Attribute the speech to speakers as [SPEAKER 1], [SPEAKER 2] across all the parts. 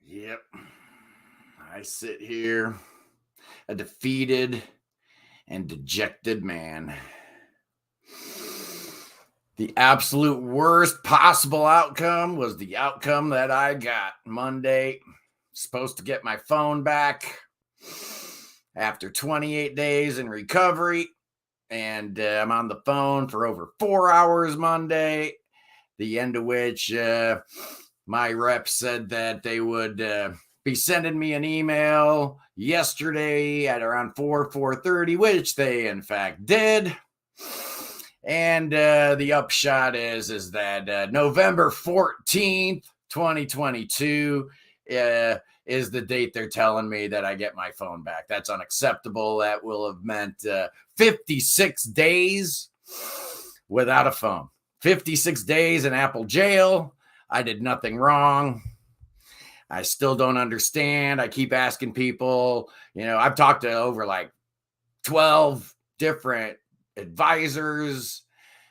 [SPEAKER 1] Yep. I sit here, a defeated and dejected man. The absolute worst possible outcome was the outcome that I got Monday. Supposed to get my phone back after 28 days in recovery. And I'm on the phone for over 4 hours Monday, the end of which my rep said that they would be sending me an email yesterday at around 4:30, which they in fact did. And the upshot is that November 14th, 2022 is the date they're telling me that I get my phone back. That's unacceptable. That will have meant 56 days without a phone. 56 days in Apple jail. I did nothing wrong. I still don't understand. I keep asking people, I've talked to over like 12 different advisors,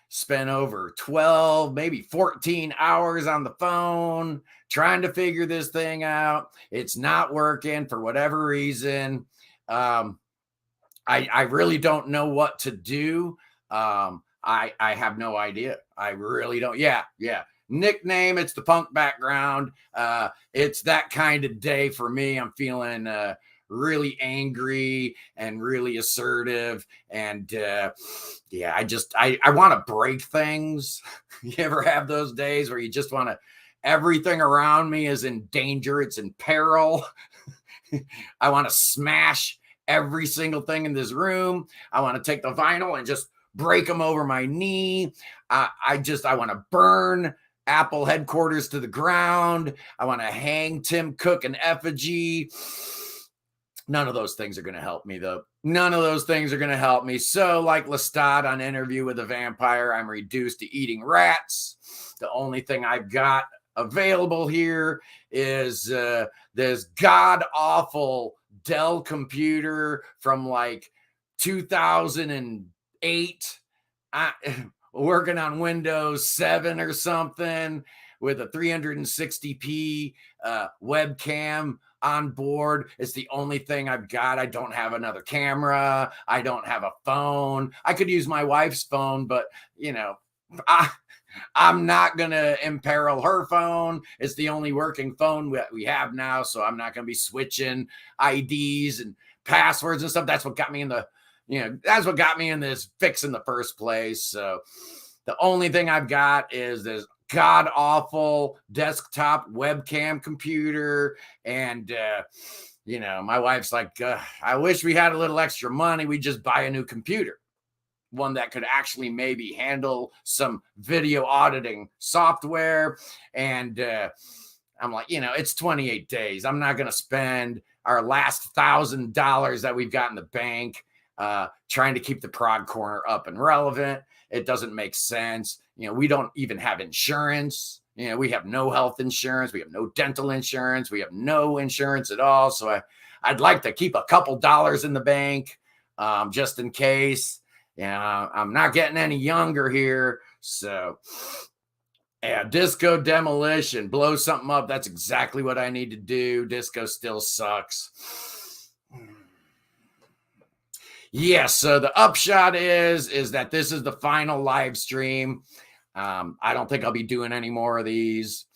[SPEAKER 1] spent over 12, maybe 14 hours on the phone trying to figure this thing out. It's not working for whatever reason. I really don't know what to do. I have no idea. I really don't. Yeah. Nickname, it's the punk background. It's that kind of day for me. I'm feeling really angry and really assertive. And I want to break things. You ever have those days where you just want to, everything around me is in danger. It's in peril. I want to smash every single thing in this room. I want to take the vinyl and just break them over my knee. I want to burn Apple headquarters to the ground. I want to hang Tim Cook in effigy. None of those things are going to help me, though. None of those things are going to help me. So, like Lestat on Interview with a Vampire, I'm reduced to eating rats. The only thing I've got available here is this god-awful Dell computer from like 2008. Working on Windows 7 or something with a 360p webcam on board. It's the only thing I've got. I don't have another camera. I don't have a phone. I could use my wife's phone, but I'm not going to imperil her phone. It's the only working phone we have now, so I'm not going to be switching IDs and passwords and stuff. That's what got me in this fix in the first place. So the only thing I've got is this god awful desktop webcam computer. And, my wife's like, I wish we had a little extra money. We'd just buy a new computer, one that could actually maybe handle some video auditing software. And I'm like, it's 28 days. I'm not going to spend our last $1,000 that we've got in the bank trying to keep the Prog Corner up and relevant. It doesn't make sense. We don't even have insurance. We have no health insurance. We have no dental insurance. We have no insurance at all. So I'd like to keep a couple dollars in the bank just in case. I'm not getting any younger here. So disco demolition, blow something up. That's exactly what I need to do. Disco still sucks. Yes, so the upshot is that this is the final live stream. I don't think I'll be doing any more of these.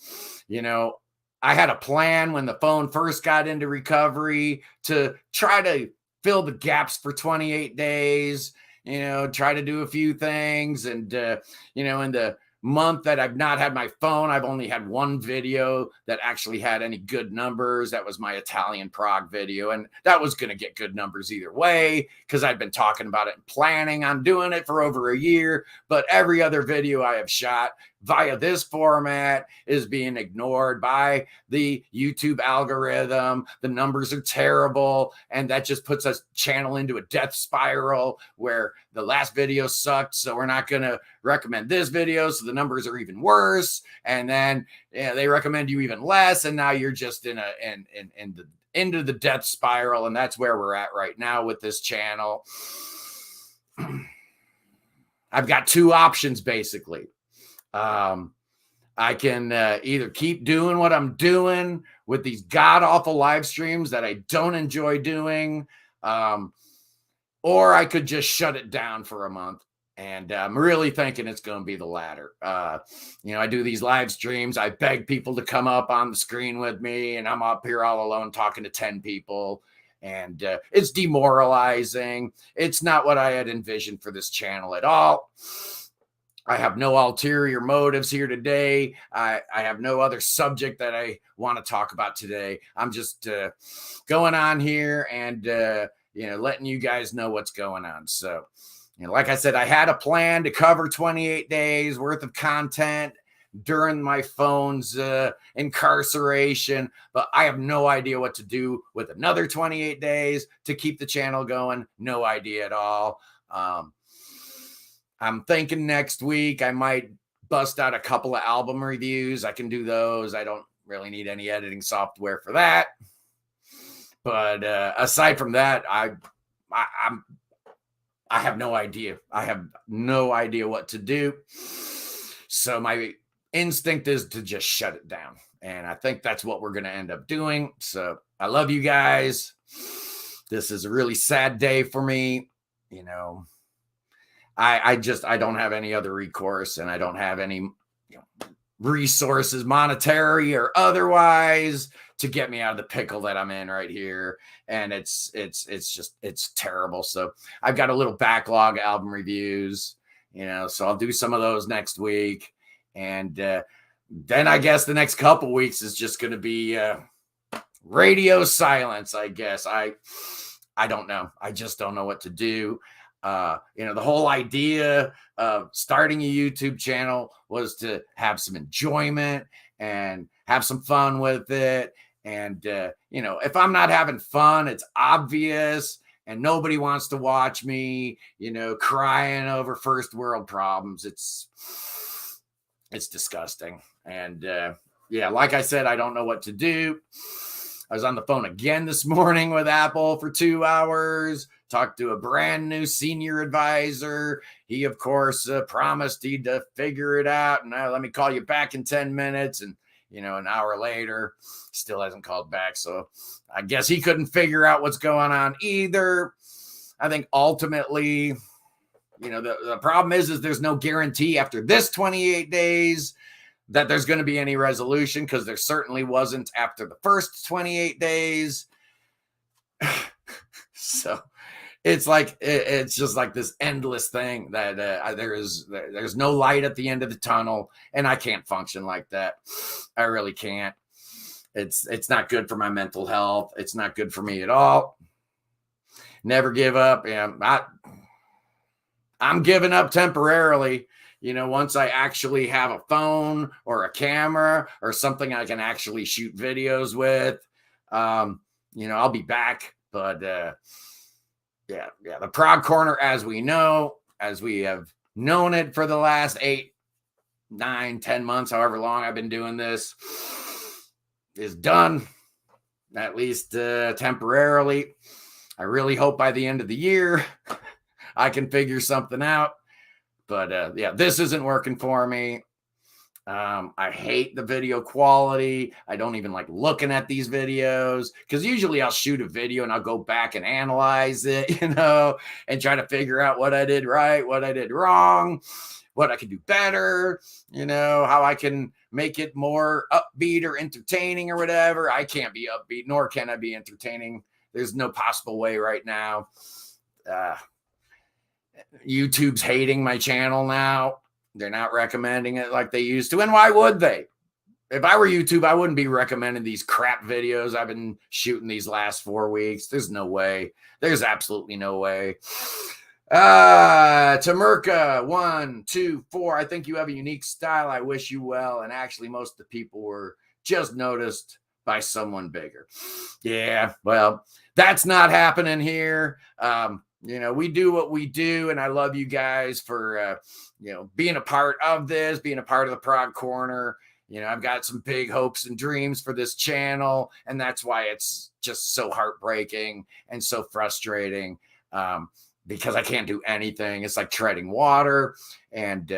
[SPEAKER 1] I had a plan when the phone first got into recovery to try to fill the gaps for 28 days, try to do a few things. And, in the month that I've not had my phone, I've only had one video that actually had any good numbers. That was my Italian prog video. And that was going to get good numbers either way, because I'd been talking about it and planning on doing it for over a year. But every other video I have shot via this format is being ignored by the YouTube algorithm. The numbers are terrible. And that just puts us channel into a death spiral where the last video sucked. So we're not going to recommend this video. So the numbers are even worse. And then they recommend you even less. And now you're just into the death spiral. And that's where we're at right now with this channel. I've got two options, basically. I can either keep doing what I'm doing with these god-awful live streams that I don't enjoy doing, or I could just shut it down for a month. And I'm really thinking it's going to be the latter. I do these live streams. I beg people to come up on the screen with me, and I'm up here all alone talking to 10 people. And it's demoralizing. It's not what I had envisioned for this channel at all. I have no ulterior motives here today. I have no other subject that I want to talk about today. I'm just going on here and, letting you guys know what's going on. So, like I said, I had a plan to cover 28 days worth of content during my phone's incarceration, but I have no idea what to do with another 28 days to keep the channel going. No idea at all. I'm thinking next week I might bust out a couple of album reviews. I can do those. I don't really need any editing software for that. But aside from that, I have no idea. I have no idea what to do. So my instinct is to just shut it down. And I think that's what we're going to end up doing. So I love you guys. This is a really sad day for me. I don't have any other recourse, and I don't have any resources, monetary or otherwise, to get me out of the pickle that I'm in right here. And it's terrible. So I've got a little backlog of album reviews, so I'll do some of those next week. And then I guess the next couple weeks is just going to be radio silence, I guess. I don't know. I just don't know what to do. The whole idea of starting a YouTube channel was to have some enjoyment and have some fun with it. And, if I'm not having fun, it's obvious, and nobody wants to watch me, crying over first world problems. It's disgusting. And, like I said, I don't know what to do. I was on the phone again this morning with Apple for 2 hours, talked to a brand new senior advisor. He, of course, promised he'd figure it out. And let me call you back in 10 minutes. And, an hour later, still hasn't called back. So I guess he couldn't figure out what's going on either. I think ultimately, the problem is there's no guarantee after this 28 days that there's going to be any resolution, because there certainly wasn't after the first 28 days. So it's just like this endless thing that there's no light at the end of the tunnel, and I can't function like that. I really can't. It's not good for my mental health. It's not good for me at all. Never give up. I'm giving up temporarily. Once I actually have a phone or a camera or something I can actually shoot videos with, I'll be back. But the Prog Corner, as we have known it for the last 8, 9, 10 months, however long I've been doing this, is done, at least temporarily. I really hope by the end of the year I can figure something out. But this isn't working for me. I hate the video quality. I don't even like looking at these videos, because usually I'll shoot a video and I'll go back and analyze it, and try to figure out what I did right, what I did wrong, what I could do better, how I can make it more upbeat or entertaining or whatever. I can't be upbeat, nor can I be entertaining. There's no possible way right now. YouTube's hating my channel now. They're not recommending it like they used to. And why would they? If I were YouTube, I wouldn't be recommending these crap videos I've been shooting these last 4 weeks. There's no way. There's absolutely no way. Tamerka 1, 2, 4. I think you have a unique style. I wish you well. And actually, most of the people were just noticed by someone bigger. Yeah, well, that's not happening here. We do what we do, and I love you guys for, being a part of this, being a part of the Prog Corner. I've got some big hopes and dreams for this channel, and that's why it's just so heartbreaking and so frustrating, because I can't do anything. It's like treading water, and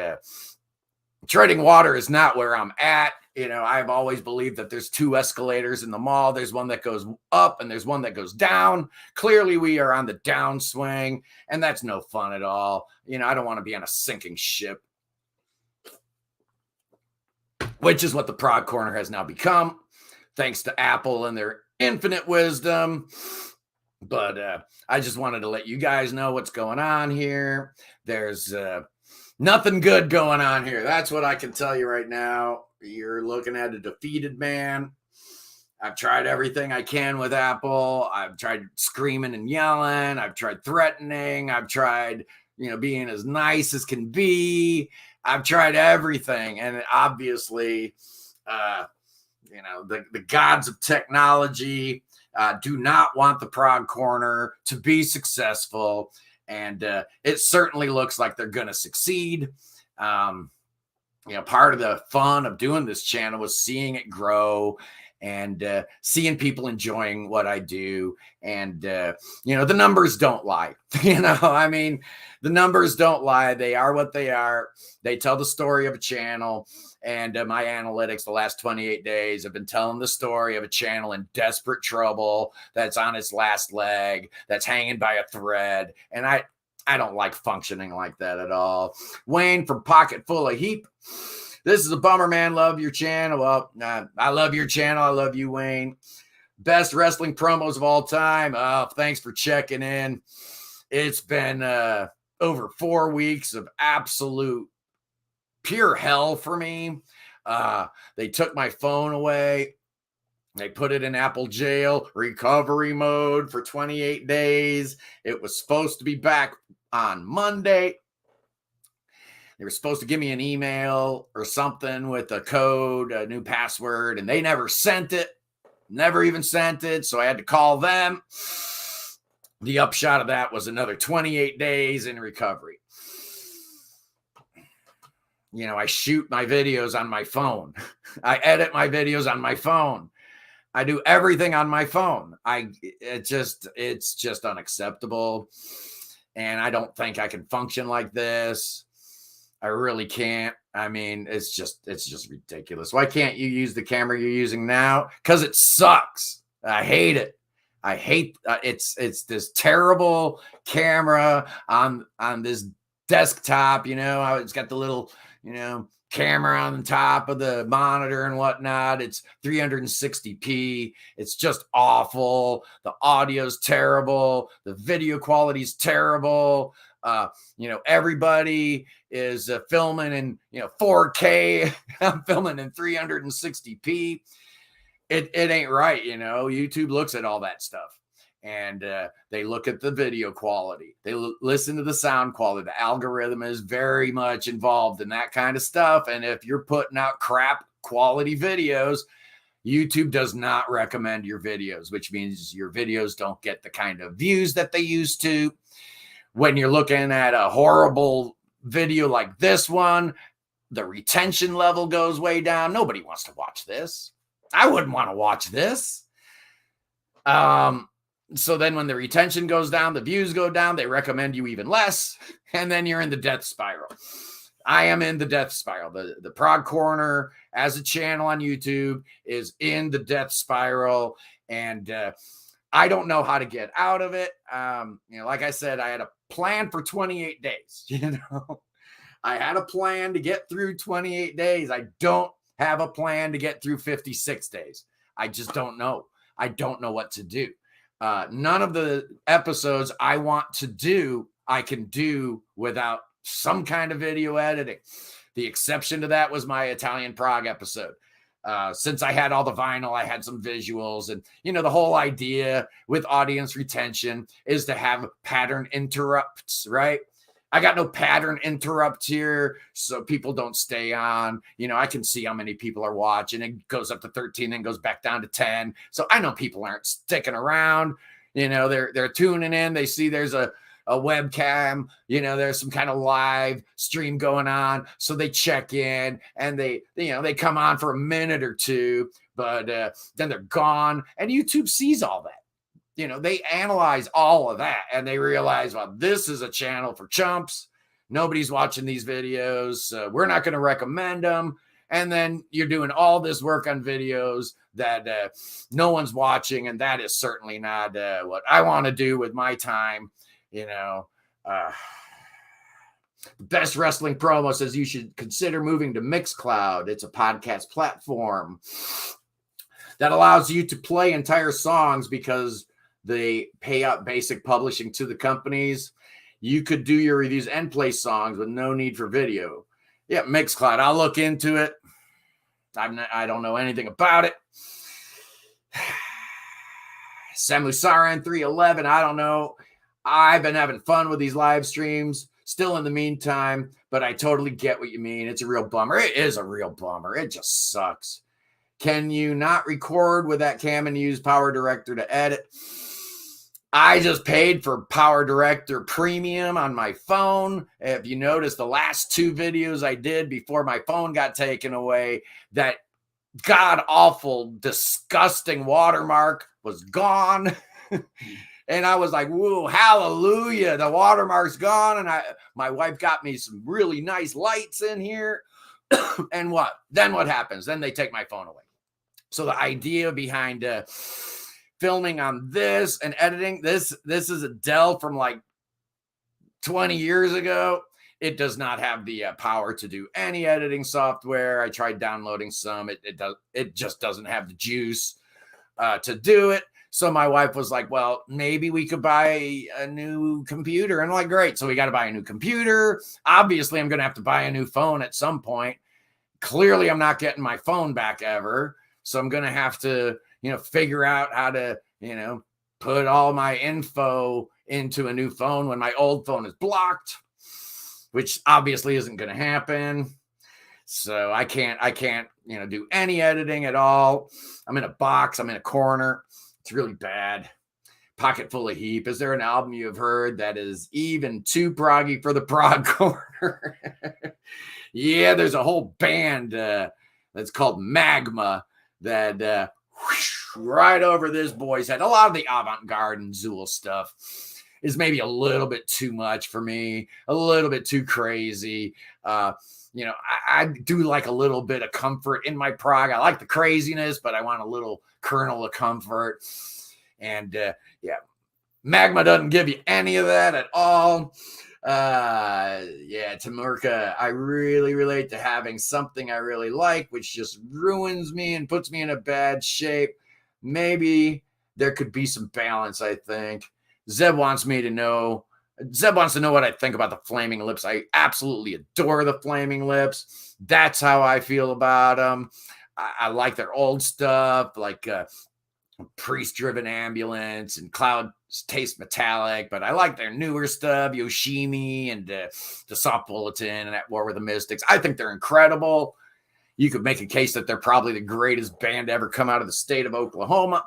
[SPEAKER 1] treading water is not where I'm at. I've always believed that there's two escalators in the mall. There's one that goes up and there's one that goes down. Clearly, we are on the downswing, and that's no fun at all. I don't want to be on a sinking ship, which is what the Prog Corner has now become, thanks to Apple and their infinite wisdom. But I just wanted to let you guys know what's going on here. There's nothing good going on here. That's what I can tell you right now. You're looking at a defeated man. I've tried everything I can with Apple. I've tried screaming and yelling. I've tried threatening. I've tried, being as nice as can be. I've tried everything. And obviously, the gods of technology do not want the Prog Corner to be successful. And it certainly looks like they're going to succeed. Part of the fun of doing this channel was seeing it grow and seeing people enjoying what I do. And, the numbers don't lie. The numbers don't lie. They are what they are. They tell the story of a channel. And my analytics the last 28 days have been telling the story of a channel in desperate trouble, that's on its last leg, that's hanging by a thread. And I don't like functioning like that at all. Wayne from Pocket Full of Heap. This is a bummer, man. Love your channel. Well, I love your channel. I love you, Wayne. Best wrestling promos of all time. Oh, thanks for checking in. It's been over 4 weeks of absolute pure hell for me. They took my phone away. They put it in Apple jail, recovery mode for 28 days. It was supposed to be back on Monday. They were supposed to give me an email or something with a code, a new password, and they never sent it. Never even sent it. So I had to call them. The upshot of that was another 28 days in recovery. I shoot my videos on my phone. I edit my videos on my phone. I do everything on my phone. It's just unacceptable. And I don't think I can function like this. I really can't. It's just ridiculous. Why can't you use the camera you're using now? Because it sucks. I hate it. I hate it's this terrible camera on this desktop. It's got the little, camera on the top of the monitor and whatnot. It's 360p. It's just awful. The audio's terrible. The video quality is terrible. Everybody is filming in 4K. I'm filming in 360p. It ain't right. YouTube looks at all that stuff. And they look at the video quality. They listen to the sound quality. The algorithm is very much involved in that kind of stuff. And if you're putting out crap quality videos, YouTube does not recommend your videos, which means your videos don't get the kind of views that they used to. When you're looking at a horrible video like this one, the retention level goes way down. Nobody wants to watch this. I wouldn't want to watch this. So then when the retention goes down, the views go down, they recommend you even less, and then you're in the death spiral. I am in the death spiral. The Prog Corner as a channel on YouTube is in the death spiral, and I don't know how to get out of it. Like I said, I had a plan for 28 days. I had a plan to get through 28 days. I don't have a plan to get through 56 days. I just don't know. I don't know what to do. None of the episodes I want to do, I can do without some kind of video editing. The exception to that was my Italian Prague episode. Since I had all the vinyl, I had some visuals, and the whole idea with audience retention is to have pattern interrupts, right? I got no pattern interrupt here, so people don't stay on. I can see how many people are watching. It goes up to 13, then goes back down to 10. So I know people aren't sticking around. They're tuning in. They see there's a webcam, there's some kind of live stream going on. So they check in and they come on for a minute or two, but then they're gone. And YouTube sees all that. They analyze all of that and they realize, well, this is a channel for chumps. Nobody's watching these videos. We're not going to recommend them. And then you're doing all this work on videos that no one's watching. And that is certainly not what I want to do with my time. The Best Wrestling Promo says you should consider moving to Mixcloud. It's a podcast platform that allows you to play entire songs because they pay out basic publishing to the companies. You could do your reviews and play songs with no need for video. Yeah, Mixcloud. I'll look into it. I don't know anything about it. Samusaran 311. I don't know. I've been having fun with these live streams still in the meantime, but I totally get what you mean. It's a real bummer. It is a real bummer. It just sucks. Can you not record with that cam and use Power Director to edit? I just paid for Power Director Premium on my phone. If you notice, the last 2 videos I did before my phone got taken away, that god-awful, disgusting watermark was gone. And I was like, whoa, hallelujah, the watermark's gone. And my wife got me some really nice lights in here. And what? Then what happens? Then they take my phone away. So the idea behind filming on this and editing, this is a Dell from like 20 years ago. It does not have the power to do any editing software. I tried downloading some. It just doesn't have the juice to do it. So my wife was like, well, maybe we could buy a new computer. And I'm like, great. So we got to buy a new computer. Obviously, I'm going to have to buy a new phone at some point. Clearly, I'm not getting my phone back ever. So I'm going to have to, figure out how to, put all my info into a new phone when my old phone is blocked, which obviously isn't going to happen. So I can't, do any editing at all. I'm in a box. I'm in a corner. It's really bad. Pocket full of heap. Is there an album you have heard that is even too proggy for the Prog Corner? Yeah, there's a whole band that's called Magma that right over this boy's head. A lot of the avant-garde and Zool stuff is maybe a little bit too much for me, a little bit too crazy. I do like a little bit of comfort in my prog. I like the craziness, but I want a little kernel of comfort. And Magma doesn't give you any of that at all. Tamurka, I really relate to having something I really like, which just ruins me and puts me in a bad shape. Maybe there could be some balance, I think. Zeb wants to know what I think about the Flaming Lips. I absolutely adore the Flaming Lips. That's how I feel about them. I like their old stuff, like Priest-Driven Ambulance and Cloud Taste Metallic, but I like their newer stuff, Yoshimi and the Soft Bulletin and At War with the Mystics. I think they're incredible. You could make a case that they're probably the greatest band to ever come out of the state of Oklahoma.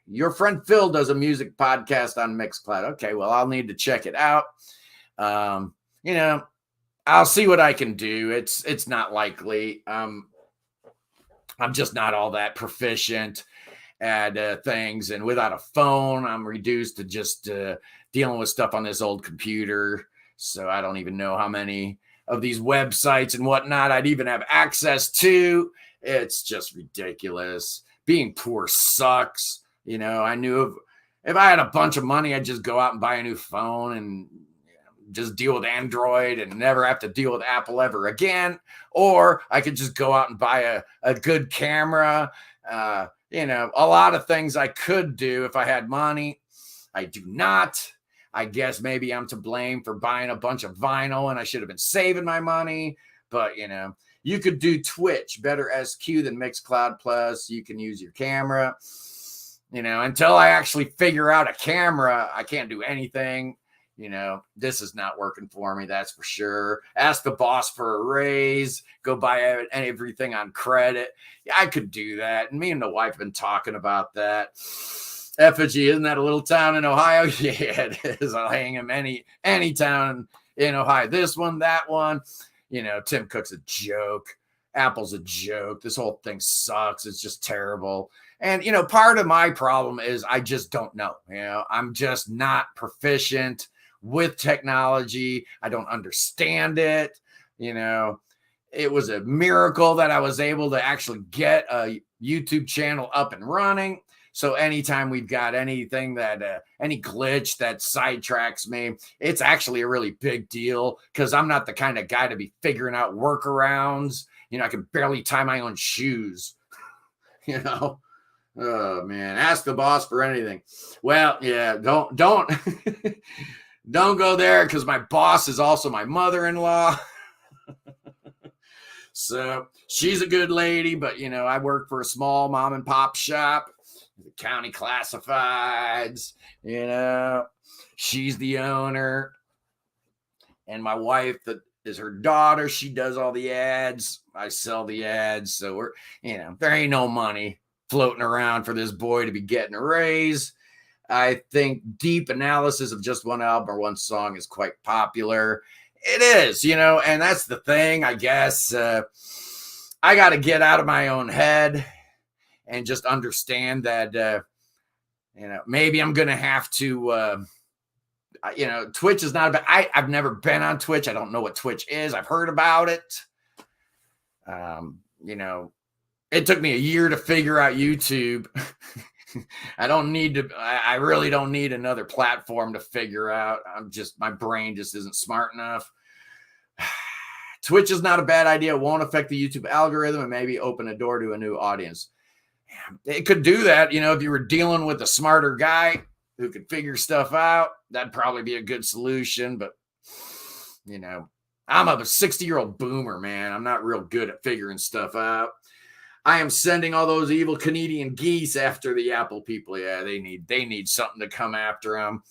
[SPEAKER 1] Your friend Phil does a music podcast on Mixcloud. Okay, well, I'll need to check it out. I'll see what I can do. It's not likely. I'm just not all that proficient at things. And without a phone, I'm reduced to just dealing with stuff on this old computer. So I don't even know how many of these websites and whatnot I'd even have access to. It's just ridiculous. Being poor sucks. I knew if I had a bunch of money, I'd just go out and buy a new phone and just deal with Android and never have to deal with Apple ever again. Or I could just go out and buy a good camera. A lot of things I could do if I had money. I do not. I guess maybe I'm to blame for buying a bunch of vinyl and I should have been saving my money. But, you could do Twitch, better SQ than Mixcloud Plus. You can use your camera. Until I actually figure out a camera, I can't do anything. This is not working for me, that's for sure. Ask the boss for a raise. Go buy everything on credit. Yeah, I could do that. And me and the wife have been talking about that. Effigy, isn't that a little town in Ohio? Yeah, it is. I'll hang him any town in Ohio. This one, that one. Tim Cook's a joke. Apple's a joke. This whole thing sucks. It's just terrible. And, part of my problem is I just don't know. I'm just not proficient with technology. I don't understand it. It was a miracle that I was able to actually get a YouTube channel up and running. So anytime we've got anything that, any glitch that sidetracks me, it's actually a really big deal because I'm not the kind of guy to be figuring out workarounds. I can barely tie my own shoes, Oh man, ask the boss for anything. Well, yeah, don't don't go there because my boss is also my mother-in-law. So she's a good lady, but I work for a small mom and pop shop, the county classifieds. She's the owner, and my wife that is her daughter. She does all the ads. I sell the ads. So we're, there ain't no money floating around for this boy to be getting a raise. I think deep analysis of just one album or one song is quite popular. It is, and that's the thing, I guess. I got to get out of my own head and just understand that, maybe I'm going to have to, Twitch is not about, I've never been on Twitch. I don't know what Twitch is. I've heard about it. It took me a year to figure out YouTube. I really don't need another platform to figure out. My brain just isn't smart enough. Twitch is not a bad idea. It won't affect the YouTube algorithm and maybe open a door to a new audience. It could do that. If you were dealing with a smarter guy who could figure stuff out, that'd probably be a good solution. But, I'm a 60-year-old boomer, man. I'm not real good at figuring stuff out. I am sending all those evil Canadian geese after the Apple people. Yeah, they need something to come after them.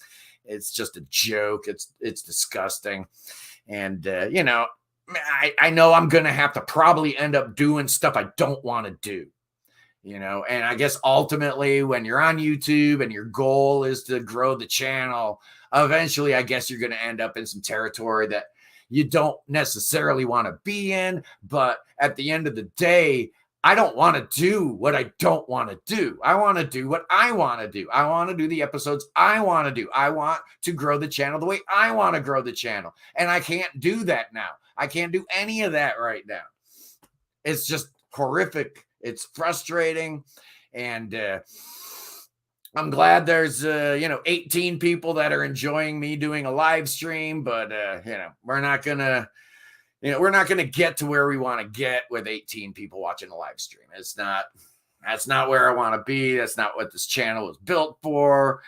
[SPEAKER 1] It's just a joke. It's disgusting. And, I know I'm going to have to probably end up doing stuff I don't want to do, and I guess ultimately when you're on YouTube and your goal is to grow the channel, eventually I guess you're going to end up in some territory that you don't necessarily want to be in. But at the end of the day, I don't want to do what I don't want to do. I want to do what I want to do. I want to do the episodes I want to do. I want to grow the channel the way I want to grow the channel. And I can't do that now. I can't do any of that right now. It's just horrific. It's frustrating. And I'm glad there's, 18 people that are enjoying me doing a live stream. But, we're not going to get to where we want to get with 18 people watching a live stream. That's not where I want to be. That's not what this channel was built for.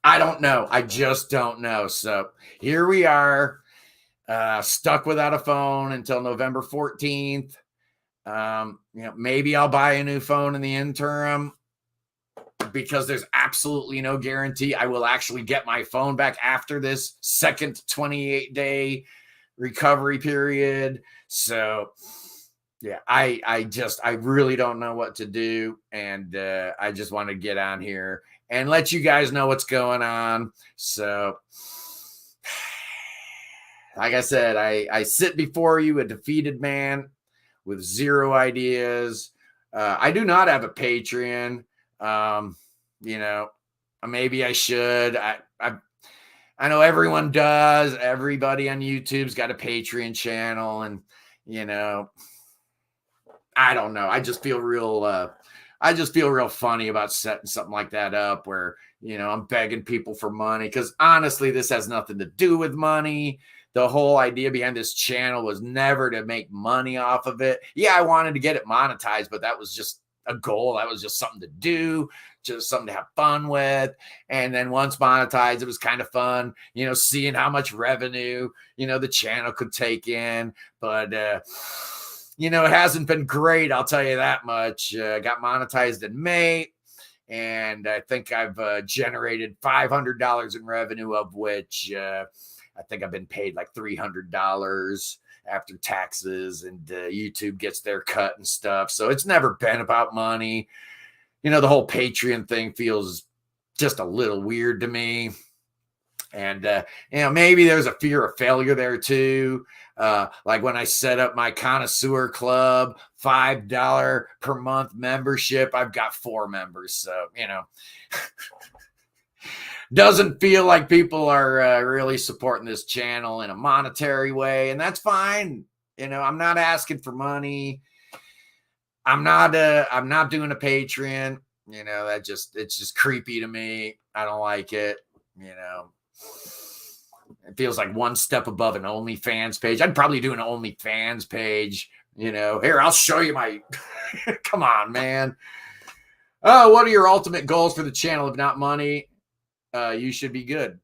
[SPEAKER 1] I don't know. I just don't know. So here we are, stuck without a phone until November 14th. Maybe I'll buy a new phone in the interim, because there's absolutely no guarantee I will actually get my phone back after this second 28-day recovery period. So yeah, I really don't know what to do. And I just want to get on here and let you guys know what's going on. So like I said, I sit before you a defeated man with zero ideas. I do not have a Patreon. Maybe I should. I know everyone does. Everybody on YouTube's got a Patreon channel, and I don't know. I just feel real funny about setting something like that up where, I'm begging people for money, because honestly, this has nothing to do with money. The whole idea behind this channel was never to make money off of it. Yeah, I wanted to get it monetized, but that was just a goal. That was just something to do, just something to have fun with. And then once monetized, it was kind of fun, seeing how much revenue, the channel could take in. But, it hasn't been great. I'll tell you that much. Got monetized in May, and I think I've generated $500 in revenue, of which I think I've been paid like $300 after taxes, and YouTube gets their cut and stuff. So it's never been about money. The whole Patreon thing feels just a little weird to me. And, maybe there's a fear of failure there too. Like when I set up my connoisseur club, $5 per month membership, I've got 4 members. So, doesn't feel like people are really supporting this channel in a monetary way. And that's fine. I'm not asking for money. I'm not doing a Patreon. It's just creepy to me. I don't like it. It feels like one step above an OnlyFans page. I'd probably do an OnlyFans page. Here, I'll show you my. Come on, man. Oh, what are your ultimate goals for the channel? If not money, you should be good.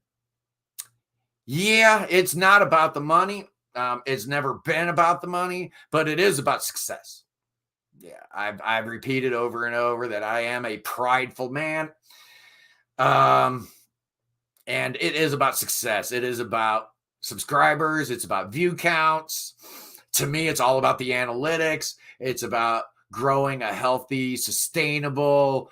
[SPEAKER 1] Yeah, it's not about the money. It's never been about the money, but it is about success. Yeah, I've repeated over and over that I am a prideful man. And it is about success. It is about subscribers. It's about view counts. To me, it's all about the analytics. It's about growing a healthy, sustainable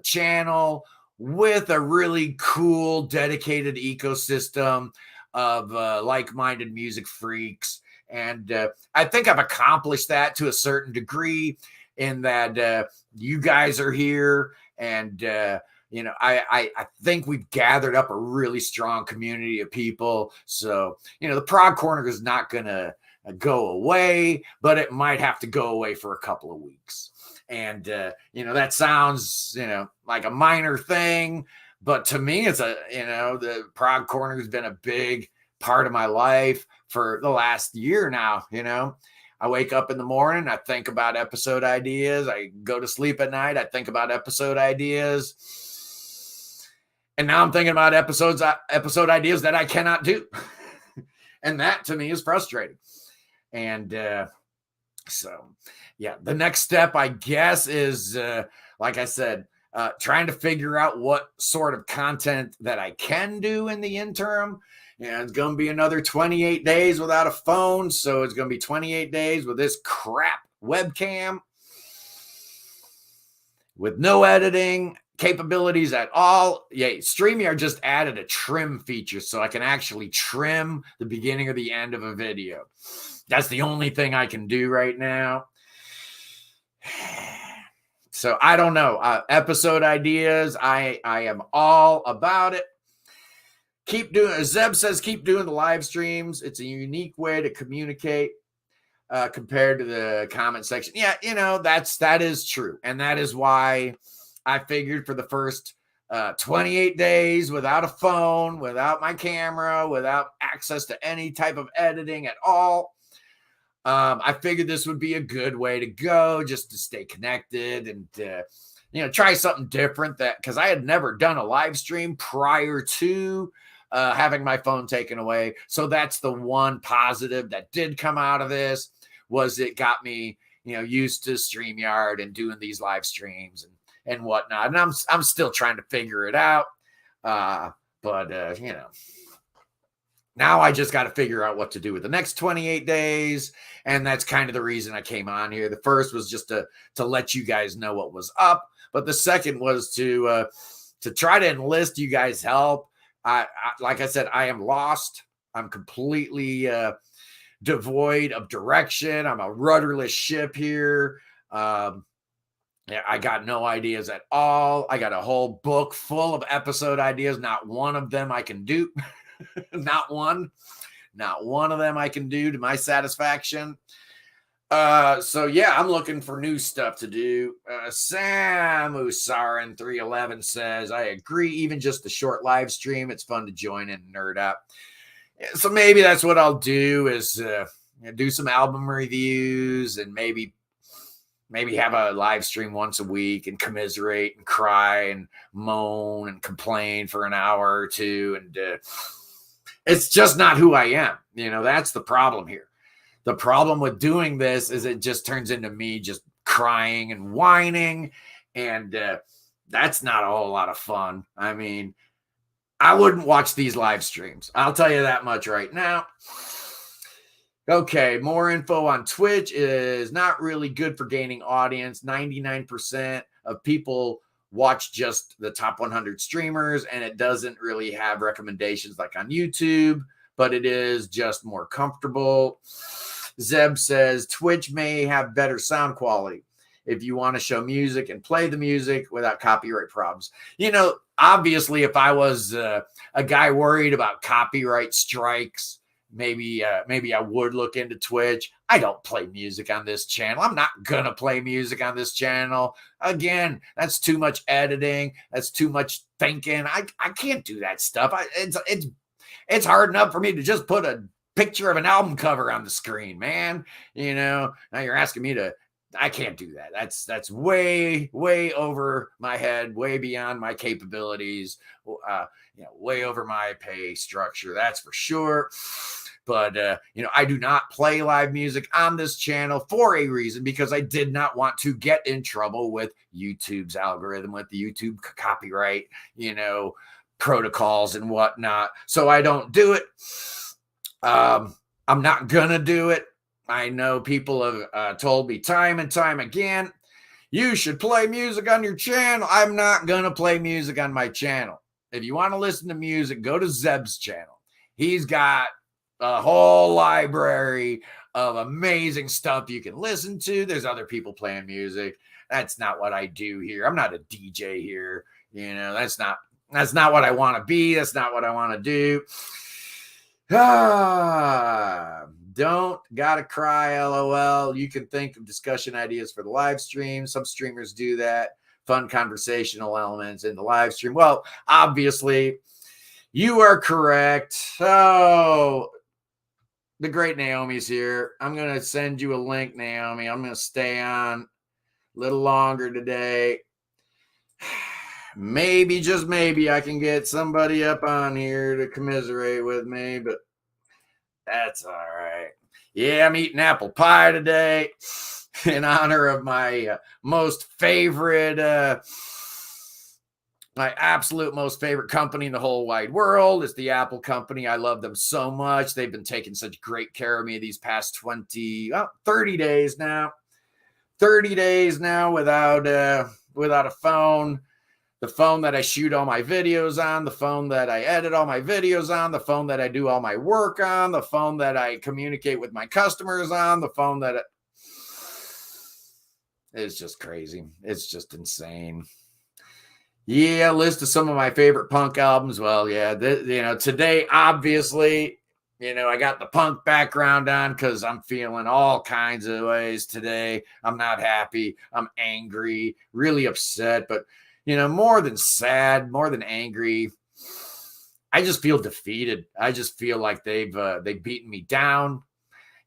[SPEAKER 1] channel with a really cool, dedicated ecosystem of like-minded music freaks. And I think I've accomplished that to a certain degree in that you guys are here and I think we've gathered up a really strong community of people. So, the Prog Corner is not going to go away, but it might have to go away for a couple of weeks. And, that sounds, like a minor thing, but to me, it's the Prog Corner has been a big part of my life for the last year now. I wake up in the morning, I think about episode ideas. I go to sleep at night, I think about episode ideas. And now I'm thinking about episode ideas that I cannot do. And that to me is frustrating. And so, yeah, the next step, I guess, is, like I said, trying to figure out what sort of content that I can do in the interim. It's going to be another 28 days without a phone. So it's going to be 28 days with this crap webcam with no editing capabilities at all. Yeah, StreamYard just added a trim feature so I can actually trim the beginning or the end of a video. That's the only thing I can do right now. So I don't know. Episode ideas, I am all about it. Keep doing, Zeb says, keep doing the live streams. It's a unique way to communicate compared to the comment section. Yeah, that is true. And that is why I figured for the first 28 days without a phone, without my camera, without access to any type of editing at all, I figured this would be a good way to go just to stay connected and, try something different because I had never done a live stream prior to having my phone taken away. So that's the one positive that did come out of this was it got me, used to StreamYard and doing these live streams and whatnot. And I'm still trying to figure it out. But now I just got to figure out what to do with the next 28 days. And that's kind of the reason I came on here. The first was just to let you guys know what was up. But the second was to try to enlist you guys' help. I like I said, I am lost. I'm completely devoid of direction. I'm a rudderless ship here. I got no ideas at all. I got a whole book full of episode ideas. Not one of them I can do. Not one of them I can do to my satisfaction. So yeah, I'm looking for new stuff to do. Samu Sarin 311 says, I agree. Even just the short live stream, it's fun to join and nerd out. So maybe that's what I'll do is do some album reviews and maybe have a live stream once a week and commiserate and cry and moan and complain for an hour or two. And it's just not who I am. That's the problem here. The problem with doing this is it just turns into me just crying and whining. And that's not a whole lot of fun. I mean, I wouldn't watch these live streams. I'll tell you that much right now. Okay, more info on Twitch is not really good for gaining audience. 99% of people watch just the top 100 streamers, and it doesn't really have recommendations like on YouTube, but it is just more comfortable. Zeb says Twitch may have better sound quality if you want to show music and play the music without copyright problems. Obviously, if I was a guy worried about copyright strikes, maybe I would look into Twitch. I don't play music on this channel. I'm not going to play music on this channel. Again, that's too much editing. That's too much thinking. I can't do that stuff. It's hard enough for me to just put a picture of an album cover on the screen, man. Now you're asking me to, I can't do that. That's way over my head, way beyond my capabilities, way over my pay structure. That's for sure. But, I do not play live music on this channel for a reason, because I did not want to get in trouble with YouTube's algorithm, with the YouTube copyright, protocols and whatnot. So I don't do it. I'm not going to do it. I know people have told me time and time again, you should play music on your channel. I'm not going to play music on my channel. If you want to listen to music, go to Zeb's channel. He's got a whole library of amazing stuff you can listen to. There's other people playing music. That's not what I do here. I'm not a DJ here. That's not what I want to be. That's not what I want to do. Don't gotta cry, LOL. You can think of discussion ideas for the live stream. Some streamers do that. Fun conversational elements in the live stream. Well, obviously, you are correct. So, the great Naomi's here. I'm going to send you a link, Naomi. I'm going to stay on a little longer today. Maybe, just maybe, I can get somebody up on here to commiserate with me, but that's all right. Yeah, I'm eating apple pie today in honor of my most favorite, my absolute most favorite company in the whole wide world is the Apple company. I love them so much. They've been taking such great care of me these past 30 days now. 30 days now without a phone. The phone that I shoot all my videos on, the phone that I edit all my videos on, the phone that I do all my work on, the phone that I communicate with my customers on, the phone that it's just crazy. It's just insane. Yeah, list of some of my favorite punk albums. Well, yeah, today, obviously, I got the punk background on because I'm feeling all kinds of ways today. I'm not happy. I'm angry, really upset, but more than sad, more than angry, I just feel defeated. I just feel like they've beaten me down.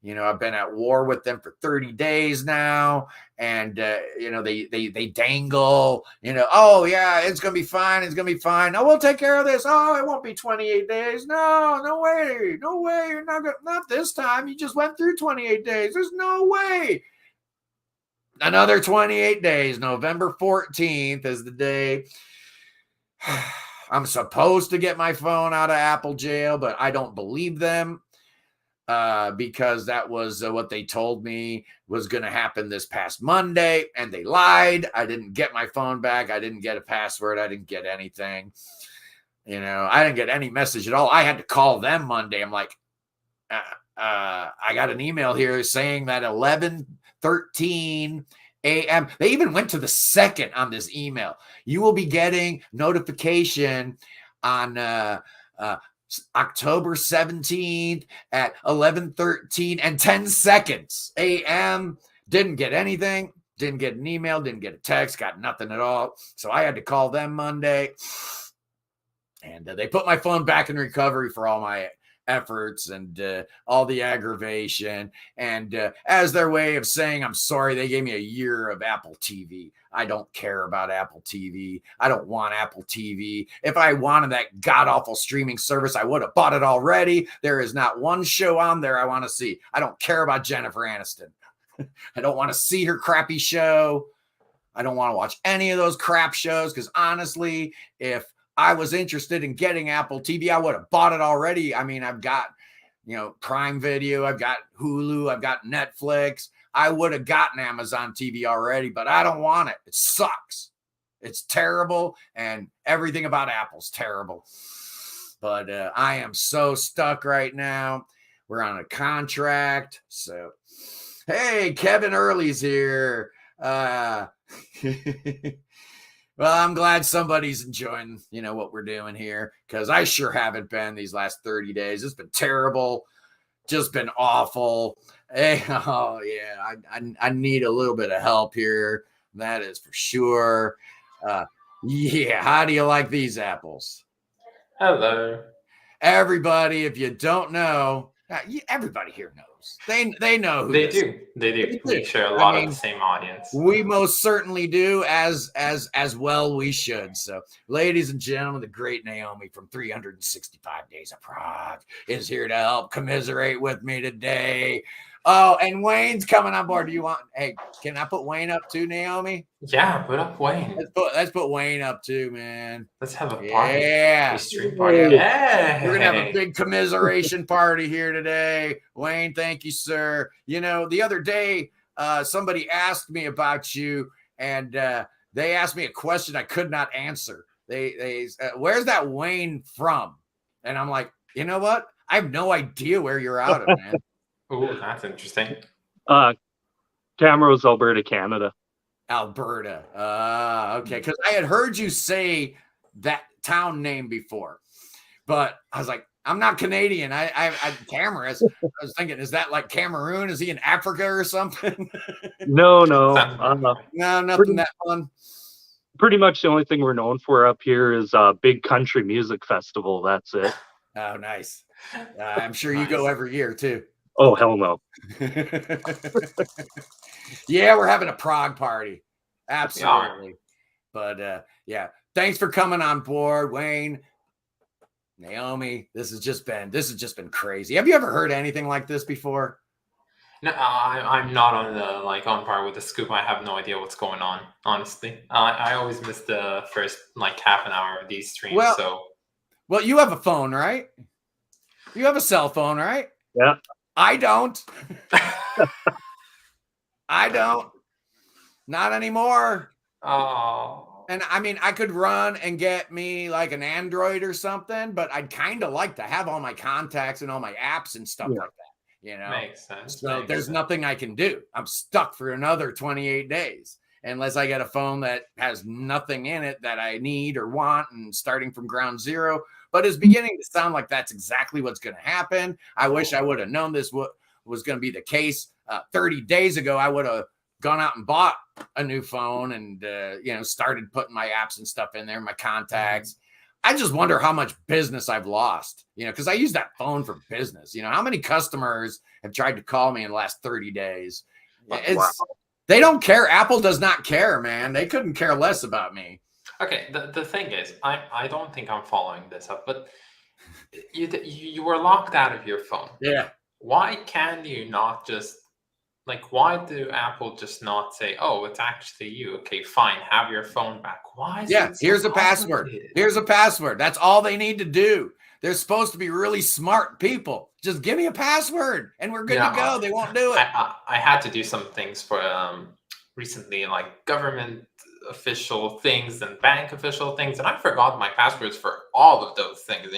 [SPEAKER 1] I've been at war with them for 30 days now, and they dangle. Oh yeah, it's gonna be fine. It's gonna be fine. No, we'll take care of this. Oh, it won't be 28 days. No way. You're not this time. You just went through 28 days. There's no way. Another 28 days. November 14th is the day I'm supposed to get my phone out of Apple jail, but I don't believe them because that was what they told me was going to happen this past Monday, and they lied. I didn't get my phone back. I didn't get a password. I didn't get anything. I didn't get any message at all. I had to call them Monday. I'm like, I got an email here saying that 11:13 a.m. They even went to the second on this email. You will be getting notification on October 17th at 11:13 and 10 seconds a.m. Didn't get anything. Didn't get an email. Didn't get a text. Got nothing at all. So I had to call them Monday. And they put my phone back in recovery for all my efforts and all the aggravation. And as their way of saying, I'm sorry, they gave me a year of Apple TV. I don't care about Apple TV. I don't want Apple TV. If I wanted that god-awful streaming service, I would have bought it already. There is not one show on there I want to see. I don't care about Jennifer Aniston. I don't want to see her crappy show. I don't want to watch any of those crap shows because honestly, if I was interested in getting Apple TV, I would have bought it already. I mean, I've got, Prime Video, I've got Hulu, I've got Netflix. I would have gotten Amazon TV already, but I don't want it. It sucks. It's terrible, and everything about Apple's terrible. But I am so stuck right now. We're on a contract. So, hey, Kevin Early's here. Well, I'm glad somebody's enjoying, what we're doing here, because I sure haven't been these last 30 days. It's been terrible, just been awful. Hey, oh yeah, I need a little bit of help here. That is for sure. Yeah, how do you like these apples?
[SPEAKER 2] Hello.
[SPEAKER 1] Everybody, if you don't know, everybody here knows. They know who
[SPEAKER 2] they do. We share a lot of the same audience.
[SPEAKER 1] We most certainly do, as well we should. So, ladies and gentlemen, the great Naomi from 365 Days of Prog is here to help commiserate with me today. Oh, and Wayne's coming on board. Hey, can I put Wayne up too, Naomi?
[SPEAKER 2] Yeah, put up Wayne.
[SPEAKER 1] Let's put Wayne up too, man.
[SPEAKER 2] Let's have a party.
[SPEAKER 1] Yeah.
[SPEAKER 2] A stream party. Yeah.
[SPEAKER 1] We're going to have a big commiseration party here today. Wayne, thank you, sir. The other day, somebody asked me about you, and they asked me a question I could not answer. They where's that Wayne from? And I'm like, you know what? I have no idea where you're out of, man.
[SPEAKER 2] Oh, that's interesting.
[SPEAKER 3] Camrose, Alberta, Canada.
[SPEAKER 1] Alberta. Okay. Because I had heard you say that town name before, but I was like, I'm not Canadian. I Cameras. I was thinking, is that like Cameroon? Is he in Africa or something?
[SPEAKER 3] No.
[SPEAKER 1] No, nothing that fun.
[SPEAKER 3] Pretty much the only thing we're known for up here is a big country music festival. That's it.
[SPEAKER 1] Oh, nice. I'm sure you go every year too.
[SPEAKER 3] Oh, hell no.
[SPEAKER 1] Yeah, we're having a Prog party. Absolutely. But yeah, thanks for coming on board, Wayne. Naomi, this has just been crazy. Have you ever heard anything like this before?
[SPEAKER 2] No, I'm not on par with the scoop. I have no idea what's going on, honestly. I always miss the first half an hour of these streams.
[SPEAKER 1] Well, you have a phone, right? You have a cell phone, right?
[SPEAKER 3] Yeah.
[SPEAKER 1] I don't. I don't. Not anymore.
[SPEAKER 2] Oh.
[SPEAKER 1] And I mean, I could run and get me like an Android or something, but I'd kind of like to have all my contacts and all my apps and stuff like that,
[SPEAKER 2] Makes sense.
[SPEAKER 1] So there's nothing I can do. I'm stuck for another 28 days unless I get a phone that has nothing in it that I need or want and starting from ground zero. But it's beginning to sound like that's exactly what's going to happen. I wish I would have known this was going to be the case 30 days ago. I would have gone out and bought a new phone and, started putting my apps and stuff in there, my contacts. I just wonder how much business I've lost, because I use that phone for business. How many customers have tried to call me in the last 30 days? They don't care. Apple does not care, man. They couldn't care less about me.
[SPEAKER 2] Okay, the thing is, I don't think I'm following this up, but you were locked out of your phone.
[SPEAKER 1] Yeah.
[SPEAKER 2] Why can you not just, why do Apple just not say, oh, it's actually you? Okay, fine, have your phone back. Why is it so
[SPEAKER 1] here's a password. Here's a password. That's all they need to do. They're supposed to be really smart people. Just give me a password and we're good to go. They won't do it.
[SPEAKER 2] I had to do some things for recently, like government official things and bank official things, and I forgot my passwords for all of those things.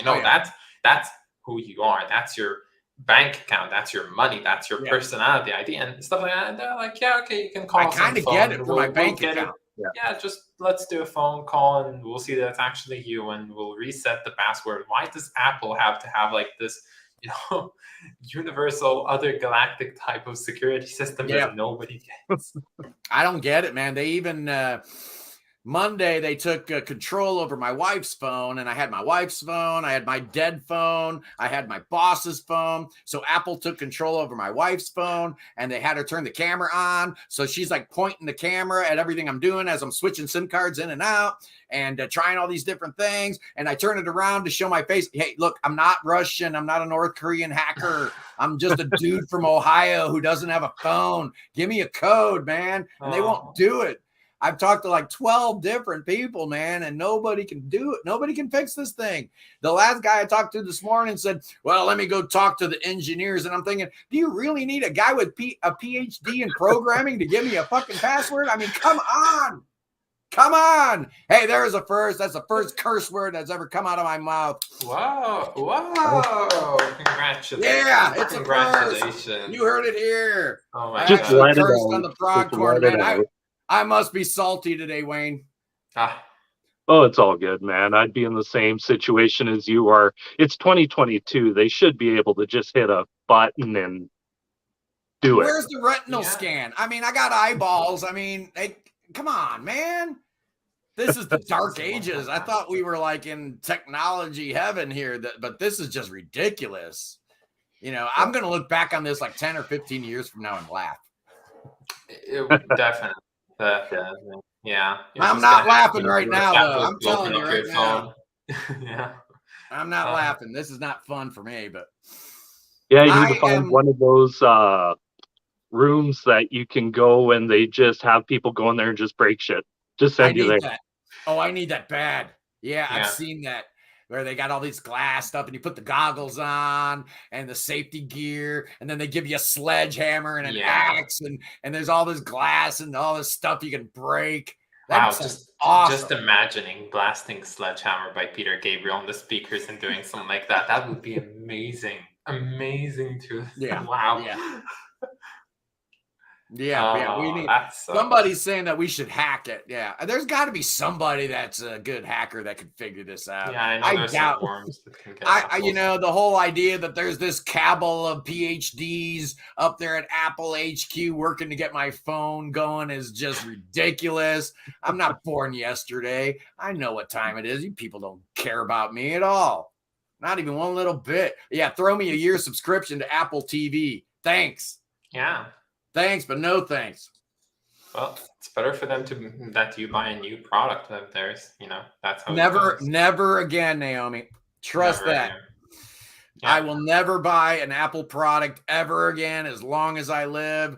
[SPEAKER 2] That's who you are. That's your bank account. That's your money. That's your personality ID and stuff like that. And they're like, yeah, okay, you can call.
[SPEAKER 1] I kind of get it for my bank account.
[SPEAKER 2] Yeah, just let's do a phone call and we'll see that it's actually you and we'll reset the password. Why does Apple have to have this, universal other galactic type of security system that nobody gets?
[SPEAKER 1] I don't get it, man. They even Monday they took control over my wife's phone, and I had my wife's phone, I had my dead phone, I had my boss's phone. So Apple took control over my wife's phone, and they had her turn the camera on. So she's pointing the camera at everything I'm doing as I'm switching SIM cards in and out and trying all these different things. And I turn it around to show my face. Hey, look, I'm not Russian. I'm not a North Korean hacker. I'm just a dude from Ohio who doesn't have a phone. Give me a code, man. And they won't do it. I've talked to 12 different people, man, and nobody can do it. Nobody can fix this thing. The last guy I talked to this morning said, well, let me go talk to the engineers. And I'm thinking, do you really need a guy with a PhD in programming to give me a fucking password? I mean, come on. Come on. Hey, there's a first. That's the first curse word that's ever come out of my mouth.
[SPEAKER 2] Whoa. Congratulations.
[SPEAKER 1] Yeah, it's a
[SPEAKER 2] Congratulations.
[SPEAKER 1] first. You heard it here.
[SPEAKER 2] Oh
[SPEAKER 1] I
[SPEAKER 2] my
[SPEAKER 3] Just
[SPEAKER 1] actually
[SPEAKER 3] let it
[SPEAKER 1] cursed
[SPEAKER 3] out.
[SPEAKER 1] on the Prog
[SPEAKER 3] Just
[SPEAKER 1] Corner,
[SPEAKER 3] let it
[SPEAKER 1] man.
[SPEAKER 3] out.
[SPEAKER 1] I must be salty today, Wayne.
[SPEAKER 2] Ah,
[SPEAKER 3] Oh, it's all good, man. I'd be in the same situation as you are. It's 2022. They should be able to just hit a button and do it.
[SPEAKER 1] Where's the retinal
[SPEAKER 2] Yeah.
[SPEAKER 1] scan? I mean, I got eyeballs. I mean, come on, man. This is the dark ages. I thought we were like in technology heaven here, but this is just ridiculous. You know, I'm going to look back on this like 10 or 15 years from now and laugh.
[SPEAKER 2] Definitely. Yeah.
[SPEAKER 1] I'm not laughing right now, though. I'm telling you right now.
[SPEAKER 2] Yeah.
[SPEAKER 1] I'm not laughing. This is not fun for me, but
[SPEAKER 3] yeah, you need to find one of those rooms that you can go and they just have people go in there and just break shit. Just send you there.
[SPEAKER 1] That. Oh, I need that bad. Yeah, I've seen that where they got all these glass stuff and you put the goggles on and the safety gear and then they give you a sledgehammer and an axe and there's all this glass and all this stuff you can break. That's awesome.
[SPEAKER 2] Just imagining blasting Sledgehammer by Peter Gabriel on the speakers and doing something like that. That would be amazing. Amazing too.
[SPEAKER 1] Yeah.
[SPEAKER 2] Wow.
[SPEAKER 1] Yeah, we need somebody's saying that we should hack it. Yeah, there's got to be somebody that's a good hacker that could figure this out.
[SPEAKER 2] Yeah, I know. There's some forums that can get
[SPEAKER 1] you know, the whole idea that there's this cabal of PhDs up there at Apple HQ working to get my phone going is just ridiculous. I'm not born yesterday. I know what time it is. You people don't care about me at all. Not even one little bit. Yeah, throw me a year subscription to Apple TV. Thanks.
[SPEAKER 2] Yeah.
[SPEAKER 1] Thanks, but no thanks.
[SPEAKER 2] Well, it's better for them that you buy a new product than theirs. You know, that's how.
[SPEAKER 1] Never again, Naomi. Trust that. Yeah. I will never buy an Apple product ever again as long as I live.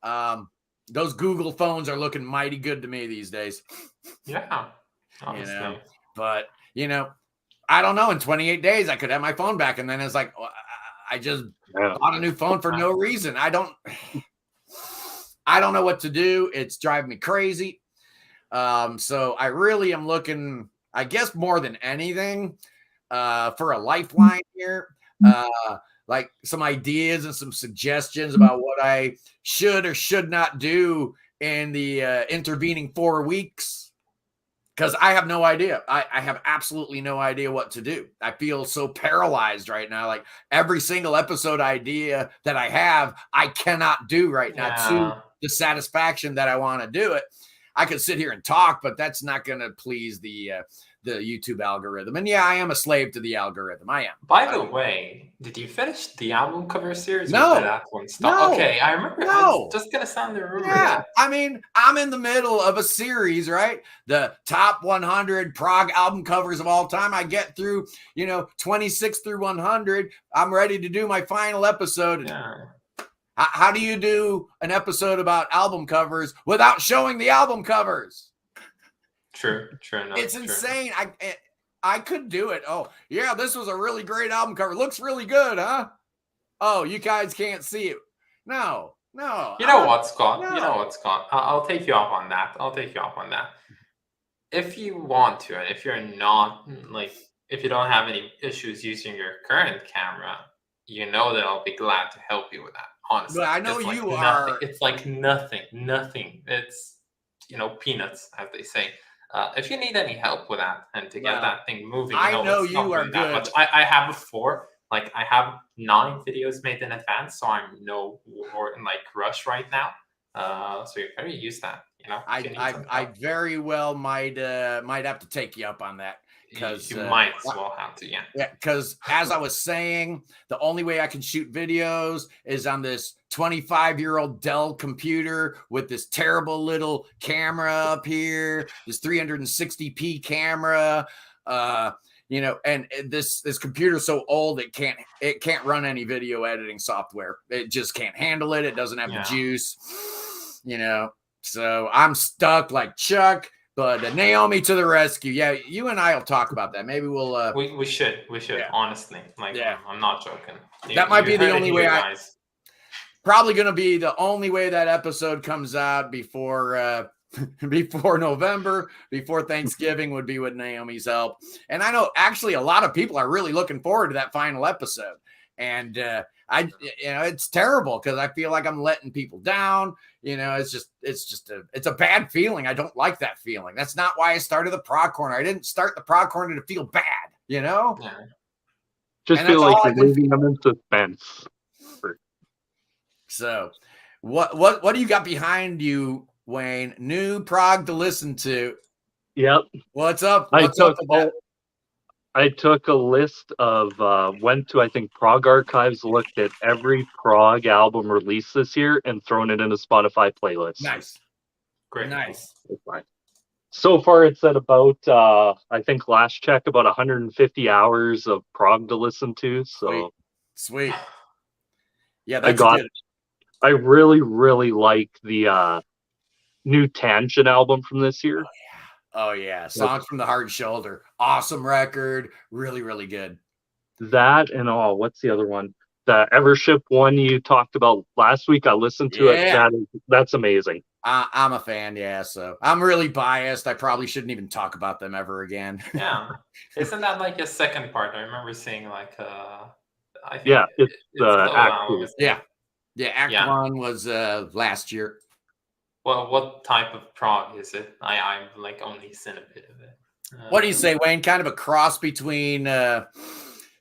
[SPEAKER 1] Those Google phones are looking mighty good to me these days.
[SPEAKER 2] Yeah, honestly.
[SPEAKER 1] You know, but you know, I don't know. In 28 days, I could have my phone back, and then it's like I just bought a new phone for no reason. I don't know what to do. It's driving me crazy. So I really am looking, I guess, more than anything, for a lifeline here. Like some ideas and some suggestions about what I should or should not do in the intervening 4 weeks. Because I have no idea. I have absolutely no idea what to do. I feel so paralyzed right now. Like every single episode idea that I have, I cannot do right now to the satisfaction that I want to do it. I could sit here and talk, but that's not going to please the YouTube algorithm. And yeah, I am a slave to the algorithm. I am.
[SPEAKER 2] By the way, did you finish the album cover series?
[SPEAKER 1] No.
[SPEAKER 2] That one stop? No. Okay, I remember. No. I was just going to sound the rumor.
[SPEAKER 1] Yeah, I mean, I'm in the middle of a series, right? The top 100 prog album covers of all time. I get through, 26 through 100. I'm ready to do my final episode.
[SPEAKER 2] Yeah.
[SPEAKER 1] How do you do an episode about album covers without showing the album covers?
[SPEAKER 2] True. No,
[SPEAKER 1] it's insane. I could do it. Oh, yeah, this was a really great album cover. Looks really good, huh? Oh, you guys can't see it. No.
[SPEAKER 2] You know what, Scott? No. You know what, Scott? I'll take you off on that. If you want to, and if you're not, if you don't have any issues using your current camera, you know that I'll be glad to help you with that. Honestly,
[SPEAKER 1] but I know you are.
[SPEAKER 2] It's like nothing. It's peanuts, as they say. If you need any help with that and to get that thing moving,
[SPEAKER 1] I know you are good.
[SPEAKER 2] Much. I have 4. I have 9 videos made in advance, so I'm no more in rush right now. So you better use that.
[SPEAKER 1] I very well might have to take you up on that. Because
[SPEAKER 2] you might as well have to, yeah.
[SPEAKER 1] Because as I was saying, the only way I can shoot videos is on this 25-year-old Dell computer with this terrible little camera up here, this 360p camera, and this computer's so old it can't run any video editing software. It just can't handle it. It doesn't have the juice, So I'm stuck like Chuck. But Naomi to the rescue. Yeah, you and I will talk about that. Maybe we'll...
[SPEAKER 2] We should, honestly. I'm not joking.
[SPEAKER 1] That might be the only way probably going to be the only way that episode comes out before before November, before Thanksgiving would be with Naomi's help. And I know actually a lot of people are really looking forward to that final episode. And it's terrible because I feel like I'm letting people down. It's a bad feeling. I don't like that feeling. That's not why I started the Prog Corner. I didn't start the Prog Corner to feel bad,
[SPEAKER 2] Yeah.
[SPEAKER 3] Just feel like you're leaving them in suspense.
[SPEAKER 1] So what do you got behind you, Wayne? New prog to listen to.
[SPEAKER 3] Yep.
[SPEAKER 1] What's up? What's up with that?
[SPEAKER 3] I took a list of went to, I think, Prog Archives, looked at every prog album released this year and thrown it in a Spotify playlist.
[SPEAKER 1] Nice.
[SPEAKER 2] Great.
[SPEAKER 1] Nice.
[SPEAKER 3] So far it's at about I think last check about 150 hours of prog to listen to. So
[SPEAKER 1] sweet. Yeah,
[SPEAKER 3] that's good. I really, really like the new Tangent album from this year.
[SPEAKER 1] Oh yeah. Songs from the Hard Shoulder. Awesome record. Really, really good.
[SPEAKER 3] That and what's the other one? The Evership one you talked about last week. I listened to it. That's amazing.
[SPEAKER 1] I'm a fan, yeah. So I'm really biased. I probably shouldn't even talk about them ever again.
[SPEAKER 2] Yeah. Isn't that like a second part? I remember seeing like I think
[SPEAKER 3] it's Act 2.
[SPEAKER 1] Yeah, Act 1 was last year.
[SPEAKER 2] Well, what type of prog is it? I've like only seen a bit of it.
[SPEAKER 1] What do you say, Wayne? Kind of a cross between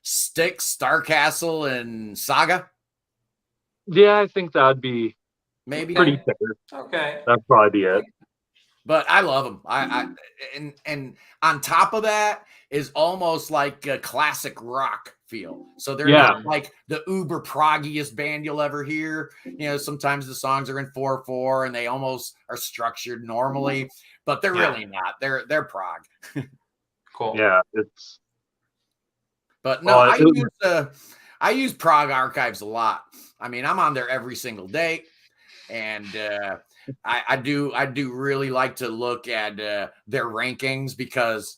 [SPEAKER 1] Styx, Starcastle, and Saga?
[SPEAKER 3] Yeah, I think that'd be
[SPEAKER 1] maybe
[SPEAKER 3] pretty fair.
[SPEAKER 2] Okay.
[SPEAKER 3] That'd probably be it.
[SPEAKER 1] But I love them. And on top of that is almost like a classic rock feel. So they're not like the uber proggiest band you'll ever hear. Sometimes the songs are in 4/4 and they almost are structured normally, but they're really not. They're prog.
[SPEAKER 2] Cool.
[SPEAKER 3] Yeah,
[SPEAKER 1] But no, I use Prog Archives a lot. I mean, I'm on there every single day, and I do really like to look at their rankings because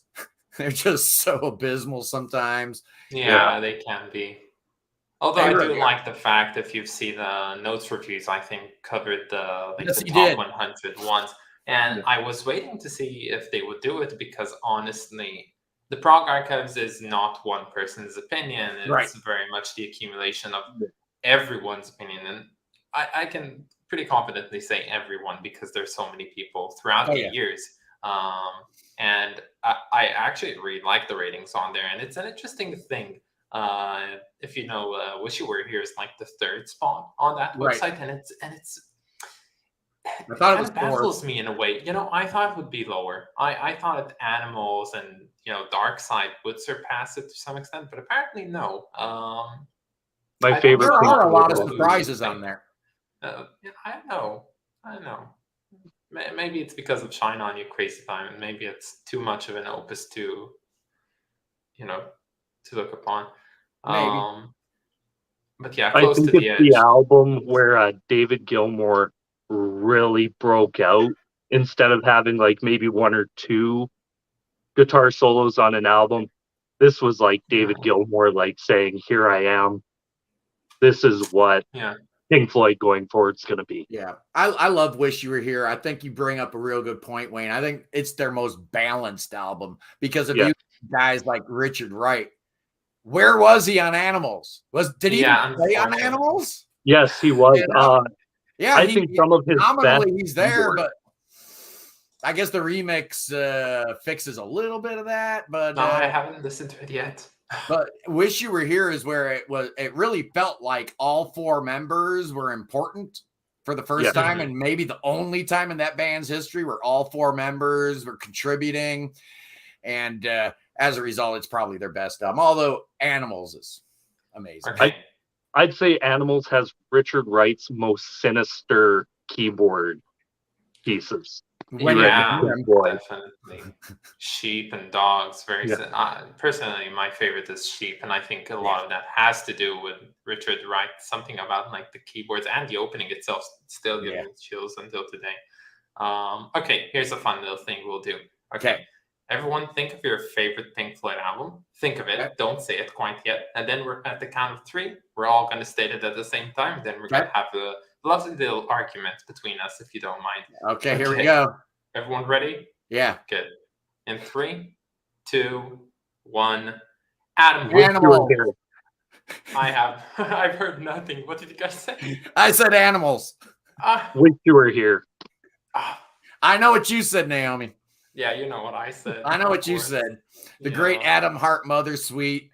[SPEAKER 1] they're just so abysmal sometimes.
[SPEAKER 2] Yeah, they can be. Although I do like the fact, if you've seen the notes reviews, I think covered the top 100 ones. And I was waiting to see if they would do it because honestly, the Prog Archives is not one person's opinion. It's very much the accumulation of everyone's opinion. And I can pretty confidently say everyone because there's so many people throughout the years. And I actually really like the ratings on there. And it's an interesting thing. If you know, Wish You Were Here is like the third spot on that website. And it's
[SPEAKER 1] I thought it was
[SPEAKER 2] baffles me in a way. I thought it would be lower. I thought Animals and Dark Side would surpass it to some extent, but apparently no.
[SPEAKER 3] My favorite.
[SPEAKER 1] There are a lot of surprises on there.
[SPEAKER 2] I know. Maybe it's because of Shine On You Crazy Time, and maybe it's too much of an opus to look upon.
[SPEAKER 1] Maybe.
[SPEAKER 2] But yeah, Close to the Edge.
[SPEAKER 3] The album where David Gilmour really broke out instead of having like maybe one or two guitar solos on an album. This was like David Gilmour like saying, "Here I am. This is what Pink Floyd going forward is going to be."
[SPEAKER 1] Yeah, I love Wish You Were Here. I think you bring up a real good point, Wayne. I think it's their most balanced album because of you guys like Richard Wright. Where was he on Animals? Did he play on Animals?
[SPEAKER 3] Yes, he was. I think some of his
[SPEAKER 1] nominally he's there, but I guess the remix fixes a little bit of that. But
[SPEAKER 2] I haven't listened to it yet.
[SPEAKER 1] But Wish You Were Here is where it really felt like all four members were important for the first time and maybe the only time in that band's history where all four members were contributing. And as a result, it's probably their best album, although Animals is amazing.
[SPEAKER 2] Okay.
[SPEAKER 3] I'd say Animals has Richard Wright's most sinister keyboard pieces.
[SPEAKER 2] Definitely. Sheep and Dogs. Personally, my favorite is Sheep, and I think a lot of that has to do with Richard Wright. Something about like the keyboards and the opening itself still gives me chills until today. Okay, here's a fun little thing we'll do. Okay. Everyone think of your favorite Pink Floyd album. Think of it. Okay. Don't say it quite yet. And then we're at the count of 3. We're all going to state it at the same time. Then we're going to have a lovely little argument between us, if you don't mind.
[SPEAKER 1] Okay, here we go.
[SPEAKER 2] Everyone ready?
[SPEAKER 1] Yeah.
[SPEAKER 2] Good. In 3, 2, 1. Adam.
[SPEAKER 1] Animals.
[SPEAKER 2] I've heard nothing. What did you guys say?
[SPEAKER 1] I said animals.
[SPEAKER 3] Wish you were here.
[SPEAKER 1] I know what you said, Naomi.
[SPEAKER 2] Yeah, you know what I said.
[SPEAKER 1] I know what you said. The great Adam Hart Mother Suite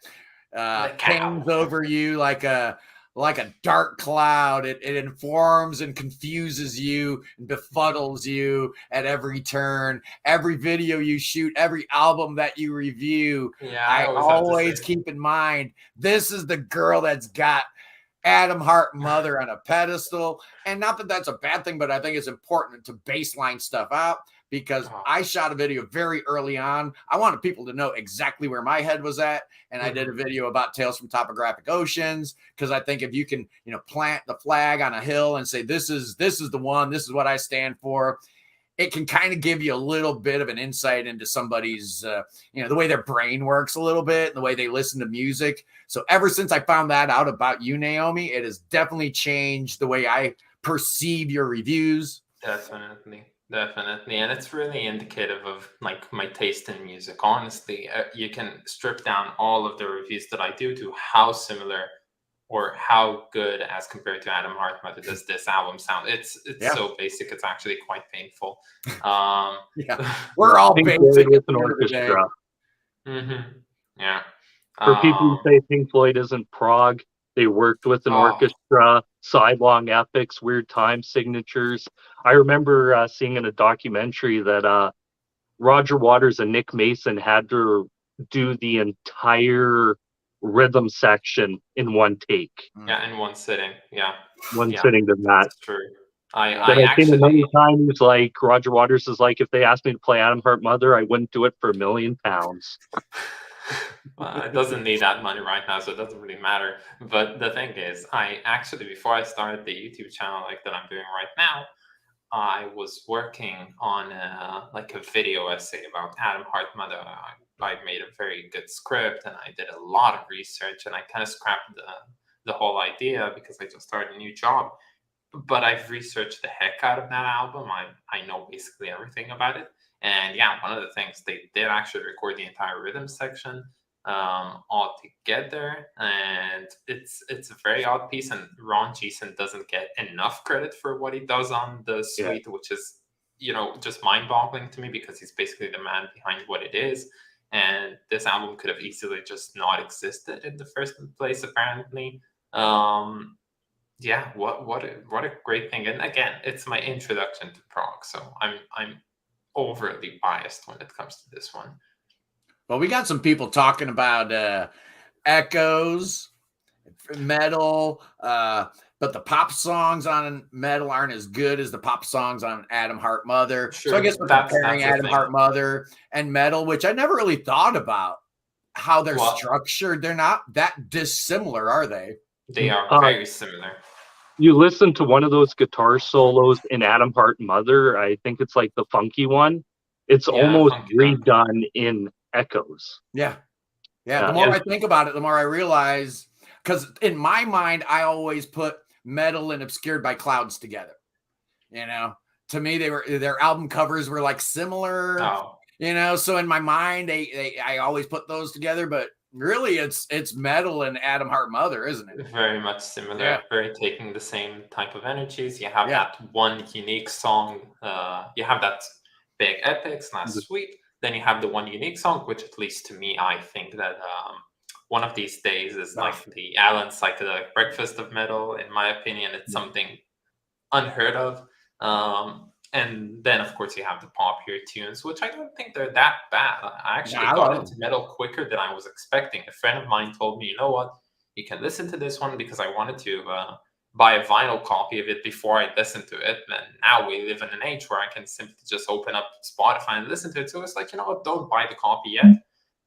[SPEAKER 1] hangs over you like a dark cloud. It informs and confuses you and befuddles you at every turn. Every video you shoot, every album that you review, I always keep in mind, this is the girl that's got Adam Hart Mother on a pedestal. And not that that's a bad thing, but I think it's important to baseline stuff out, because I shot a video very early on. I wanted people to know exactly where my head was at. And I did a video about Tales from Topographic Oceans, because I think if you can, plant the flag on a hill and say, this is the one, this is what I stand for, it can kind of give you a little bit of an insight into somebody's, the way their brain works a little bit, and the way they listen to music. So ever since I found that out about you, Naomi, it has definitely changed the way I perceive your reviews.
[SPEAKER 2] Definitely. And it's really indicative of like my taste in music. Honestly, you can strip down all of the reviews that I do to how similar or how good as compared to Adam Hart Mother does this album sound. It's so basic, it's actually quite painful.
[SPEAKER 1] We're all basic
[SPEAKER 3] with an orchestra.
[SPEAKER 2] Yeah.
[SPEAKER 3] For people who say Pink Floyd isn't prog, they worked with an orchestra, sidelong epics, weird time signatures. I remember seeing in a documentary that Roger Waters and Nick Mason had to do the entire rhythm section in one take.
[SPEAKER 2] Yeah, in one sitting. Yeah.
[SPEAKER 3] Sitting to that.
[SPEAKER 2] That's true.
[SPEAKER 3] I've seen it many times, like Roger Waters is like, if they asked me to play Adam Hart Mother, I wouldn't do it for £1 million.
[SPEAKER 2] It doesn't need that money right now, so it doesn't really matter. But the thing is, I actually, before I started the YouTube channel like that I'm doing right now, I was working on a video essay about Adam Hart Mother. I made a very good script, and I did a lot of research, and I kind of scrapped the whole idea because I just started a new job. But I've researched the heck out of that album. I know basically everything about it. And yeah, one of the things, they did actually record the entire rhythm section all together, and it's a very odd piece, and Ron Geeson doesn't get enough credit for what he does on the suite, which is just mind-boggling to me, because he's basically the man behind what it is. And this album could have easily just not existed in the first place, apparently. What a great thing. And again, it's my introduction to prog, so I'm overly biased when it comes to this one.
[SPEAKER 1] Well, we got some people talking about echoes, metal, but the pop songs on metal aren't as good as the pop songs on Adam Hart Mother.
[SPEAKER 2] Sure,
[SPEAKER 1] so I guess we're comparing Adam Hart Mother and metal, which I never really thought about how they're structured. They're not that dissimilar, are they?
[SPEAKER 2] They are very similar.
[SPEAKER 3] You listen to one of those guitar solos in Adam Hart Mother, I think it's like the funky one. It's almost redone in echoes.
[SPEAKER 1] Yeah. The more I think about it, the more I realize, because in my mind, I always put metal and Obscured by Clouds together. To me, their album covers were like similar. So in my mind, I always put those together, but really it's metal and Adam Hart Mother, isn't it?
[SPEAKER 2] Very much similar. Very taking the same type of energies. You have that one unique song. You have that big epics, not sweet. Then you have the one unique song, which at least to me, I think that One of These Days is like the Alan psychedelic breakfast of metal. In my opinion, it's something unheard of. And then, of course, you have the popular tunes, which I don't think they're that bad. I actually got into metal quicker than I was expecting. A friend of mine told me, you know what, you can listen to this one, because I wanted to buy a vinyl copy of it before I listened to it. And now we live in an age where I can simply just open up Spotify and listen to it. So it's like, you know what, don't buy the copy yet.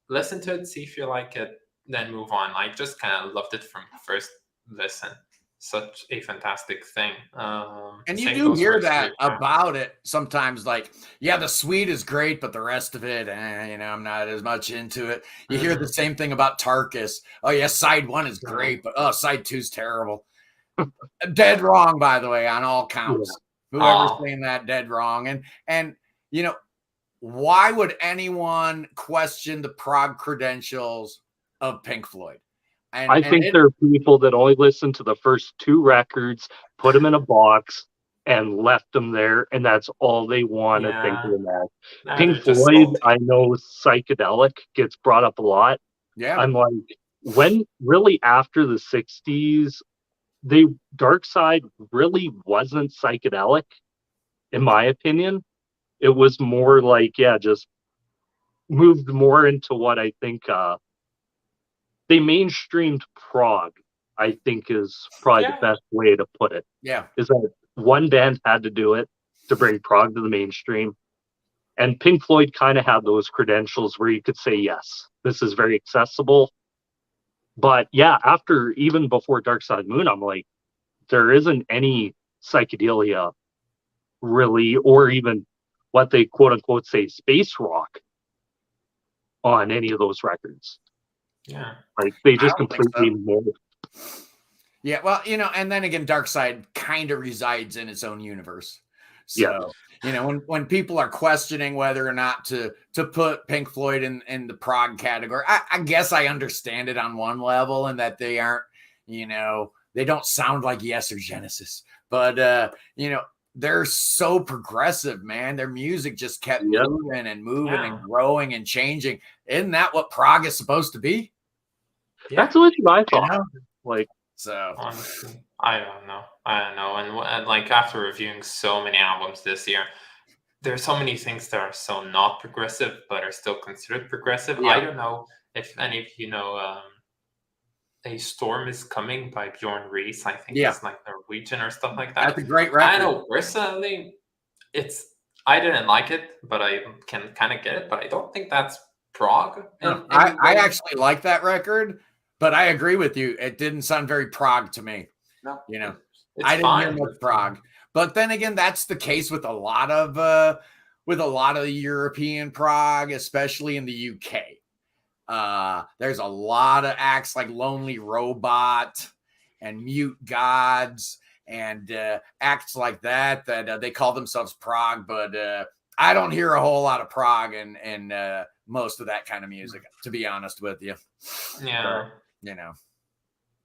[SPEAKER 2] Listen to it, see if you like it, then move on. I just kind of loved it from first listen. Such a fantastic thing.
[SPEAKER 1] And you do hear that about it sometimes, like, the suite is great, but the rest of it, I'm not as much into it. You hear the same thing about Tarkus. Oh yeah, side 1 is great, but side 2 is terrible. Dead wrong, by the way, on all counts. Whoever's saying that, dead wrong. And you know, why would anyone question the prog credentials of Pink Floyd?
[SPEAKER 3] I think there are people that only listen to the first 2 records, put them in a box, and left them there, and that's all they want to think of them as.
[SPEAKER 2] No,
[SPEAKER 3] Pink
[SPEAKER 2] they're just
[SPEAKER 3] Floyd,
[SPEAKER 2] salty.
[SPEAKER 3] I know psychedelic gets brought up a lot.
[SPEAKER 1] Yeah.
[SPEAKER 3] I'm like, when really after the 60s, Dark Side really wasn't psychedelic, in my opinion. It was more like, just moved more into what I think they mainstreamed prog, I think is probably the best way to put it.
[SPEAKER 1] Yeah.
[SPEAKER 3] Is that one band had to do it to bring prog to the mainstream. And Pink Floyd kind of had those credentials where you could say, yes, this is very accessible. But yeah, even before Dark Side Moon, I'm like, there isn't any psychedelia really, or even what they quote unquote say space rock on any of those records.
[SPEAKER 2] Yeah.
[SPEAKER 3] Like they just completely mold.
[SPEAKER 1] Yeah, well, and then again, Dark Side kind of resides in its own universe. So, when people are questioning whether or not to put Pink Floyd in the prog category, I guess I understand it on one level, and that they aren't, they don't sound like Yes or Genesis, but they're so progressive, man. Their music just kept moving and moving and growing and changing. Isn't that what prog is supposed to be?
[SPEAKER 3] Yeah. That's what I thought.
[SPEAKER 1] So
[SPEAKER 2] honestly, I don't know. And like after reviewing so many albums this year, there's so many things that are so not progressive but are still considered progressive. I don't know if any of you know A Storm Is Coming by Bjorn Rees. I think it's like Norwegian or stuff like that.
[SPEAKER 1] That's a great record.
[SPEAKER 2] I know personally I didn't like it, but I can kind of get it, but I don't think that's prog.
[SPEAKER 1] I actually like that record. But I agree with you. It didn't sound very prog to me.
[SPEAKER 2] No,
[SPEAKER 1] I didn't hear much prog. But then again, that's the case with a lot of European prog, especially in the UK. There's a lot of acts like Lonely Robot and Mute Gods and acts like that they call themselves prog, but I don't hear a whole lot of prog in most of that kind of music, to be honest with you.
[SPEAKER 2] Yeah.
[SPEAKER 1] But,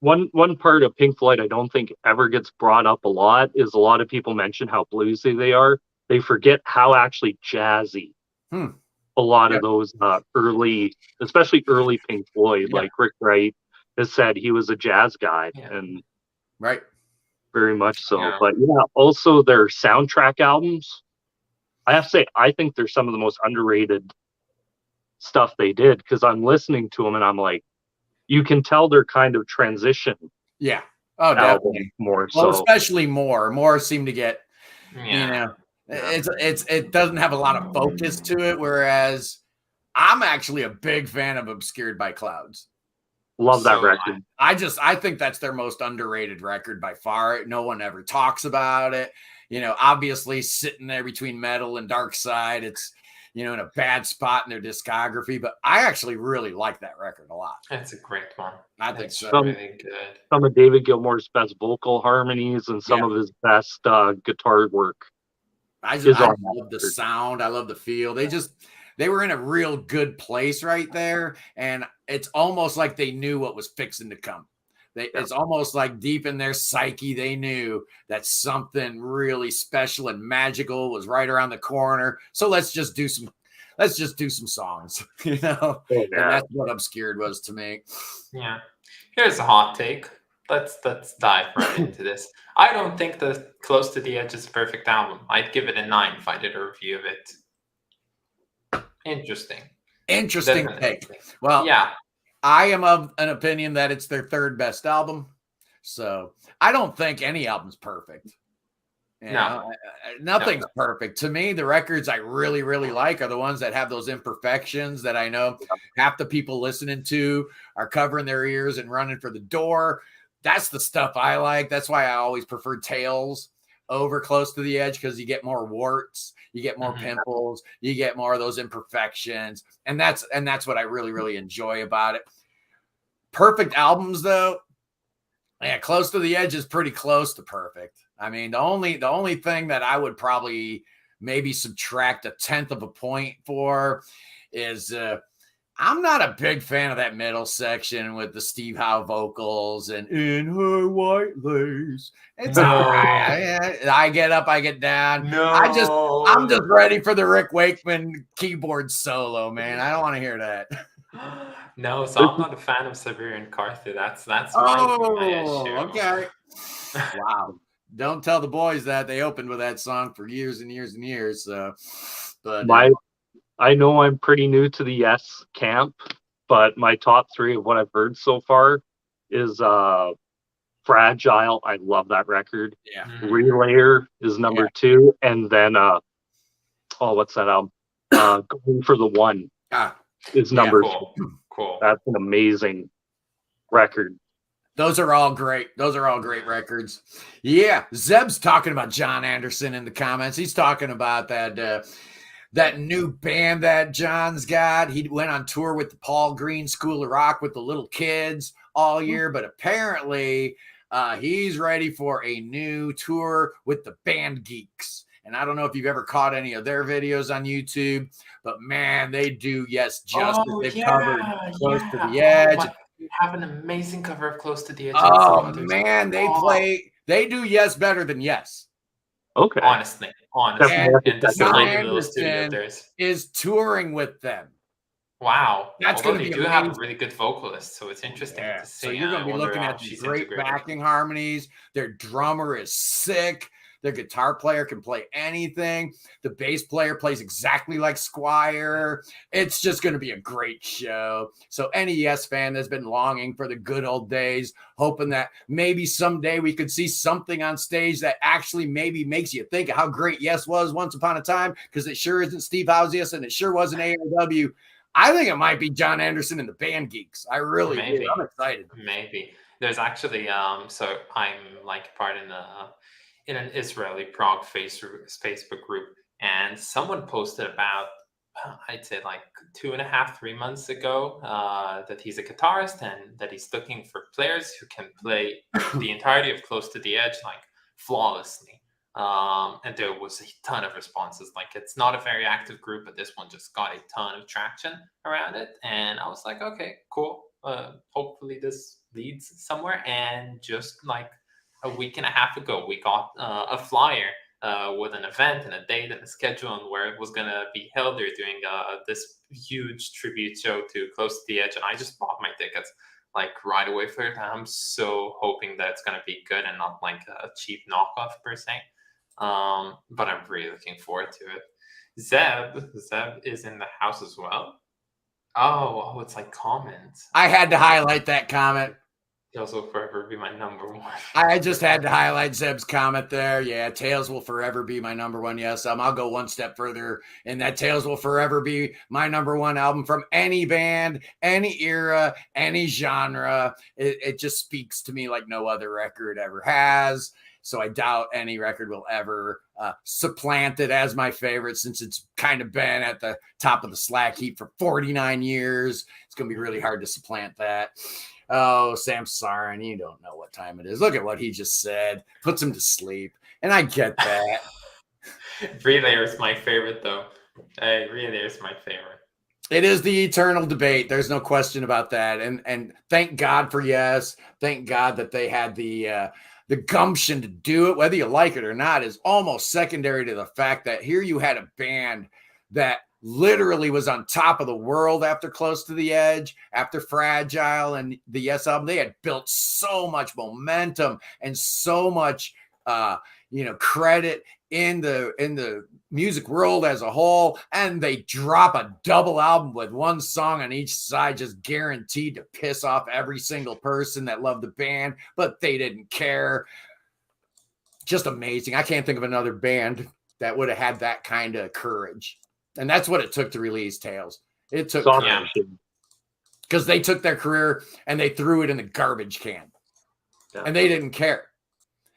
[SPEAKER 3] one part of Pink Floyd I don't think ever gets brought up a lot is a lot of people mention how bluesy they are. They forget how actually jazzy a lot of those especially early Pink Floyd, like Rick Wright has said he was a jazz guy, and very much so. Yeah. But also their soundtrack albums, I have to say, I think they're some of the most underrated stuff they did, because I'm listening to them and I'm like, you can tell they're kind of transition.
[SPEAKER 1] Yeah. Oh, definitely.
[SPEAKER 3] More.
[SPEAKER 1] Well, especially more seem to get, it doesn't have a lot of focus to it. Whereas I'm actually a big fan of Obscured by Clouds.
[SPEAKER 3] Love that record.
[SPEAKER 1] I think that's their most underrated record by far. No one ever talks about it. Obviously sitting there between Metal and Dark Side. It's, in a bad spot in their discography, but I actually really like that record a lot.
[SPEAKER 2] It's a great one.
[SPEAKER 1] I think so.
[SPEAKER 2] Really good.
[SPEAKER 3] Some of David Gilmour's best vocal harmonies and some of his best guitar work.
[SPEAKER 1] I love the sound. I love the feel. They were in a real good place right there. And it's almost like they knew what was fixing to come. It's almost like deep in their psyche, they knew that something really special and magical was right around the corner. So let's just do some songs, And that's what Obscured was to me.
[SPEAKER 2] Yeah. Here's a hot take. Let's dive right into this. I don't think that Close to the Edge is a perfect album. I'd give it a 9 if I did a review of it. Interesting
[SPEAKER 1] Take. Well, I am of an opinion that it's their third best album. So I don't think any album's perfect. Nothing's perfect. To me, the records I really, really like are the ones that have those imperfections that I know half the people listening to are covering their ears and running for the door. That's the stuff I like. That's why I always prefer Tales over Close to the Edge, because you get more warts, you get more pimples, you get more of those imperfections. And that's what I really, really enjoy about it. Perfect albums, though. Yeah, Close to the Edge is pretty close to perfect. I mean, the only thing that I would probably maybe subtract 1/10 of a point for is I'm not a big fan of that middle section with the Steve Howe vocals and in her white lace. It's all right. I get up, I get down.
[SPEAKER 2] No.
[SPEAKER 1] I'm just ready for the Rick Wakeman keyboard solo, man. I don't want to hear that.
[SPEAKER 2] No, so I'm not a fan of Siberian Carthy. That's my issue.
[SPEAKER 1] Okay. Wow. Don't tell the boys that they opened with that song for years and years and years. So, but
[SPEAKER 3] I know I'm pretty new to the Yes camp, but my top 3 of what I've heard so far is Fragile. I love that record.
[SPEAKER 1] Yeah.
[SPEAKER 3] Relayer is number 2, and then what's that album? Going for the One is number 2.
[SPEAKER 2] Cool.
[SPEAKER 3] That's an amazing record.
[SPEAKER 1] Those are all great. Those are all great records. Yeah, Zeb's talking about John Anderson in the comments. He's talking about that new band that John's got. He went on tour with the Paul Green School of Rock with the little kids all year, but apparently he's ready for a new tour with the Band Geeks. And I don't know if you've ever caught any of their videos on YouTube, but man, they do Yes justice. They've covered Close to the Edge.
[SPEAKER 2] You have an amazing cover of Close to the Edge.
[SPEAKER 1] Oh man, they do Yes better than Yes.
[SPEAKER 3] Okay.
[SPEAKER 2] Honestly.
[SPEAKER 1] And John Anderson is touring with them.
[SPEAKER 2] Wow.
[SPEAKER 1] That's going to be
[SPEAKER 2] they do have a really good vocalist, so it's interesting to see.
[SPEAKER 1] So you're going to be looking at these great backing harmonies. Their drummer is sick. Their guitar player can play anything. The bass player plays exactly like Squire. It's just going to be a great show. So any Yes fan that's been longing for the good old days, hoping that maybe someday we could see something on stage that actually maybe makes you think of how great Yes was once upon a time, because it sure isn't Steve Howe's Yes and it sure wasn't ARW. I think it might be John Anderson and the Band Geeks. I really do. I'm excited.
[SPEAKER 2] Maybe. There's actually so I'm like part in an Israeli Prog Facebook group, and someone posted about I'd say like 2.5, 3 months ago that he's a guitarist and that he's looking for players who can play the entirety of Close to the Edge like flawlessly. And there was a ton of responses. Like, it's not a very active group, but this one just got a ton of traction around it. And I was like, okay, cool. Hopefully this leads somewhere. And just like a week and a half ago, we got a flyer with an event and a date and a schedule and where it was going to be held. They're doing this huge tribute show to Close to the Edge. And I just bought my tickets like right away for it. I'm so hoping that it's going to be good and not like a cheap knockoff per se. But I'm really looking forward to it. Zeb is in the house as well. Oh, it's like comments.
[SPEAKER 1] I had to highlight that comment.
[SPEAKER 2] Tails will forever be my number one.
[SPEAKER 1] I just had to highlight Zeb's comment there. Yeah, Tails will forever be my number one. Yes, I'll go one step further, and that Tails will forever be my number one album from any band, any era, any genre. It just speaks to me like no other record ever has. So I doubt any record will ever supplant it as my favorite, since it's kind of been at the top of the slack heap for 49 years. It's going to be really hard to supplant that. Oh, Sam Sarin, you don't know what time it is. Look at what he just said. Puts him to sleep. And I get that.
[SPEAKER 2] Relayer is my favorite, though. Relayer is my favorite.
[SPEAKER 1] It is the eternal debate. There's no question about that. And thank God for Yes. Thank God that they had the gumption to do it, whether you like it or not, is almost secondary to the fact that here you had a band that literally was on top of the world after Close to the Edge, after Fragile and the Yes album. They had built so much momentum and so much, credit in the music world as a whole, and they drop a double album with one song on each side, just guaranteed to piss off every single person that loved the band, but they didn't care. Just amazing. I can't think of another band that would have had that kind of courage, and that's what it took to release Tails. It took courage, because they took their career and they threw it in the garbage can, and they didn't care.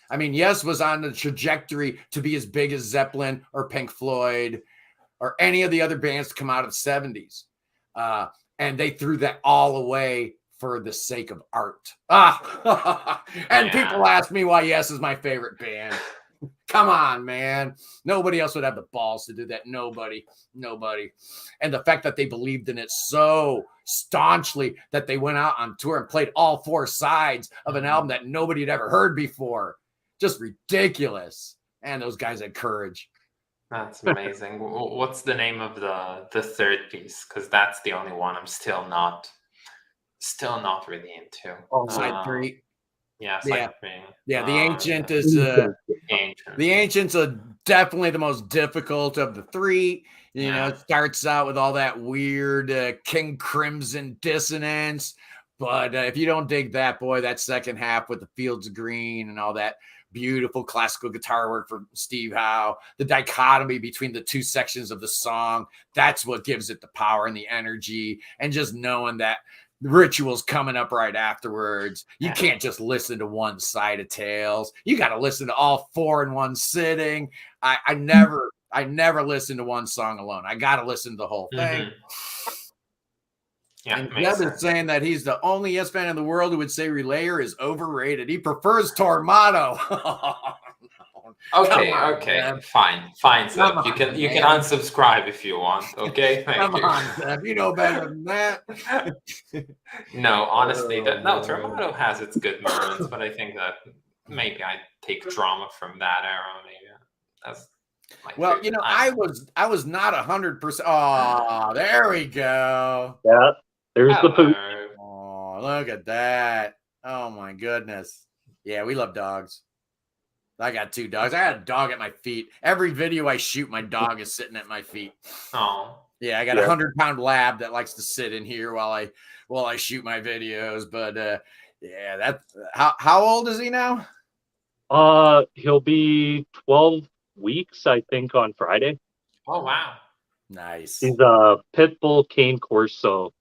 [SPEAKER 1] I mean, Yes was on the trajectory to be as big as Zeppelin or Pink Floyd or any of the other bands to come out of the 70s. And they threw that all away for the sake of art. People ask me why Yes is my favorite band. Come on, man. Nobody else would have the balls to do that. Nobody. And the fact that they believed in it so staunchly that they went out on tour and played all 4 sides of an album that nobody had ever heard before. Just ridiculous. And those guys had courage.
[SPEAKER 2] That's amazing. What's the name of the third piece? Because that's the only one I'm still not really into.
[SPEAKER 1] Side 3.
[SPEAKER 2] Yeah, side 3.
[SPEAKER 1] Yeah, the Ancient is the Ancient's definitely the most difficult of the 3. You know, it starts out with all that weird King Crimson dissonance. But if you don't dig that, boy, that second half with the Fields of Green and all that beautiful classical guitar work from Steve Howe, the dichotomy between the 2 sections of the song, that's what gives it the power and the energy. And just knowing that the Ritual's coming up right afterwards. You can't just listen to one side of Tales. You got to listen to all 4 in one sitting. I never listen to one song alone. I got to listen to the whole thing.
[SPEAKER 2] Yeah,
[SPEAKER 1] and Jeb is saying that he's the only Yes fan in the world who would say Relayer is overrated. He prefers Tormato.
[SPEAKER 2] Okay, fine, Zeb. You can unsubscribe if you want. Okay, thank you.
[SPEAKER 1] Come on, Zeb. You know better than that.
[SPEAKER 2] No, honestly, Tormato has its good moments, but I think that maybe I take drama from that era. Maybe that's.
[SPEAKER 1] Well, you know, I was not 100%. Oh, there we go.
[SPEAKER 3] Yeah, there's the poop.
[SPEAKER 1] Oh, look at that. Oh my goodness. Yeah, we love dogs. I got 2 dogs. I got a dog at my feet. Every video I shoot, my dog is sitting at my feet.
[SPEAKER 2] Oh.
[SPEAKER 1] Yeah, I got a 100-pound lab that likes to sit in here while I shoot my videos. But yeah, that's how old is he now?
[SPEAKER 3] He'll be 12 weeks, I think, on Friday.
[SPEAKER 2] Oh wow.
[SPEAKER 1] Nice.
[SPEAKER 3] He's a pit bull cane corso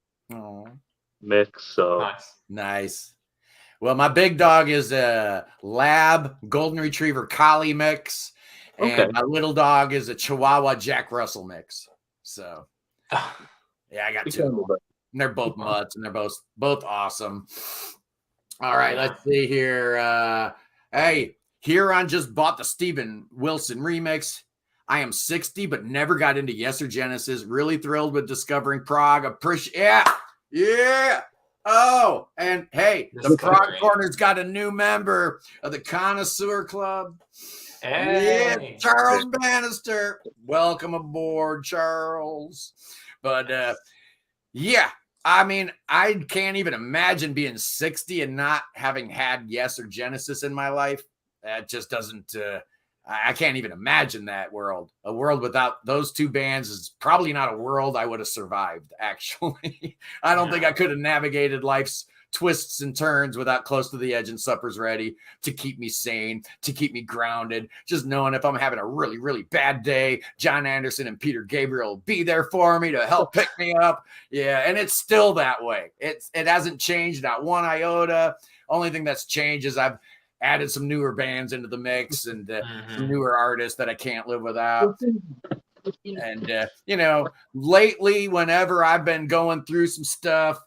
[SPEAKER 3] mix. So
[SPEAKER 1] nice. Well, my big dog is a lab golden retriever collie mix, and my little dog is a Chihuahua Jack Russell mix. So, yeah, I got 2 of them. And they're both mutts, and they're both awesome. All right, let's see here. Hey, Huron just bought the Steven Wilson remix. I am 60, but never got into Yes or Genesis. Really thrilled with discovering Prog. Yeah. Oh, and hey, the Prog Corner's got a new member of the Connoisseur Club.
[SPEAKER 2] Hey.
[SPEAKER 1] Yeah, Charles Bannister. Welcome aboard, Charles. But yeah, I mean, I can't even imagine being 60 and not having had Yes or Genesis in my life. That just doesn't. I can't even imagine that world. A world without those 2 bands is probably not a world I would have survived, actually. I don't think I could have navigated life's twists and turns without Close to the Edge and Supper's Ready to keep me sane, to keep me grounded. Just knowing if I'm having a really, really bad day, John Anderson and Peter Gabriel will be there for me to help pick me up. Yeah, and it's still that way. It hasn't changed, not one iota. Only thing that's changed is I've added some newer bands into the mix and some newer artists that I can't live without. And, you know, lately, whenever I've been going through some stuff,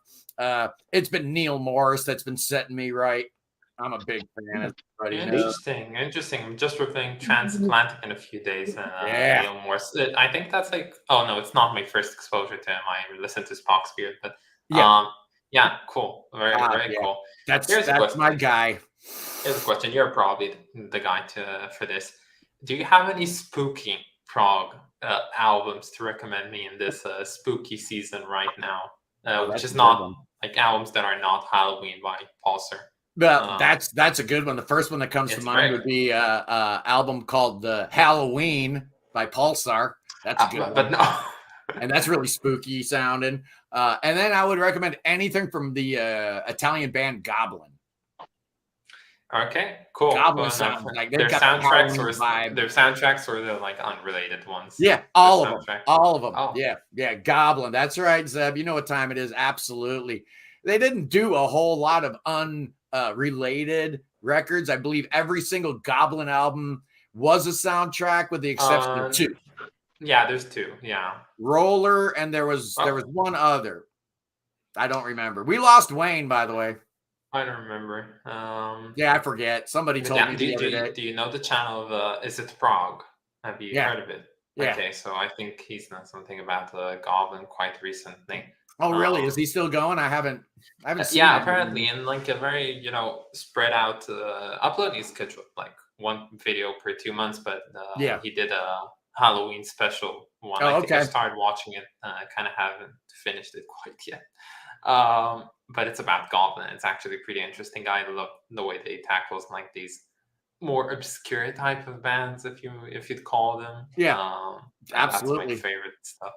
[SPEAKER 1] it's been Neil Morris that's been setting me right. I'm a big fan of
[SPEAKER 2] Interesting. I'm just replaying Transatlantic in a few days. Neil Morris. I think that's it's not my first exposure to him. I listened to Spock's Beard, but cool. Very cool.
[SPEAKER 1] That's my guy.
[SPEAKER 2] Here's a question. You're probably the guy for this. Do you have any spooky prog albums to recommend me in this spooky season right now? Which is not like albums that are not Halloween by Pulsar.
[SPEAKER 1] Well, that's a good one. The first one that comes to mind would be an album called The Halloween by Pulsar. That's a good one.
[SPEAKER 2] But no.
[SPEAKER 1] And that's really spooky sounding. And then I would recommend anything from the Italian band Goblin.
[SPEAKER 2] Okay, cool.
[SPEAKER 1] Goblin sounds like
[SPEAKER 2] their soundtracks or they're like unrelated ones.
[SPEAKER 1] Yeah, all of them. Oh. Yeah, Goblin. That's right, Zeb. You know what time it is. Absolutely. They didn't do a whole lot of unrelated records. I believe every single Goblin album was a soundtrack with the exception of 2.
[SPEAKER 2] Yeah, there's 2. Yeah.
[SPEAKER 1] Roller, and there was one other. I don't remember. We lost Wayne, by the way.
[SPEAKER 2] I don't remember.
[SPEAKER 1] Yeah, I forget. Somebody
[SPEAKER 2] But
[SPEAKER 1] told
[SPEAKER 2] yeah,
[SPEAKER 1] me the other day.
[SPEAKER 2] do you know the channel of is it Prog? Have you
[SPEAKER 1] Yeah,
[SPEAKER 2] heard of it?
[SPEAKER 1] yeah.
[SPEAKER 2] Okay, so I think he's done something about the Goblin quite recently.
[SPEAKER 1] Oh, really? Is
[SPEAKER 2] Um,
[SPEAKER 1] he still going? I haven't seen
[SPEAKER 2] yeah,
[SPEAKER 1] anything.
[SPEAKER 2] apparently in like a very spread out uploading schedule, like one video per 2 months. But
[SPEAKER 1] Yeah.
[SPEAKER 2] he did a Halloween special one. I
[SPEAKER 1] Oh,
[SPEAKER 2] think I
[SPEAKER 1] okay.
[SPEAKER 2] started watching it. I kind of haven't finished it quite yet. But it's about Goblin. It's actually pretty interesting. I love the way they tackles like these more obscure type of bands, if you'd call them.
[SPEAKER 1] Yeah,
[SPEAKER 2] That's my
[SPEAKER 1] absolutely.
[SPEAKER 2] favorite stuff.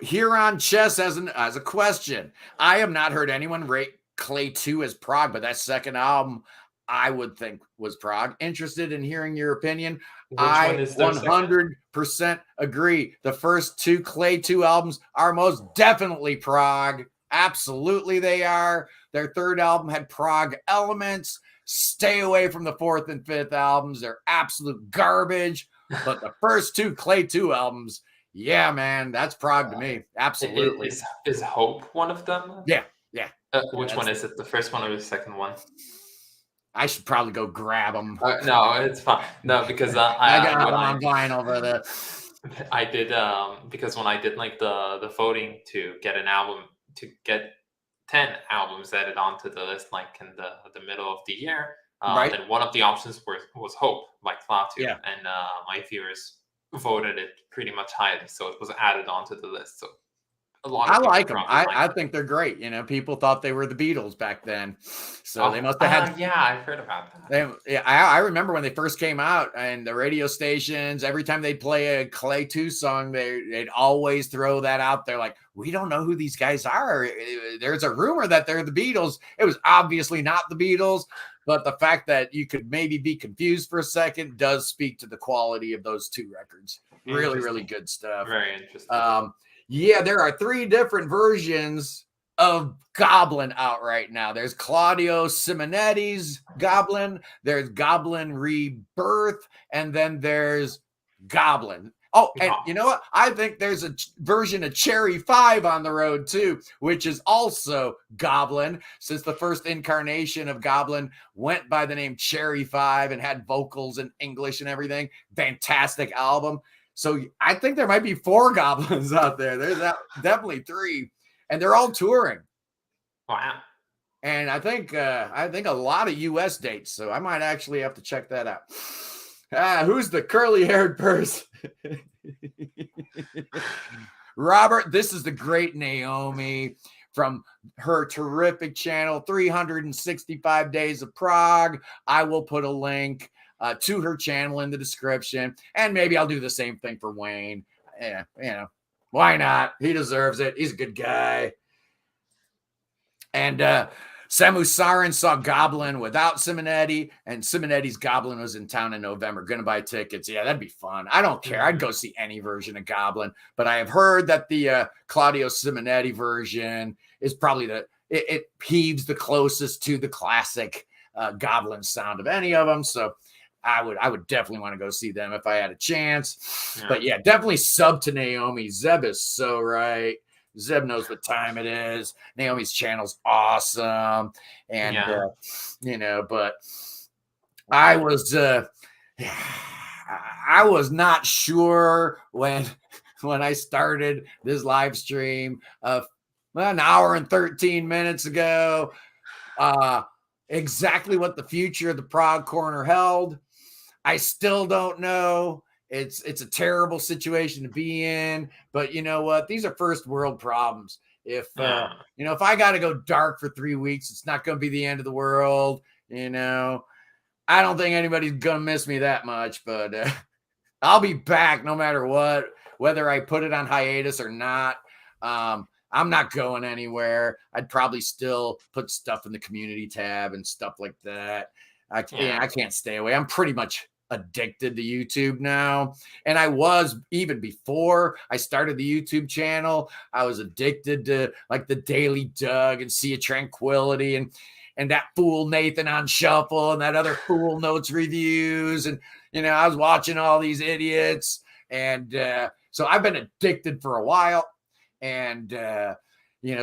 [SPEAKER 1] Huron Chess as a question. I have not heard anyone rate Clay 2 as Prog, but that second album I would think was Prog. Interested in hearing your opinion.
[SPEAKER 2] Which one
[SPEAKER 1] I
[SPEAKER 2] is their second?
[SPEAKER 1] 100% agree. The first two Clay 2 albums are most definitely Prog. Absolutely, they are. Their third album had Prog elements. Stay away from the fourth and fifth albums. They're absolute garbage. But the first two Clay 2 albums, yeah, man, that's Prog to me. Absolutely.
[SPEAKER 2] Is Hope one of them?
[SPEAKER 1] Yeah, yeah.
[SPEAKER 2] Which one is it? The first one or the second one?
[SPEAKER 1] I should probably go grab them.
[SPEAKER 2] No, it's fine. No, because
[SPEAKER 1] I got them on vinyl for the.
[SPEAKER 2] I did because when I did like the voting to get an album to get 10 albums added onto the list like in the middle of the year,
[SPEAKER 1] Right.
[SPEAKER 2] then one of the options was Hope by Klaatu,
[SPEAKER 1] Yeah.
[SPEAKER 2] and my viewers voted it pretty much highly, so it was added onto the list. So a lot of
[SPEAKER 1] I
[SPEAKER 2] people
[SPEAKER 1] like them.
[SPEAKER 2] probably
[SPEAKER 1] I think they're great. You know, people thought they were the Beatles back then, so they
[SPEAKER 2] Oh,
[SPEAKER 1] must have had.
[SPEAKER 2] yeah, I've heard about that.
[SPEAKER 1] I remember when they first came out, and the radio stations, every time they'd play a Clay 2 song, they'd always throw that out there like, we don't know who these guys are. There's a rumor that they're the Beatles. It was obviously not the Beatles, but the fact that you could maybe be confused for a second does speak to the quality of those two records. Really, really good stuff.
[SPEAKER 2] Very interesting.
[SPEAKER 1] Yeah, there are 3 different versions of Goblin out right now. There's Claudio Simonetti's Goblin, there's Goblin Rebirth, and then there's Goblin. Oh, and you know what? I think there's a version of Cherry 5 on the road too, which is also Goblin, since the first incarnation of Goblin went by the name Cherry 5 and had vocals in English and everything. Fantastic album. So I think there might be 4 Goblins out there. There's definitely 3, and they're all touring.
[SPEAKER 2] Wow.
[SPEAKER 1] And I think a lot of U.S. dates. So I might actually have to check that out. Who's the curly-haired person? Robert, this is the great Naomi from her terrific channel, 365 Days of Prog. I will put a link to her channel in the description, and maybe I'll do the same thing for Wayne. Yeah, you know, why not? He deserves it. He's a good guy. And Samu Sarin saw Goblin without Simonetti, and Simonetti's Goblin was in town in November. Gonna buy tickets. Yeah, that'd be fun. I don't care. I'd go see any version of Goblin, but I have heard that the Claudio Simonetti version is probably it heaves the closest to the classic Goblin sound of any of them. So I would definitely want to go see them if I had a chance. Yeah. But yeah, definitely sub to Naomi. Zeb is so right. Zeb knows what time it is. Naomi's channel's awesome. And, but I was not sure when I started this live stream an hour and 13 minutes ago, exactly what the future of the Prog Corner held. I still don't know. It's a terrible situation to be in, but you know what? These are first world problems. If if I got to go dark for 3 weeks, it's not going to be the end of the world. I don't think anybody's going to miss me that much, but I'll be back no matter what, whether I put it on hiatus or not. I'm not going anywhere. I'd probably still put stuff in the community tab and stuff like that. I can't stay away. I'm pretty much addicted to YouTube now. And I was, even before I started the YouTube channel, I was addicted to like the Daily Doug and Sea of Tranquility and that fool Nathan on Shuffle and that other Fool Notes reviews. And, I was watching all these idiots. And so I've been addicted for a while. And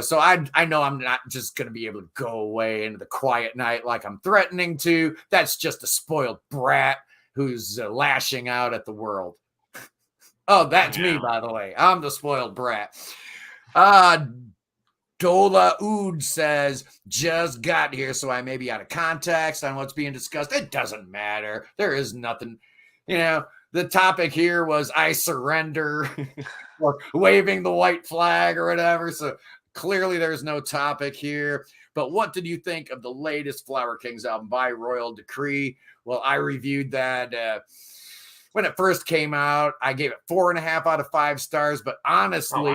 [SPEAKER 1] So I know I'm not just going to be able to go away into the quiet night like I'm threatening to. That's just a spoiled brat who's lashing out at the world. Oh, that's me, by the way. I'm the spoiled brat. Dola Ood says, just got here, so I may be out of context on what's being discussed. It doesn't matter. There is nothing. The topic here was I surrender or waving the white flag or whatever. So clearly there's no topic here. But what did you think of the latest Flower Kings album by Royal Decree? Well, I reviewed that when it first came out. I gave it 4.5 out of 5 stars. But honestly,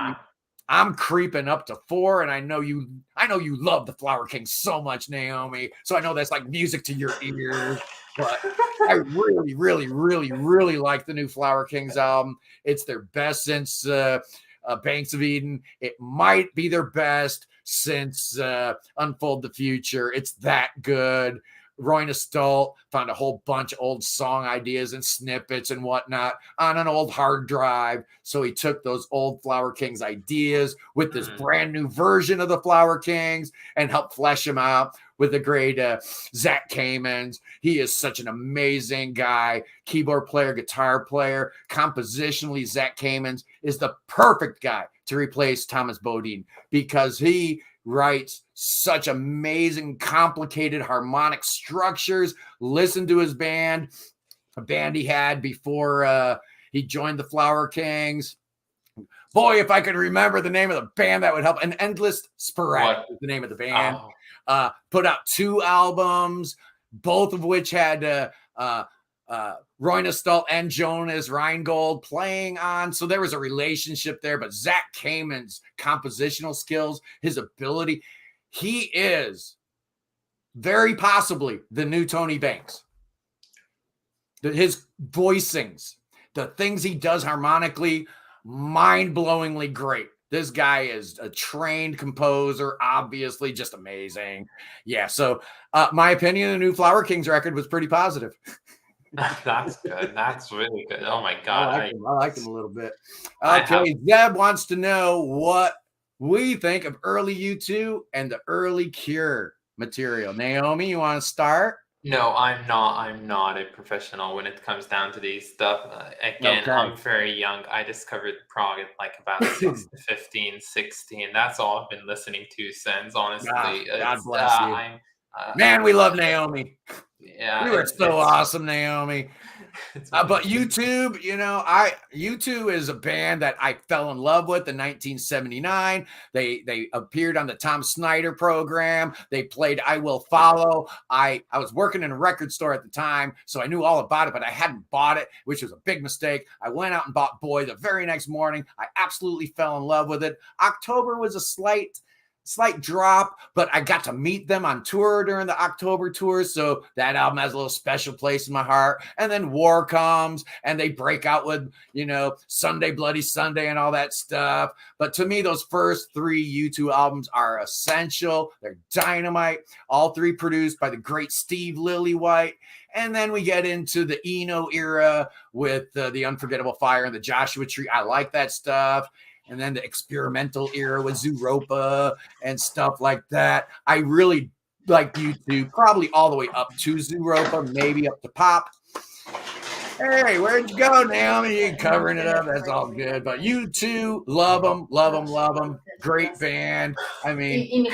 [SPEAKER 1] I'm creeping up to 4, and I know you love the Flower Kings so much, Naomi. So I know that's like music to your ears. But I really, really, really, really like the new Flower Kings album. It's their best since Banks of Eden. It might be their best since Unfold the Future. It's that good. Roy Stolt found a whole bunch of old song ideas and snippets and whatnot on an old hard drive. So he took those old Flower Kings ideas with this brand new version of the Flower Kings and helped flesh them out with the great Zach Kamens. He is such an amazing guy, keyboard player, guitar player. Compositionally, Zach Kamens is the perfect guy to replace Thomas Bodine because he writes such amazing, complicated harmonic structures. Listen to his band, a band he had before he joined the Flower Kings. Boy, if I could remember the name of the band, that would help. An Endless Sporadic is the name of the band. Put out 2 albums, both of which had Roy Stolt and Jonas Reingold playing on. So there was a relationship there. But Zach Kamen's compositional skills, his ability, he is very possibly the new Tony Banks. His voicings, the things he does harmonically, mind-blowingly great. This guy is a trained composer, obviously just amazing. Yeah, so my opinion of the new Flower Kings record was pretty positive.
[SPEAKER 2] That's good. That's really good. Oh my God.
[SPEAKER 1] I like him a little bit. Okay, Zeb wants to know what we think of early U2 and the early Cure material. Naomi, you want to start?
[SPEAKER 2] No, I'm not a professional when it comes down to these stuff. Again,
[SPEAKER 1] Okay.
[SPEAKER 2] I'm very young. I discovered prog at like about 15, 16. That's all I've been listening to since, honestly.
[SPEAKER 1] God bless you. Man, we love Naomi.
[SPEAKER 2] Yeah.
[SPEAKER 1] You were so awesome, Naomi. But YouTube, U2 is a band that I fell in love with in 1979. They appeared on the Tom Snyder program. They played I Will Follow. I was working in a record store at the time, so I knew all about it, but I hadn't bought it, which was a big mistake. I went out and bought Boy the very next morning. I absolutely fell in love with it. October was a slight drop, but I got to meet them on tour during the October tour, so that album has a little special place in my heart. And then War comes and they break out with Sunday Bloody Sunday and all that stuff. But to me, those first 3 U2 albums are essential. They're dynamite, all 3 produced by the great Steve Lillywhite. And then we get into the Eno era with the Unforgettable Fire and the Joshua Tree. I like that stuff. And then the experimental era with Zooropa and stuff like that. I really like U2, probably all the way up to Zooropa, maybe up to Pop. Hey, where'd you go, Naomi? You covering it up. That's all good. But U2, love them, love them, love them. Great band. I mean,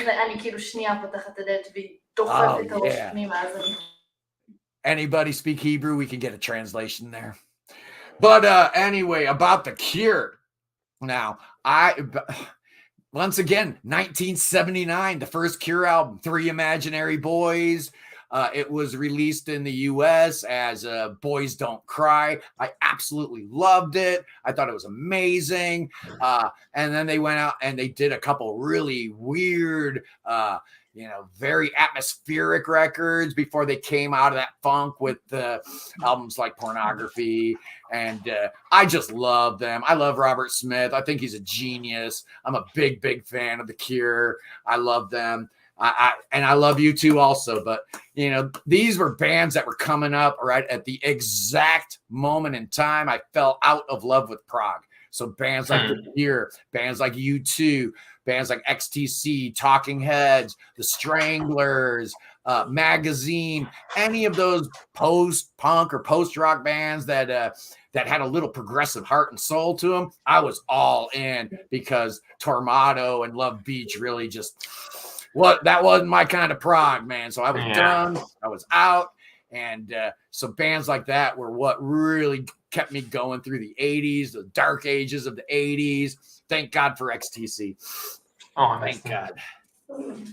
[SPEAKER 1] anybody speak Hebrew, we can get a translation there. But anyway, about the Cure. Now, once again, 1979, the first Cure album, 3 Imaginary Boys. It was released in the U.S. as Boys Don't Cry. I absolutely loved it. I thought it was amazing. And then they went out and they did a couple really weird, very atmospheric records before they came out of that funk with albums like Pornography. And I just love them. I love Robert Smith. I think he's a genius. I'm a big, big fan of The Cure. I love them. And I love U2 also. But, these were bands that were coming up right at the exact moment in time I fell out of love with prog. So bands like The Cure, bands like U2, bands like XTC, Talking Heads, The Stranglers, Magazine, any of those post-punk or post-rock bands that had a little progressive heart and soul to them, I was all in, because Tormato and Love Beach really just, that wasn't my kind of prog, man. So I was done, I was out. And so bands like that were what really kept me going through the 80s, the dark ages of the 80s. Thank God for XTC.
[SPEAKER 2] Oh,
[SPEAKER 1] thank God.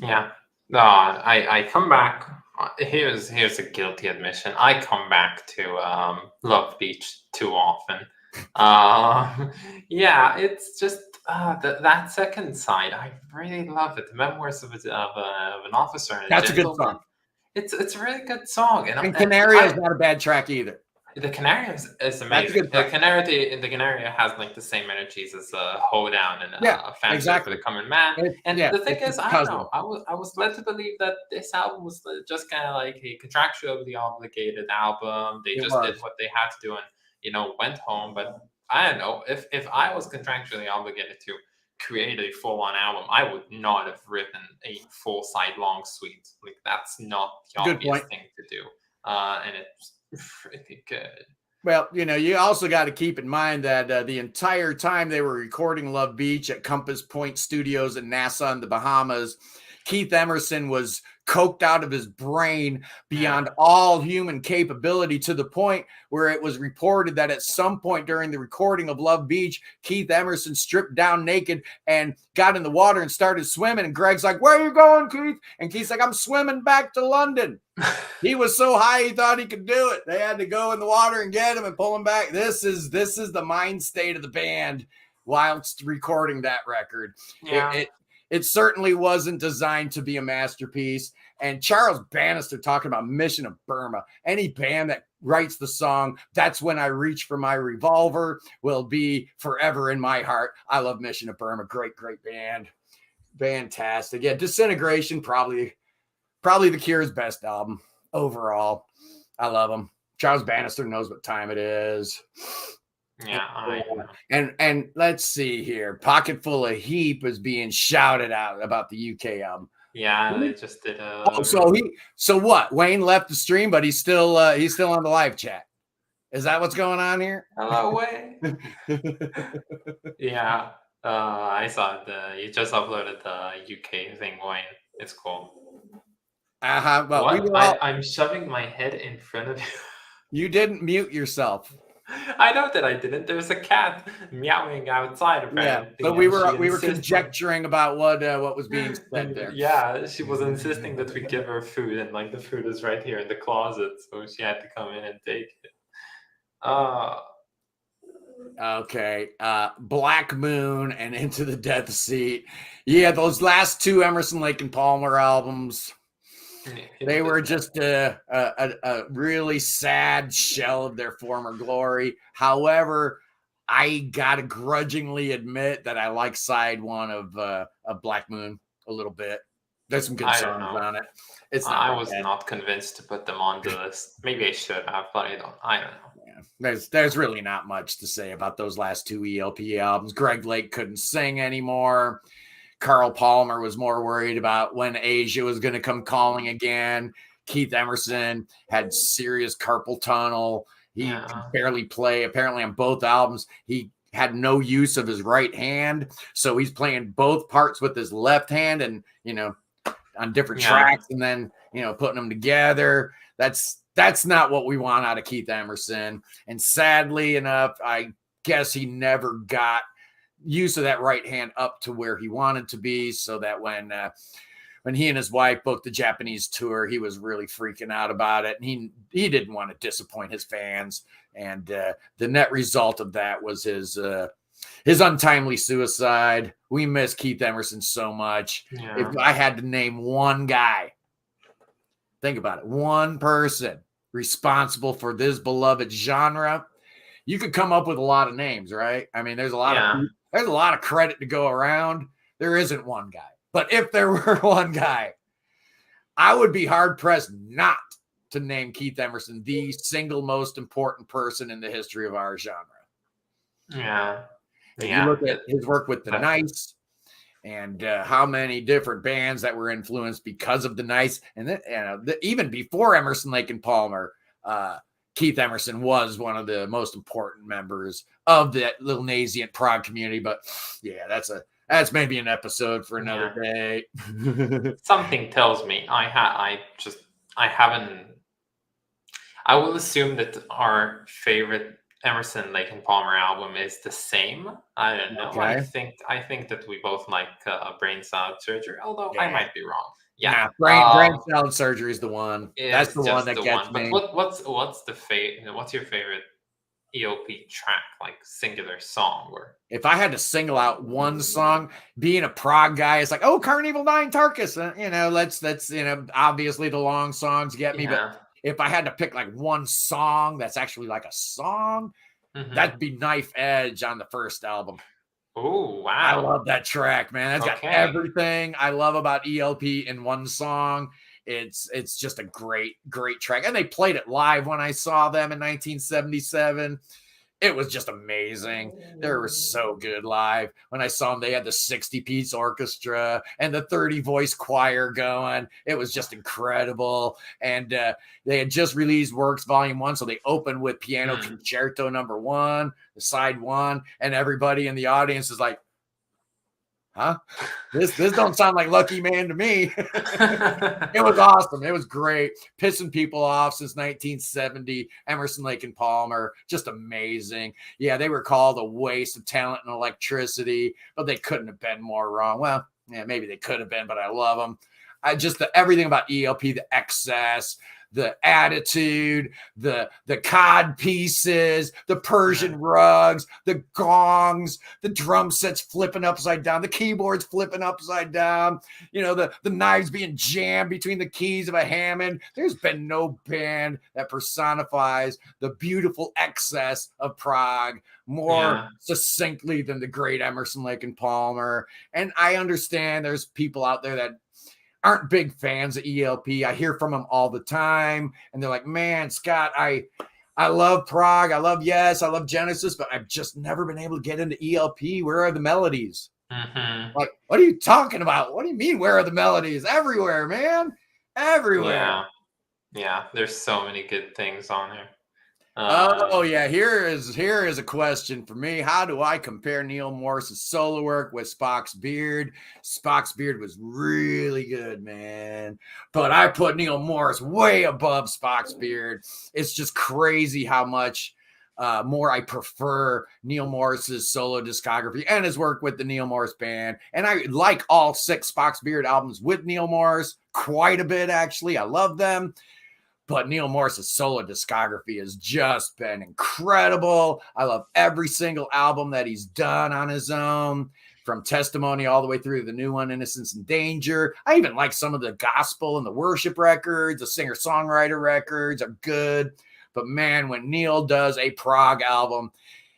[SPEAKER 2] Yeah. I come back. Here's a guilty admission. I come back to Love Beach too often. Yeah, it's just that second side. I really love it. The Memoirs of an Officer and a
[SPEAKER 1] That's
[SPEAKER 2] Gentleman.
[SPEAKER 1] A good song.
[SPEAKER 2] It's a really good song.
[SPEAKER 1] And Canaria is not a bad track either.
[SPEAKER 2] The Canaria is amazing. The Canaria has like the same energies as Hoedown and Fantasy for the Common Man. The thing is, I don't know. I was led to believe that this album was just kind of like a contractually obligated album. They just did what they had to do and went home. But I don't know, if I was contractually obligated to create a full-on album, I would not have written a full side-long suite. Like, that's not the obvious thing to do. And it's really good.
[SPEAKER 1] Well, you also got to keep in mind that the entire time they were recording Love Beach at Compass Point Studios in Nassau in the Bahamas, Keith Emerson was coked out of his brain beyond all human capability, to the point where it was reported that at some point during the recording of Love Beach, Keith Emerson stripped down naked and got in the water and started swimming. And Greg's like, "Where are you going, Keith?" And Keith's like, "I'm swimming back to London." He was so high he thought he could do it. They had to go in the water and get him and pull him back. This is the mind state of the band whilst recording that record.
[SPEAKER 2] Yeah.
[SPEAKER 1] It certainly wasn't designed to be a masterpiece. And Charles Bannister talking about Mission of Burma. Any band that writes the song, "That's When I Reach for My Revolver," will be forever in my heart. I love Mission of Burma. Great, great band. Fantastic. Yeah, Disintegration, probably the Cure's best album overall. I love them. Charles Bannister knows what time it is.
[SPEAKER 2] Yeah,
[SPEAKER 1] and let's see here. Pocket Full of Heap is being shouted out about the UK album.
[SPEAKER 2] Yeah, they just did.
[SPEAKER 1] So what? Wayne left the stream, but he's still on the live chat. Is that what's going on here?
[SPEAKER 2] Hello, Wayne. Yeah, I saw it. You just uploaded the UK thing, Wayne. It's cool.
[SPEAKER 1] Well,
[SPEAKER 2] I'm shoving my head in front of you.
[SPEAKER 1] You didn't mute yourself.
[SPEAKER 2] I know that I didn't. There's a cat meowing outside, apparently.
[SPEAKER 1] Yeah, but we were conjecturing about what was being said there.
[SPEAKER 2] Yeah, she was insisting that we give her food, and like the food is right here in the closet, so she had to come in and take it.
[SPEAKER 1] Okay. Black Moon and Into the Death Seat. Yeah, those last two Emerson, Lake and Palmer albums. They were just a really sad shell of their former glory. However, I gotta grudgingly admit that I like side one of Black Moon a little bit. There's some good songs on it.
[SPEAKER 2] I was not convinced to put them on the list. Maybe I should have, but I don't know.
[SPEAKER 1] Yeah. There's really not much to say about those last two ELP albums. Greg Lake couldn't sing anymore. Carl Palmer was more worried about when Asia was going to come calling again. Keith Emerson had serious carpal tunnel. He could barely play. Apparently on both albums, he had no use of his right hand. So he's playing both parts with his left hand and, on different tracks and then, putting them together. That's not what we want out of Keith Emerson. And sadly enough, I guess he never got use of that right hand up to where he wanted to be, so that when he and his wife booked the Japanese tour, he was really freaking out about it, and he didn't want to disappoint his fans, and the net result of that was his untimely suicide. We miss Keith Emerson so much. If I had to name one guy, think about it, one person responsible for this beloved genre, you could come up with a lot of names, right? I mean, there's a lot of credit to go around. There isn't one guy. But if there were one guy, I would be hard-pressed not to name Keith Emerson the single most important person in the history of our genre.
[SPEAKER 2] Yeah.
[SPEAKER 1] If you look at his work with the Nice and how many different bands that were influenced because of the Nice, and then, even before Emerson, Lake and Palmer, Keith Emerson was one of the most important members of that little nascent prog community. But yeah, that's maybe an episode for another day.
[SPEAKER 2] Something tells me I haven't. I will assume that our favorite Emerson, Lake and Palmer album is the same. I don't know.
[SPEAKER 1] Okay.
[SPEAKER 2] I think that we both like Brain Salad Surgery, although I might be wrong. Yeah,
[SPEAKER 1] Brain Salad Surgery is the one. That's the one that gets me.
[SPEAKER 2] But what's your favorite ELP track, like singular song? Or
[SPEAKER 1] if I had to single out one song, being a prog guy, it's like, oh, Carnival 9 Tarkus. That's obviously the long songs get me. But if I had to pick like one song that's actually like a song, that'd be Knife Edge on the first album.
[SPEAKER 2] Oh, wow.
[SPEAKER 1] I love that track, man. That's got everything I love about ELP in one song. It's just a great track. And they played it live when I saw them in 1977. It was just amazing. They were so good live. When I saw them, they had the 60-piece orchestra and the 30-voice choir going. It was just incredible. And they had just released Works Volume 1, so they opened with Piano Concerto No. 1, the side 1, and everybody in the audience is like, huh? This don't sound like Lucky Man to me. It was awesome. It was great. Pissing people off since 1970. Emerson, Lake and Palmer, just amazing. Yeah, they were called a waste of talent and electricity, but they couldn't have been more wrong. Well, yeah, maybe they could have been, but I love them. Everything about ELP, the excess, the attitude, the cod pieces, the Persian rugs, the gongs, the drum sets flipping upside down, the keyboards flipping upside down, the knives being jammed between the keys of a Hammond. There's been no band that personifies the beautiful excess of prog more succinctly than the great Emerson, Lake and Palmer. And I understand there's people out there that aren't big fans of ELP. I hear from them all the time, and they're like, man, Scott, I love prog. I love Yes. I love Genesis, but I've just never been able to get into ELP. Where are the melodies? Like, what are you talking about? What do you mean, where are the melodies? Everywhere, man. Everywhere.
[SPEAKER 2] Yeah. There's so many good things on there.
[SPEAKER 1] Here is a question for me. How do I compare Neil Morris's solo work with Spock's Beard? Spock's Beard was really good, man, but I put Neil Morris way above Spock's Beard. It's just crazy how much more I prefer Neil Morris's solo discography and his work with the Neil Morris Band. And I like all 6 Spock's Beard albums with Neil Morris quite a bit, actually. I love them. But Neil Morris's solo discography has just been incredible. I love every single album that he's done on his own, from Testimony all the way through the new one, Innocence and Danger. I even like some of the gospel and the worship records. The singer-songwriter records are good. But man, when Neil does a prog album,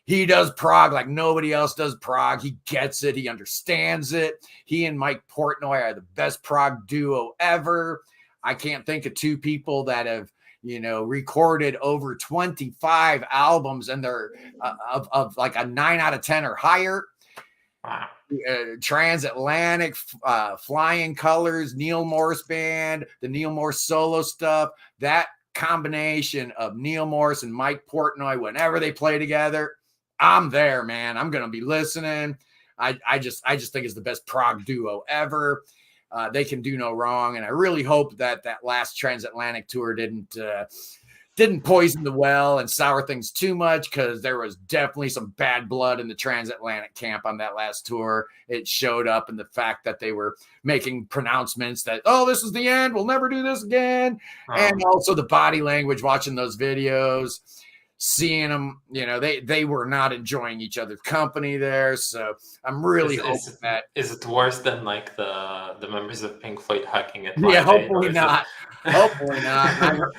[SPEAKER 1] he does prog like nobody else does prog. He gets it. He understands it. He and Mike Portnoy are the best prog duo ever. I can't think of 2 people that have, recorded over 25 albums and they're of like a 9 out of 10 or higher.
[SPEAKER 2] Wow.
[SPEAKER 1] Transatlantic, Flying Colors, Neil Morris Band, the Neil Morris solo stuff. That combination of Neil Morris and Mike Portnoy, whenever they play together, I'm there, man. I'm going to be listening. I just think it's the best prog duo ever. They can do no wrong, and I really hope that last transatlantic tour didn't poison the well and sour things too much, because there was definitely some bad blood in the transatlantic camp on that last tour. It showed up in the fact that they were making pronouncements that, oh, this is the end, we'll never do this again, and also the body language watching those videos. Seeing them, they were not enjoying each other's company there. So I'm really hoping that.
[SPEAKER 2] Is it worse than like the members of Pink Floyd hugging it?
[SPEAKER 1] Yeah, hopefully not. Hopefully not.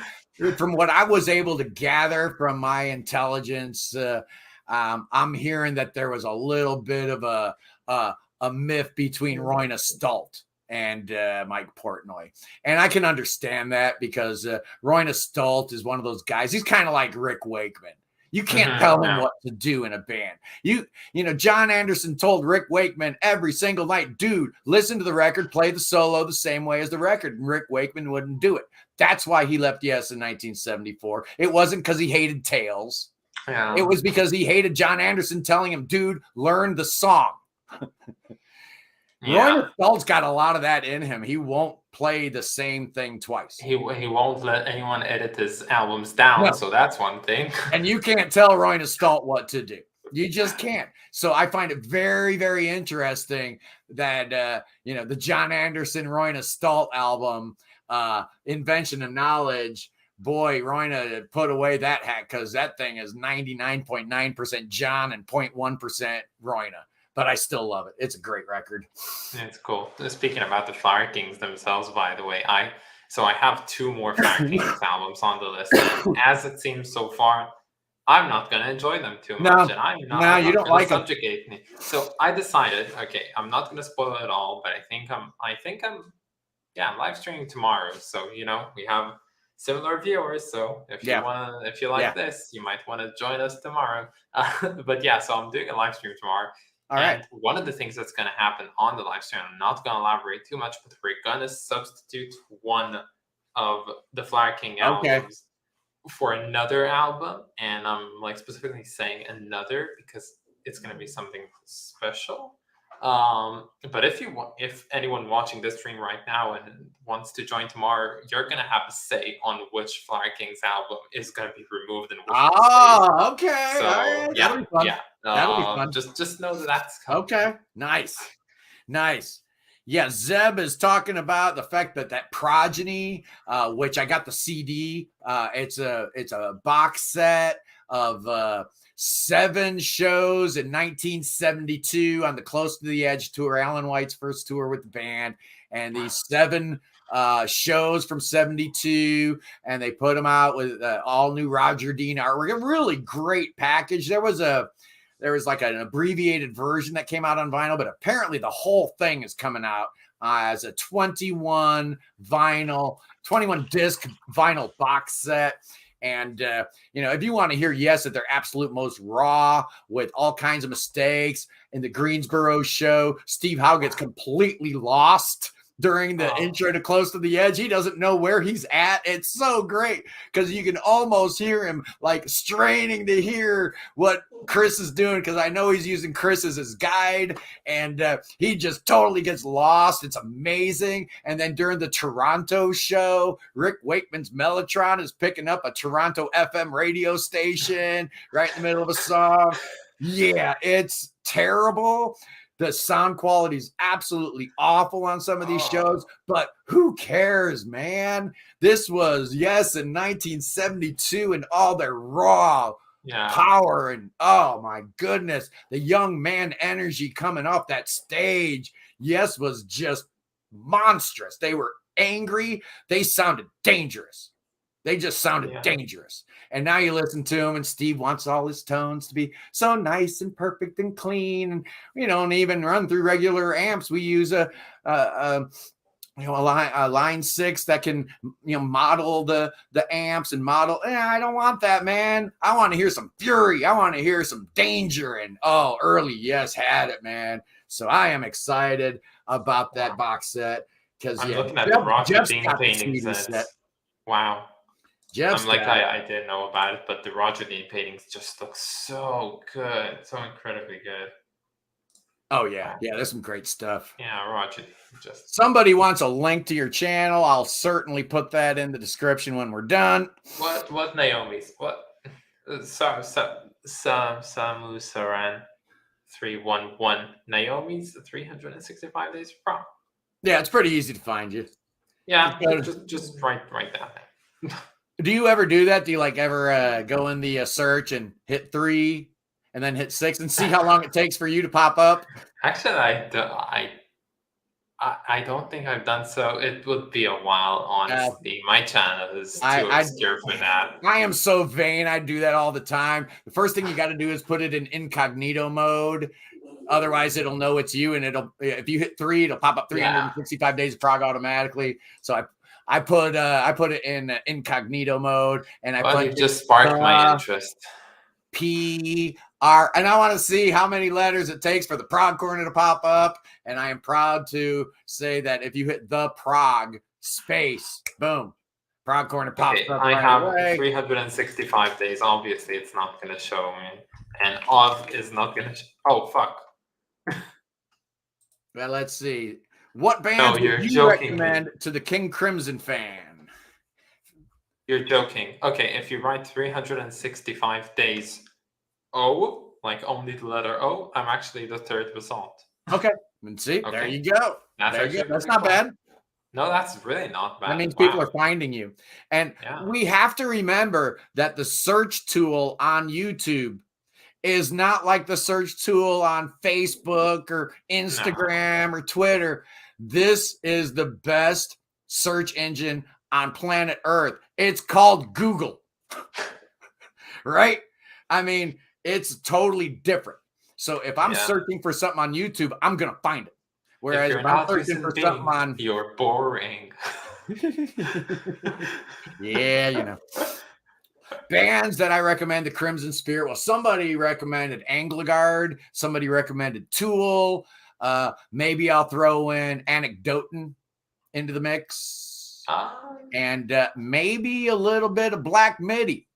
[SPEAKER 1] From what I was able to gather from my intelligence, I'm hearing that there was a little bit of a myth between Royna Stolt and Mike Portnoy. And I can understand that, because Royna Stolt is one of those guys. He's kind of like Rick Wakeman. You can't tell him what to do in a band. You know, John Anderson told Rick Wakeman every single night, dude, listen to the record, play the solo the same way as the record. And Rick Wakeman wouldn't do it. That's why he left Yes in 1974. It wasn't because he hated Tails.
[SPEAKER 2] Yeah.
[SPEAKER 1] It was because he hated John Anderson telling him, dude, learn the song. Roy Stalt's got a lot of that in him. He won't play the same thing twice.
[SPEAKER 2] He won't let anyone edit his albums down, so that's one thing.
[SPEAKER 1] And you can't tell Roy Stallt what to do. You just can't. So I find it very, very interesting that the John Anderson Roy Stallt album, Invention of Knowledge. Boy, Royna put away that hat because that thing is 99.9% John and 0.1% Royna. But I still love it. It's a great record.
[SPEAKER 2] It's cool. Speaking about the Flower Kings themselves, by the way, I have 2 more Flower Kings albums on the list. And as it seems so far, I'm not going to enjoy them too much. And I'm not
[SPEAKER 1] you don't like
[SPEAKER 2] subjugate me. So I decided, okay, I'm not going to spoil it all, but I think I'm live streaming tomorrow. So, we have similar viewers. So if you like this, you might want to join us tomorrow. But so I'm doing a live stream tomorrow.
[SPEAKER 1] All right.
[SPEAKER 2] One of the things that's going to happen on the live stream, I'm not going to elaborate too much, but we're going to substitute one of the Flower King albums for another album. And I'm specifically saying another because it's going to be something special. But if anyone watching this stream right now and wants to join tomorrow, you're going to have a say on which Flower Kings album is going to be removed and which
[SPEAKER 1] okay.
[SPEAKER 2] So,
[SPEAKER 1] right. That'll be fun. That'll be fun.
[SPEAKER 2] Just know that's coming.
[SPEAKER 1] Okay. Nice. Yeah, Zeb is talking about the fact that Progeny, which I got the CD. It's a box set of 7 shows in 1972 on the Close to the Edge tour, Alan White's first tour with the band, and these 7 shows from 72, and they put them out with all new Roger Dean artwork. A really great package. There was like an abbreviated version that came out on vinyl, but apparently the whole thing is coming out as a 21 disc vinyl box set. And, if you want to hear Yes at their absolute most raw with all kinds of mistakes in the Greensboro show, Steve Howe gets completely lost during the intro to Close to the Edge. He doesn't know where he's at. It's so great because you can almost hear him straining to hear what Chris is doing, because I know he's using Chris as his guide, and he just totally gets lost. It's amazing. And then during the Toronto show, Rick Wakeman's Mellotron is picking up a Toronto FM radio station right in the middle of a song. Yeah, it's terrible. The sound quality is absolutely awful on some of these shows, but who cares, man? This was Yes in 1972 and all their raw power, and oh my goodness, the young man energy coming off that stage. Yes was just monstrous. They were angry. They sounded dangerous. They just sounded dangerous. And now you listen to him, and Steve wants all his tones to be so nice and perfect and clean. And we don't even run through regular amps. We use a line 6 that can model the amps and model. I don't want that, man. I want to hear some fury. I want to hear some danger. And early Yes had it, man. So I am excited about that box set because
[SPEAKER 2] I'm looking at the Roger Dean paintings. Wow. I didn't know about it, but the Roger Dean paintings just look so good, so incredibly good.
[SPEAKER 1] Oh yeah, there's some great stuff.
[SPEAKER 2] Yeah, Roger.
[SPEAKER 1] Somebody wants a link to your channel. I'll certainly put that in the description when we're done.
[SPEAKER 2] What Naomi's? What? Samu Saran 311. Naomi's 365 days of prom.
[SPEAKER 1] Yeah, it's pretty easy to find you.
[SPEAKER 2] Yeah, just write down.
[SPEAKER 1] Do you ever do that? Do you ever go in the search and hit 3 and then hit 6 and see how long it takes for you to pop up?
[SPEAKER 2] Actually, I don't think I've done so. It would be a while, honestly. My channel is too obscure for that.
[SPEAKER 1] I am so vain. I do that all the time. The first thing you got to do is put it in incognito mode. Otherwise, it'll know it's you, and if you hit 3, it'll pop up 365 days of prog automatically. So I put it in incognito mode, and
[SPEAKER 2] it just sparked my interest.
[SPEAKER 1] P-R. And I want to see how many letters it takes for the Prog Corner to pop up. And I am proud to say that if you hit the Prog space, boom, Prog Corner pops up
[SPEAKER 2] I
[SPEAKER 1] right
[SPEAKER 2] have
[SPEAKER 1] away.
[SPEAKER 2] 365 days. Obviously, it's not going to show me. And off is not going to oh, fuck.
[SPEAKER 1] Well, let's see. What bands would you recommend to the King Crimson fan?
[SPEAKER 2] You're joking. Okay, if you write 365 days O, like only the letter O, I'm actually the third result.
[SPEAKER 1] Okay. And see, there you go. That's not bad.
[SPEAKER 2] No, that's really not bad.
[SPEAKER 1] That means people are finding you. And we have to remember that the search tool on YouTube is not like the search tool on Facebook or Instagram or Twitter. This is the best search engine on planet Earth. It's called Google, right? I mean, it's totally different. So if I'm searching for something on YouTube, I'm going to find it. Whereas if I'm searching for something on...
[SPEAKER 2] You're boring.
[SPEAKER 1] Yeah, you know. Bands that I recommend, the Crimson Spirit. Well, somebody recommended Anglagard. Somebody recommended Tool. Maybe I'll throw in Anecdotin into the mix. And maybe a little bit of Black Midi.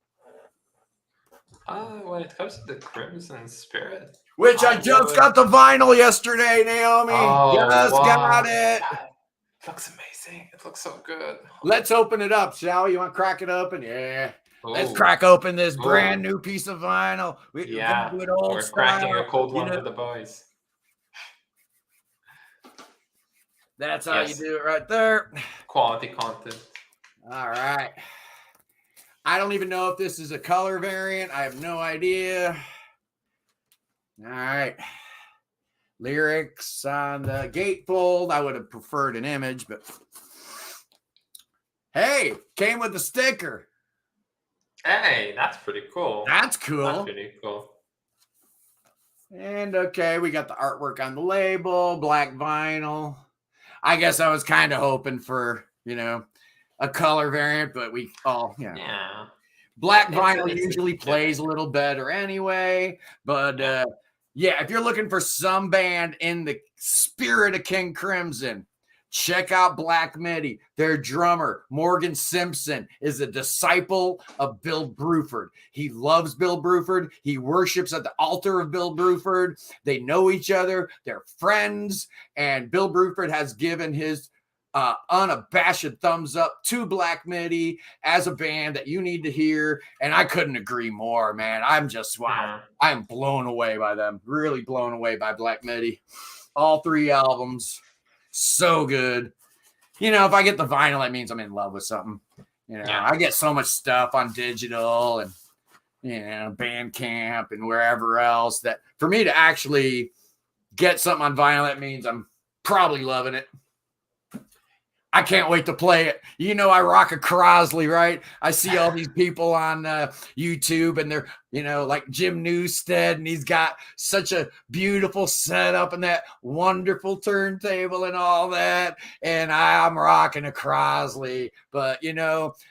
[SPEAKER 2] When it comes to the Crimson Spirit.
[SPEAKER 1] Which I just got the vinyl yesterday, Naomi. Got it.
[SPEAKER 2] It looks amazing. It looks so good.
[SPEAKER 1] Let's open it up, shall we? You want to crack it open? Yeah. Let's crack open this brand new piece of vinyl.
[SPEAKER 2] We're cracking a cold one for the boys.
[SPEAKER 1] That's how you do it right there.
[SPEAKER 2] Quality content.
[SPEAKER 1] All right. I don't even know if this is a color variant. I have no idea. All right. Lyrics on the gatefold. I would have preferred an image, but hey, came with a sticker.
[SPEAKER 2] Hey, that's pretty cool.
[SPEAKER 1] That's cool.
[SPEAKER 2] That's pretty cool.
[SPEAKER 1] And okay, we got the artwork on the label, black vinyl. I guess I was kind of hoping for, a color variant, but we all,
[SPEAKER 2] Yeah.
[SPEAKER 1] Black vinyl usually plays a little better anyway. But if you're looking for some band in the spirit of King Crimson, check out Black Midi. Their drummer, Morgan Simpson, is a disciple of Bill Bruford. He loves Bill Bruford. He worships at the altar of Bill Bruford. They know each other. They're friends. And Bill Bruford has given his unabashed thumbs up to Black Midi as a band that you need to hear. And I couldn't agree more, man. I'm just, wow. I'm blown away by them. Really blown away by Black Midi. All 3 albums. So good. If I get the vinyl, that means I'm in love with something. I get so much stuff on digital and, Bandcamp and wherever else that for me to actually get something on vinyl, that means I'm probably loving it. I can't wait to play it. I rock a Crosley, right? I see all these people on YouTube and they're, like Jim Newstead, and he's got such a beautiful setup and that wonderful turntable and all that. And I'm rocking a Crosley, but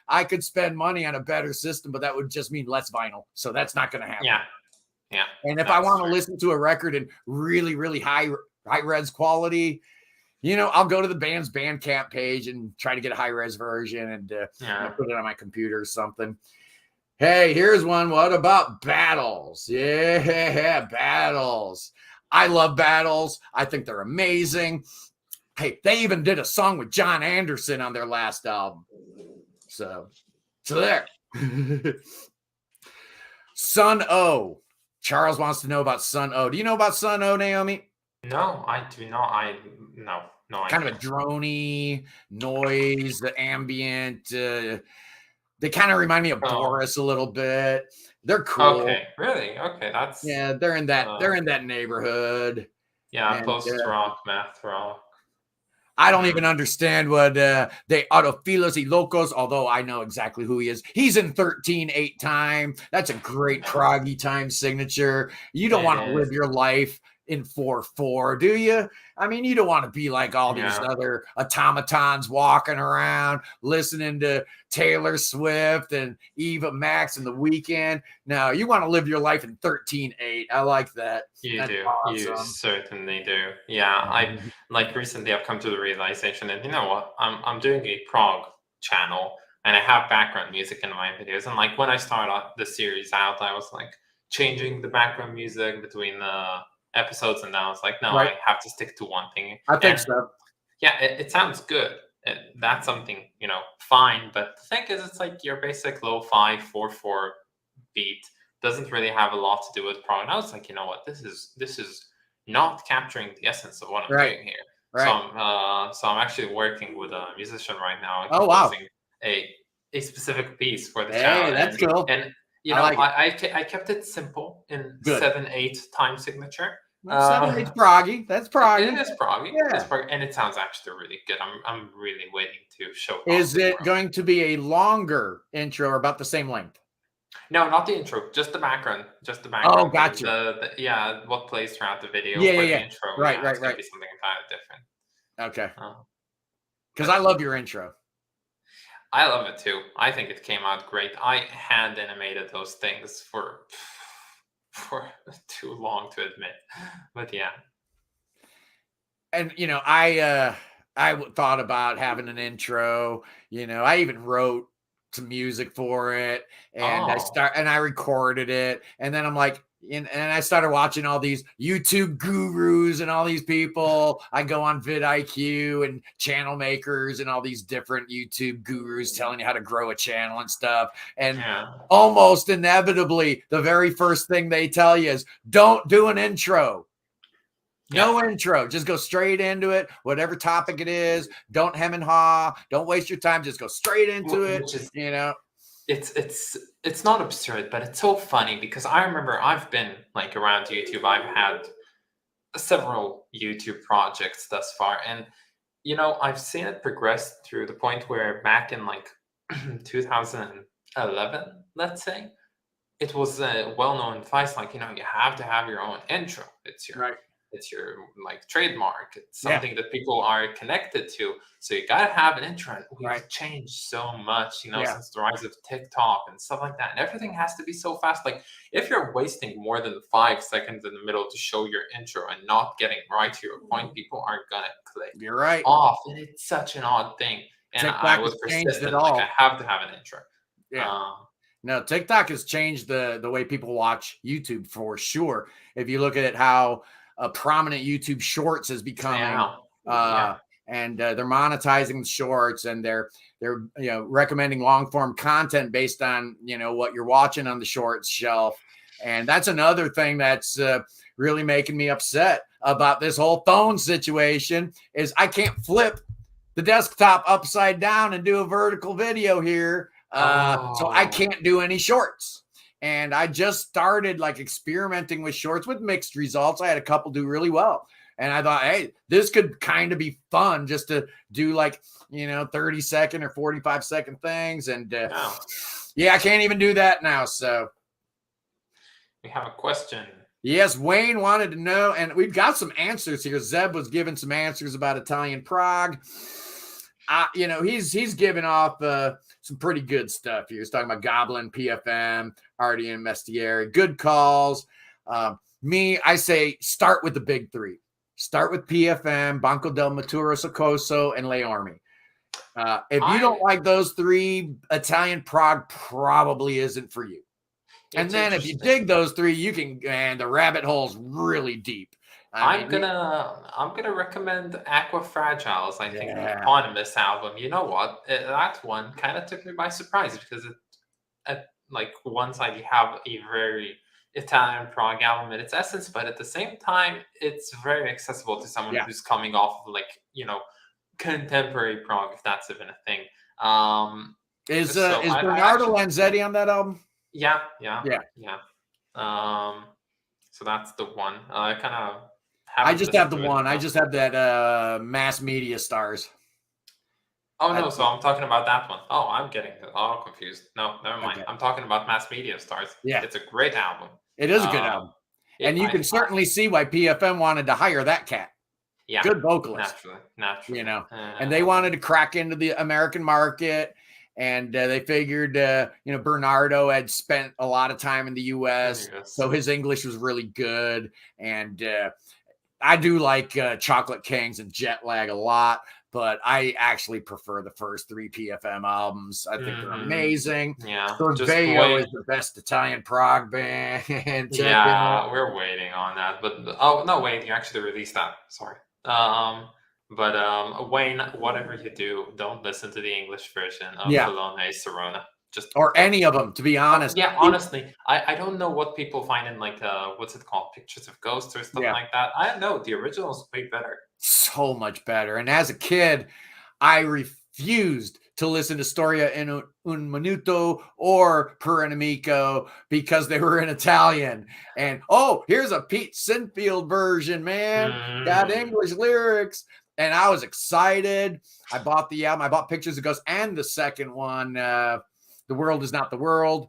[SPEAKER 1] I could spend money on a better system, but that would just mean less vinyl. So that's not going to happen.
[SPEAKER 2] Yeah.
[SPEAKER 1] And if I want to listen to a record in really, really high res quality, I'll go to the band's Bandcamp page and try to get a high-res version and put it on my computer or something. Hey, here's one. What about Battles? Yeah, Battles. I love Battles. I think they're amazing. Hey, they even did a song with John Anderson on their last album. So there. Sun O. Charles wants to know about Sun O. Do you know about Sun O, Naomi?
[SPEAKER 2] No, I do not. No.
[SPEAKER 1] Kind of a droney noise, the ambient. They kind of remind me of Boris a little bit. They're cool.
[SPEAKER 2] Okay, really? Okay, that's
[SPEAKER 1] they're in that. They're in that neighborhood.
[SPEAKER 2] Yeah, post rock, math rock.
[SPEAKER 1] I don't even understand what they Autofilos y Locos, although I know exactly who he is. He's in 13/8 time. That's a great proggy time signature. You don't want to live your life in 4/4, do you? I mean, you don't want to be like all these other automatons walking around listening to Taylor Swift and Eva Max and The Weeknd. No, you want to live your life in 13/8. I like that.
[SPEAKER 2] You
[SPEAKER 1] That's
[SPEAKER 2] do.
[SPEAKER 1] awesome.
[SPEAKER 2] You certainly do. Yeah. I like recently I've come to the realization, and you know what? I'm doing a prog channel, and I have background music in my videos. And like when I started the series out, I was like changing the background music between the episodes, and now I was like, no,
[SPEAKER 1] Right.
[SPEAKER 2] I have to stick to one thing.
[SPEAKER 1] I think so.
[SPEAKER 2] Yeah, it sounds good. That's something, fine. But the thing is, it's like your basic lo-fi 4/4 beat doesn't really have a lot to do with prog. And I was like, you know what, this is not capturing the essence of what I'm doing here.
[SPEAKER 1] Right.
[SPEAKER 2] So I'm actually working with a musician right now and
[SPEAKER 1] Oh, wow.
[SPEAKER 2] composing a specific piece for the
[SPEAKER 1] Hey,
[SPEAKER 2] channel.
[SPEAKER 1] that's cool.
[SPEAKER 2] And I kept it simple in
[SPEAKER 1] Good.
[SPEAKER 2] 7/8 time signature.
[SPEAKER 1] 7/8's proggy. That's proggy.
[SPEAKER 2] It is proggy.
[SPEAKER 1] Yeah.
[SPEAKER 2] It's proggy, and it sounds actually really good. I'm really waiting to show.
[SPEAKER 1] Is it going to be a longer intro or about the same length?
[SPEAKER 2] No, not the intro, just the background. Just the background.
[SPEAKER 1] Oh, gotcha.
[SPEAKER 2] What plays throughout the video.
[SPEAKER 1] Yeah,
[SPEAKER 2] for
[SPEAKER 1] yeah.
[SPEAKER 2] The intro.
[SPEAKER 1] Right.
[SPEAKER 2] It's gonna be something entirely different.
[SPEAKER 1] Okay. Because I love your intro.
[SPEAKER 2] I love it too. I think it came out great. I hand animated those things for too long to admit, but yeah.
[SPEAKER 1] And I thought about having an intro. I even wrote some music for it, and I recorded it, and then I'm like, and I started watching all these YouTube gurus and all these people. I go on vidIQ and Channel Makers and all these different YouTube gurus telling you how to grow a channel and stuff. And almost inevitably, the very first thing they tell you is don't do an intro. No intro. Just go straight into it. Whatever topic it is, don't hem and haw. Don't waste your time. Just go straight into it.
[SPEAKER 2] It's not absurd, but it's so funny because I remember I've been like around YouTube. I've had several YouTube projects thus far, and I've seen it progress through the point where back in like 2011, let's say, it was a well-known advice, like you have to have your own intro. It's your like trademark. It's something that people are connected to. So you gotta have an intro. We've changed so much, since the rise of TikTok and stuff like that. And everything has to be so fast. Like if you're wasting more than 5 seconds in the middle to show your intro and not getting right to your point, people aren't gonna click.
[SPEAKER 1] You're right.
[SPEAKER 2] Off. And it's such an odd thing. And
[SPEAKER 1] TikTok
[SPEAKER 2] I was persistent. Like I have to have an intro.
[SPEAKER 1] Yeah. No, TikTok has changed the way people watch YouTube for sure. If you look at how prominent YouTube Shorts is becoming, and they're monetizing the shorts, and they're recommending long form content based on what you're watching on the shorts shelf, and that's another thing that's really making me upset about this whole phone situation is I can't flip the desktop upside down and do a vertical video here, so I can't do any shorts. And I just started like experimenting with shorts with mixed results. I had a couple do really well. And I thought, hey, this could kind of be fun just to do like, 30-second or 45-second things. And I can't even do that now. So
[SPEAKER 2] we have a question.
[SPEAKER 1] Yes, Wayne wanted to know, and we've got some answers here. Zeb was giving some answers about Italian prog. He's giving off some pretty good stuff here. He's talking about Goblin, PFM, Hardy, and Mestieri. Good calls. I say start with the big three. Start with PFM, Banco del Maturo Socoso, and Le Armi. If you don't like those three, Italian prog probably isn't for you. And then if you dig those three, you can, and the rabbit hole's really deep.
[SPEAKER 2] I'm gonna recommend Aqua Fragiles. I think the eponymous album. You know what? That one kind of took me by surprise because at like one side you have a very Italian prog album in its essence, but at the same time it's very accessible to someone who's coming off of like contemporary prog, if that's even a thing.
[SPEAKER 1] Is Bernardo Lanzetti on that album?
[SPEAKER 2] Yeah. So that's the one. I
[SPEAKER 1] just have the one. I just have that Mass Media Stars.
[SPEAKER 2] Oh no, so I'm talking about that one. Oh, I'm getting all confused. No, never mind. Okay. I'm talking about Mass Media Stars.
[SPEAKER 1] Yeah.
[SPEAKER 2] It's a great album.
[SPEAKER 1] It is a good album. And you can certainly see why PFM wanted to hire that cat.
[SPEAKER 2] Yeah,
[SPEAKER 1] good vocalist.
[SPEAKER 2] Naturally.
[SPEAKER 1] You know, and they wanted to crack into the American market. And they figured, you know, Bernardo had spent a lot of time in the U.S., so his English was really good. And I do like Chocolate Kings and Jet Lag a lot, but I actually prefer the first 3 PFM albums. I think they're amazing.
[SPEAKER 2] Yeah.
[SPEAKER 1] Surveyor is the best Italian prog band.
[SPEAKER 2] Yeah, we're waiting on that. But oh no, wait, you actually released that. Sorry. But Wayne, whatever you do, don't listen to the English version of Filone Serona. Just
[SPEAKER 1] or any of them, to be honest.
[SPEAKER 2] Yeah, honestly, I don't know what people find in like what's it called, Pictures of Ghosts or stuff like that. I don't know. The original is way better.
[SPEAKER 1] So much better. And as a kid, I refused to listen to Storia in un Minuto or Per Inimico because they were in Italian. And here's a Pete Sinfield version, man. Got English lyrics. And I was excited. I bought the album. I bought Pictures of Ghosts and the second one, The World Is Not the World,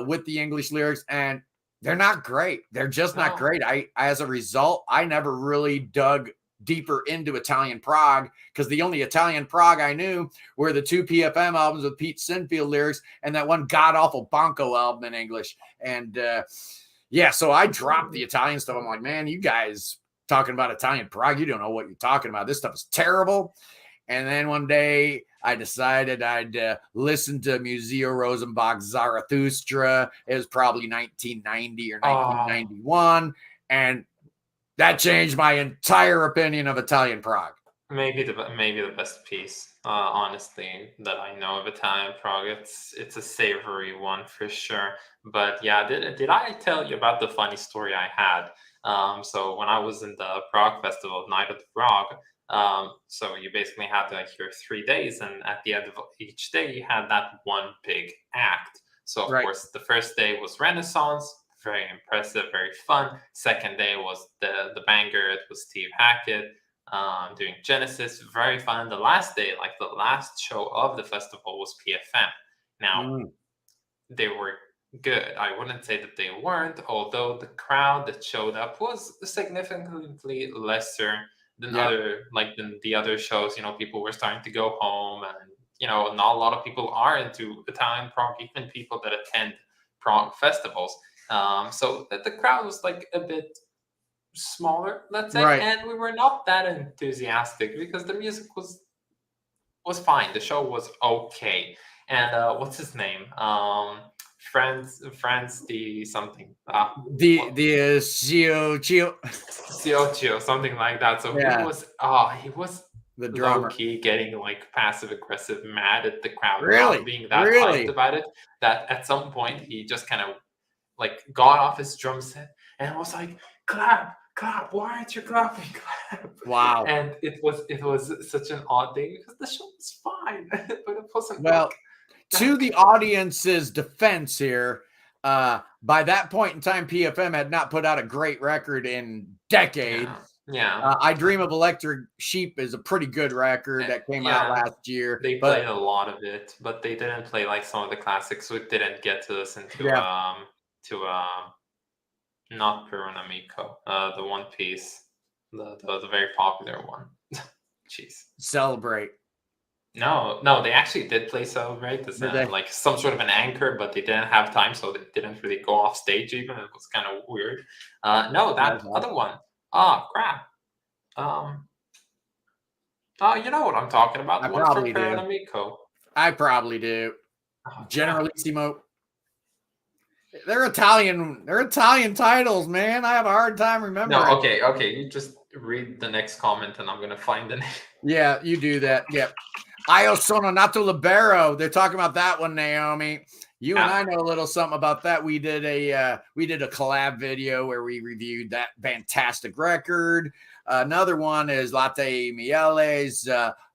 [SPEAKER 1] with the English lyrics. And they're not great. They're just not great. As a result, I never really dug deeper into Italian prog because the only Italian prog I knew were the 2 PFM albums with Pete Sinfield lyrics and that one god-awful Bonko album in English. And so I dropped the Italian stuff. I'm like, man, you guys talking about Italian prog, you don't know what you're talking about. This stuff is terrible. And then one day I decided I'd listen to Museo Rosenbach's Zarathustra. It was probably 1990 or 1991. And that changed my entire opinion of Italian prog.
[SPEAKER 2] Maybe the best piece, honestly, that I know of Italian prog. It's a savory one for sure. But yeah, did I tell you about the funny story I had? So when I was in the Prague Festival, Night of the Prague, so you basically had like your 3 days, and at the end of each day, you had that one big act. So of course, the first day was Renaissance. Very impressive, very fun. Second day was the banger. It was Steve Hackett doing Genesis. Very fun. And the last day, like the last show of the festival, was PFM. Now, they were good. I wouldn't say that they weren't, although the crowd that showed up was significantly lesser than than the other shows. You know, people were starting to go home, and you know, not a lot of people are into Italian prog, even people that attend prog festivals. So the crowd was like a bit smaller, let's say, and we were not that enthusiastic because the music was fine. The show was okay. And what's his name? France the something.
[SPEAKER 1] The
[SPEAKER 2] Cioccio, something like that. So he was the drummer, low-key getting like passive aggressive mad at the crowd, not being that hyped about it, that at some point he just kind of like got off his drum set and was like, clap, why aren't you clapping? Clap.
[SPEAKER 1] Wow.
[SPEAKER 2] And it was such an odd thing because the show was fine, but it wasn't.
[SPEAKER 1] Well, to the audience's defense here, by that point in time, PFM had not put out a great record in decades.
[SPEAKER 2] Yeah.
[SPEAKER 1] I Dream of Electric Sheep is a pretty good record that came out last year.
[SPEAKER 2] They played a lot of it, but they didn't play like some of the classics. We didn't get to listen to not Per Inimico, the one piece, the very popular one. Jeez.
[SPEAKER 1] Celebrate.
[SPEAKER 2] No, they actually did play Celebrate as like some sort of an anchor, but they didn't have time, so they didn't really go off stage even. It was kind of weird. No, that other one. Crap. You know what I'm talking about. The one from Per Inimico.
[SPEAKER 1] I probably do. Generalissimo. They're Italian titles, man. I have a hard time remembering.
[SPEAKER 2] No, okay. You just read the next comment and I'm gonna find the name.
[SPEAKER 1] Yeah, you do that. Yep. Io sono nato libero. They're talking about that one, Naomi. You and I know a little something about that. We did a collab video where we reviewed that fantastic record. Another one is Latte Miele's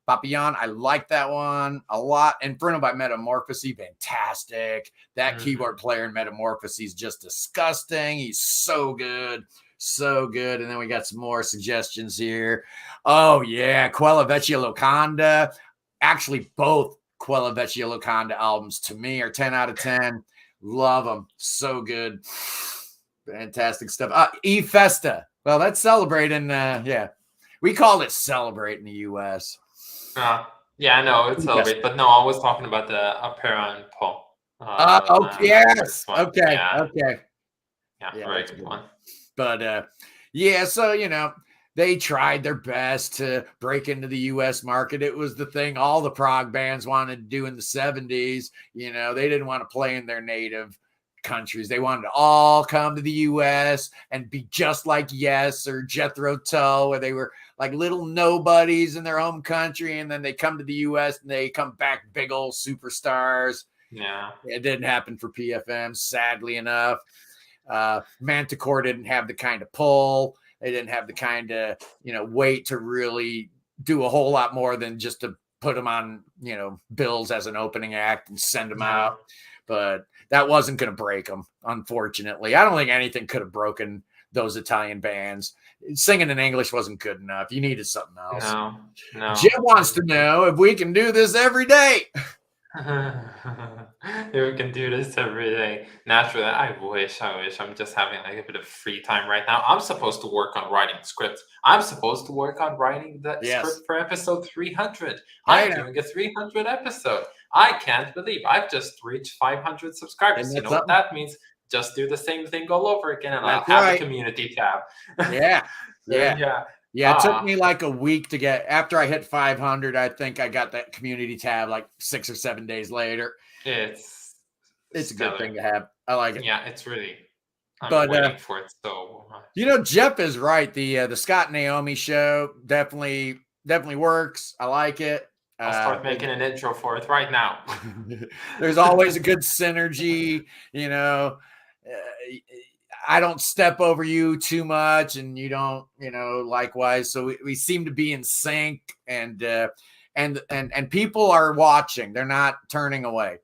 [SPEAKER 1] Papillon. I like that one a lot. Inferno by Metamorphosis, fantastic. That keyboard player in Metamorphosis is just disgusting. He's so good. So good. And then we got some more suggestions here. Oh, yeah. Quella Vecchia Loconda. Actually, both Quella Vecchia Loconda albums to me are 10 out of 10. Love them. So good. Fantastic stuff. E-Festa. Well, that's celebrating. Yeah. We called it Celebrate in the U.S.
[SPEAKER 2] Yeah, I know it's Celebrate, but no, I was talking about the Opera and Paul.
[SPEAKER 1] Yes.
[SPEAKER 2] One.
[SPEAKER 1] Okay.
[SPEAKER 2] Yeah.
[SPEAKER 1] Okay.
[SPEAKER 2] Yeah,
[SPEAKER 1] Yeah,
[SPEAKER 2] very
[SPEAKER 1] that's a
[SPEAKER 2] good
[SPEAKER 1] good
[SPEAKER 2] one.
[SPEAKER 1] But yeah, so they tried their best to break into the US market. It was the thing all the prog bands wanted to do in the 70s. They didn't want to play in their native countries. They wanted to all come to the US and be just like Yes or Jethro Tull, where they were like little nobodies in their home country, and then they come to the US and they come back big old superstars.
[SPEAKER 2] Yeah.
[SPEAKER 1] It didn't happen for PFM, sadly enough. Manticore didn't have the kind of pull. They didn't have the kind of, weight to really do a whole lot more than just to put them on, bills as an opening act and send them out. But that wasn't going to break them, unfortunately. I don't think anything could have broken those Italian bands. Singing in English wasn't good enough. You needed something else.
[SPEAKER 2] No.
[SPEAKER 1] Jim wants to know if we can do this every day.
[SPEAKER 2] We can do this every day. Naturally, I wish. I'm just having like a bit of free time right now. I'm supposed to work on writing scripts. I'm supposed to work on writing the script for episode 300. I'm doing a 300 episode. I can't believe I've just reached 500 subscribers. You know what that means? Just do the same thing all over again, and I'll have a community tab.
[SPEAKER 1] Yeah, it took me like a week to get, after I hit 500, I think I got that community tab like 6 or 7 days later.
[SPEAKER 2] It's
[SPEAKER 1] a good thing to have. I like it.
[SPEAKER 2] Yeah, it's really, I'm waiting for it so much.
[SPEAKER 1] Jeff is right. The Scott and Naomi show definitely works. I like it.
[SPEAKER 2] I'll start making an intro for it right now.
[SPEAKER 1] There's always a good synergy, I don't step over you too much, and you don't, likewise. So we seem to be in sync, and people are watching. They're not turning away.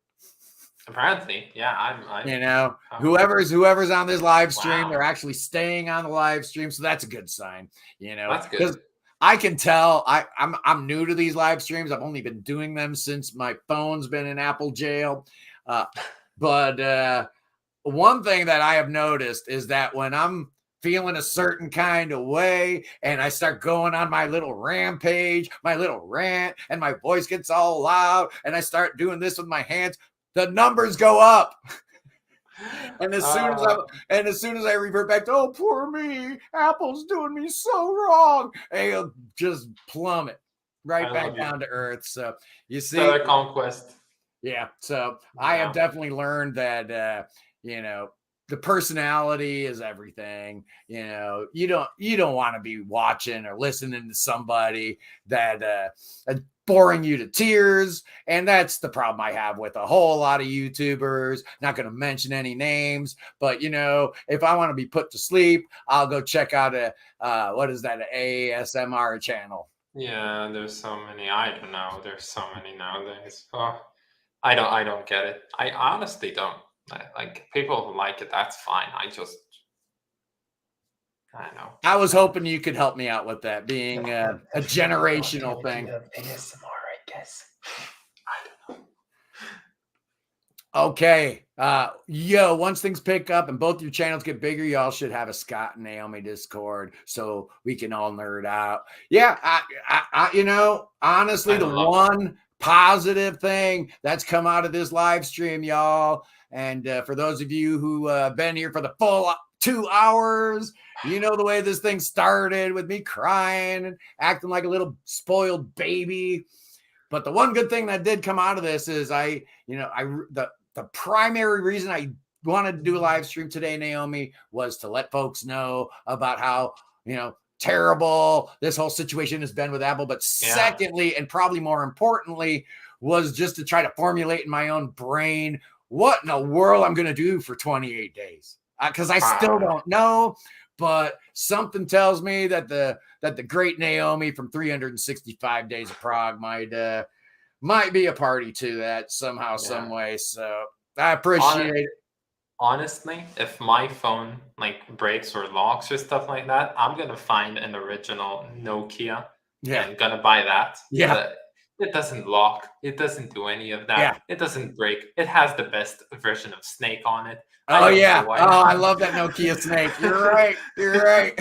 [SPEAKER 2] Apparently, yeah.
[SPEAKER 1] Whoever's on this live stream, they're actually staying on the live stream. So that's a good sign.
[SPEAKER 2] That's good.
[SPEAKER 1] I can tell. I'm new to these live streams. I've only been doing them since my phone's been in Apple jail. But one thing that I have noticed is that when I'm feeling a certain kind of way and I start going on my little rampage, my little rant, and my voice gets all loud, and I start doing this with my hands, the numbers go up. And as soon as I revert back to, oh, poor me, Apple's doing me so wrong, it'll just plummet right back down to earth. So you see,
[SPEAKER 2] another conquest.
[SPEAKER 1] Yeah. So I have definitely learned that the personality is everything. You don't want to be watching or listening to somebody that boring you to tears. And that's the problem I have with a whole lot of YouTubers. Not going to mention any names, but if I want to be put to sleep, I'll go check out an ASMR channel.
[SPEAKER 2] Yeah, there's so many. I don't know. There's so many nowadays. Oh, I don't get it. I honestly don't. Like, people who like it, that's fine. I know.
[SPEAKER 1] I was hoping you could help me out with that, being a generational thing.
[SPEAKER 2] ASMR, I guess. I don't
[SPEAKER 1] know. Okay. Once things pick up and both your channels get bigger, y'all should have a Scott and Naomi Discord so we can all nerd out. Yeah, honestly, the one positive thing that's come out of this live stream, y'all, and for those of you who been here for the full 2 hours, the way this thing started with me crying and acting like a little spoiled baby. But the one good thing that did come out of this is the primary reason I wanted to do a live stream today, Naomi, was to let folks know about how, terrible this whole situation has been with Apple. But secondly, and probably more importantly, was just to try to formulate in my own brain what in the world I'm going to do for 28 days. Because I still don't know, but something tells me that the great Naomi from 365 Days of Prog might be a party to that somehow, some way. So I appreciate it.
[SPEAKER 2] Honestly, if my phone breaks or locks or stuff like that, I'm gonna find an original Nokia. Yeah, and gonna buy that.
[SPEAKER 1] Yeah.
[SPEAKER 2] It doesn't lock. It doesn't do any of that.
[SPEAKER 1] Yeah.
[SPEAKER 2] It doesn't break. It has the best version of Snake on it. I
[SPEAKER 1] Oh
[SPEAKER 2] don't know
[SPEAKER 1] yeah.
[SPEAKER 2] why.
[SPEAKER 1] Oh, I love that Nokia Snake. You're right. You're right.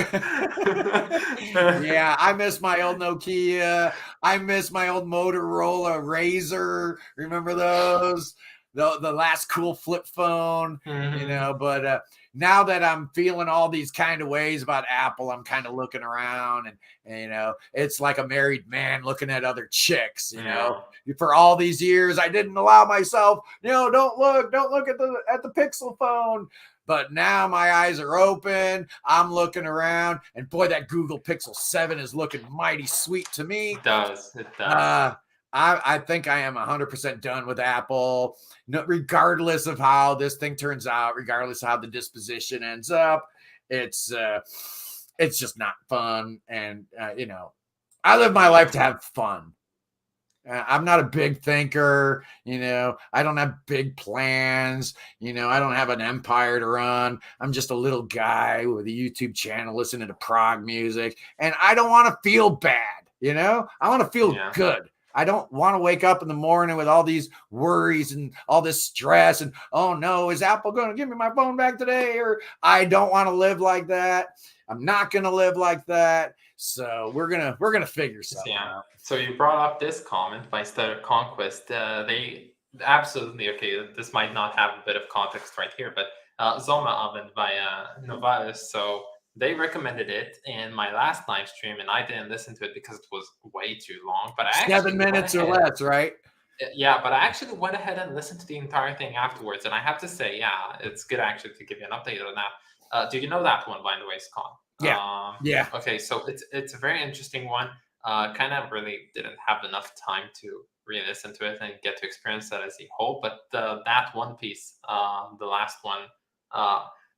[SPEAKER 1] Yeah, I miss my old Nokia. I miss my old Motorola Razor. Remember those? The last cool flip phone,
[SPEAKER 2] Mhm.
[SPEAKER 1] but now that I'm feeling all these kind of ways about Apple, I'm kind of looking around and it's like a married man looking at other chicks,
[SPEAKER 2] Yeah.
[SPEAKER 1] For all these years I didn't allow myself, don't look at the Pixel phone. But now my eyes are open. I'm looking around, and boy, that Google Pixel 7 is looking mighty sweet to me.
[SPEAKER 2] It does. It does.
[SPEAKER 1] I think I am 100% done with Apple, regardless of how this thing turns out, regardless of how the disposition ends up. It's just not fun, and I live my life to have fun. I'm not a big thinker, I don't have big plans, I don't have an empire to run. I'm just a little guy with a YouTube channel listening to prog music, and I don't want to feel bad, I want to feel good. I don't want to wake up in the morning with all these worries and all this stress and, oh no, is Apple going to give me my phone back today? Or I don't want to live like that. I'm not going to live like that. So we're gonna figure something out.
[SPEAKER 2] So you brought up this comment by Stellar Conquest. They absolutely okay. This might not have a bit of context right here, but Zoma Oven by Novalis. So they recommended it in my last live stream, and I didn't listen to it because it was way too long. But I
[SPEAKER 1] 7 minutes or less, right?
[SPEAKER 2] Yeah, but I actually went ahead and listened to the entire thing afterwards, and I have to say, yeah, it's good actually to give you an update on that. Do you know that one, by the way, Scott?
[SPEAKER 1] Yeah.
[SPEAKER 2] Okay, so it's a very interesting one. Kind of really didn't have enough time to really listen to it and get to experience that as a whole. But that one piece, the last one,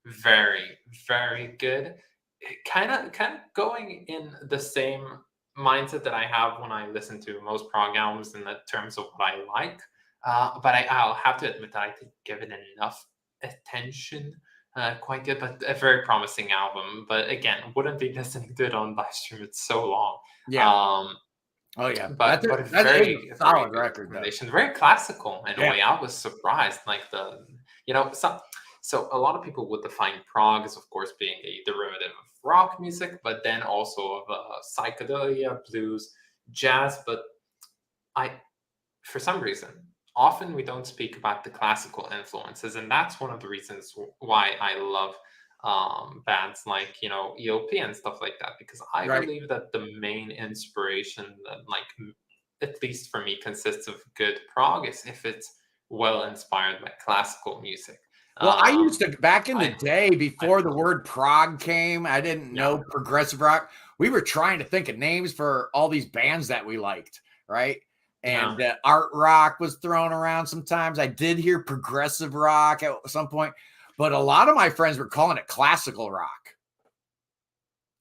[SPEAKER 2] very very good. Kind of going in the same mindset that I have when I listen to most prog albums in the terms of what I like. But I'll have to admit that I didn't give it enough attention. Quite good, but a very promising album. But again, wouldn't be listening to it on live stream. It's so long.
[SPEAKER 1] Yeah. Oh yeah,
[SPEAKER 2] but a
[SPEAKER 1] that's
[SPEAKER 2] very
[SPEAKER 1] a solid
[SPEAKER 2] good
[SPEAKER 1] record,
[SPEAKER 2] recommendation. Very classical in a
[SPEAKER 1] Yeah.
[SPEAKER 2] way. I was surprised, like so a lot of people would define prog as, of course, being a derivative of rock music, but then also of psychedelia, blues, jazz. But for some reason, often we don't speak about the classical influences, and that's one of the reasons why I love bands like ELP and stuff like that, because I
[SPEAKER 1] Right.
[SPEAKER 2] believe that the main inspiration that, at least for me, consists of good prog is if it's well inspired by classical music.
[SPEAKER 1] Well, I used to, back in the day, before the word prog came, I didn't know progressive rock. We were trying to think of names for all these bands that we liked, right? And art rock was thrown around sometimes. I did hear progressive rock at some point, but a lot of my friends were calling it classical rock.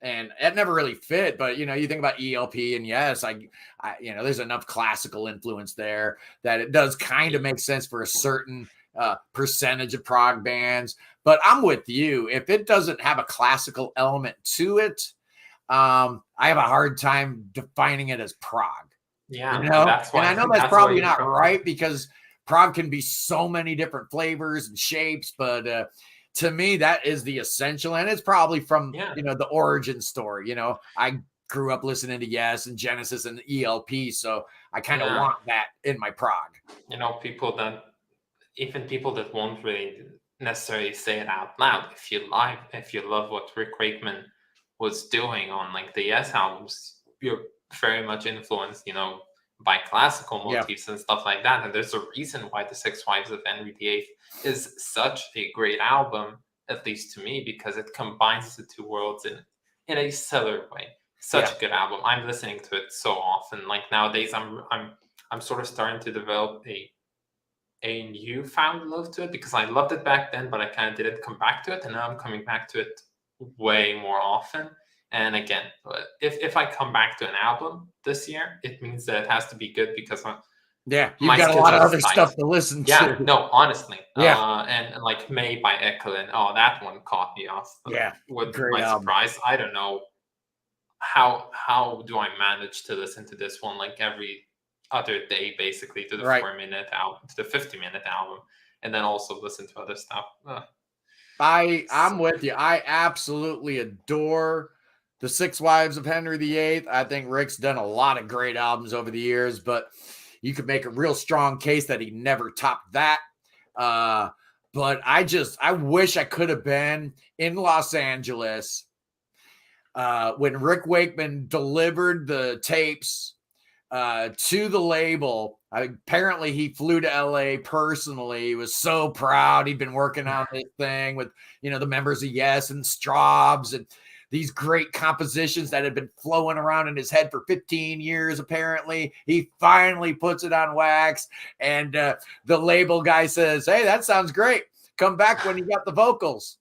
[SPEAKER 1] And it never really fit, but you think about ELP and Yes, I there's enough classical influence there that it does kind of make sense for a certain percentage of prog bands. But I'm with you. If it doesn't have a classical element to it, I have a hard time defining it as prog.
[SPEAKER 2] Yeah,
[SPEAKER 1] that's why. And I know that's probably not right, because prog can be so many different flavors and shapes, but to me, that is the essential, and it's probably from the origin story. I grew up listening to Yes and Genesis and ELP, so I kind of want that in my prog.
[SPEAKER 2] People that won't really necessarily say it out loud, if you love what Rick Wakeman was doing on the Yes albums, you're very much influenced, by classical motifs and stuff like that. And there's a reason why The Six Wives of Henry VIII is such a great album, at least to me, because it combines the two worlds in a stellar way. Such a good album. I'm listening to it so often. Like nowadays, I'm sort of starting to develop a newfound love to it, because I loved it back then, but I kind of didn't come back to it, and now I'm coming back to it way more often. And again, if I come back to an album this year, it means that it has to be good, because
[SPEAKER 1] you've got a lot of other stuff to listen to.
[SPEAKER 2] Yeah, no, honestly. And like May by Ekelin, that one caught me off. With my surprise. I don't know how do I manage to listen to this one every other day, basically, to the
[SPEAKER 1] Right.
[SPEAKER 2] 4-minute album, to the 50-minute album, and then also listen to other stuff.
[SPEAKER 1] I'm with you. I absolutely adore the Six Wives of Henry VIII. I think Rick's done a lot of great albums over the years, but you could make a real strong case that he never topped that. But I wish I could have been in Los Angeles when Rick Wakeman delivered the tapes to the label. Apparently he flew to LA personally. He was so proud. He'd been working on this thing with, the members of Yes and Straubs and these great compositions that had been flowing around in his head for 15 years. Apparently he finally puts it on wax, and the label guy says, "Hey, that sounds great. Come back when you got the vocals."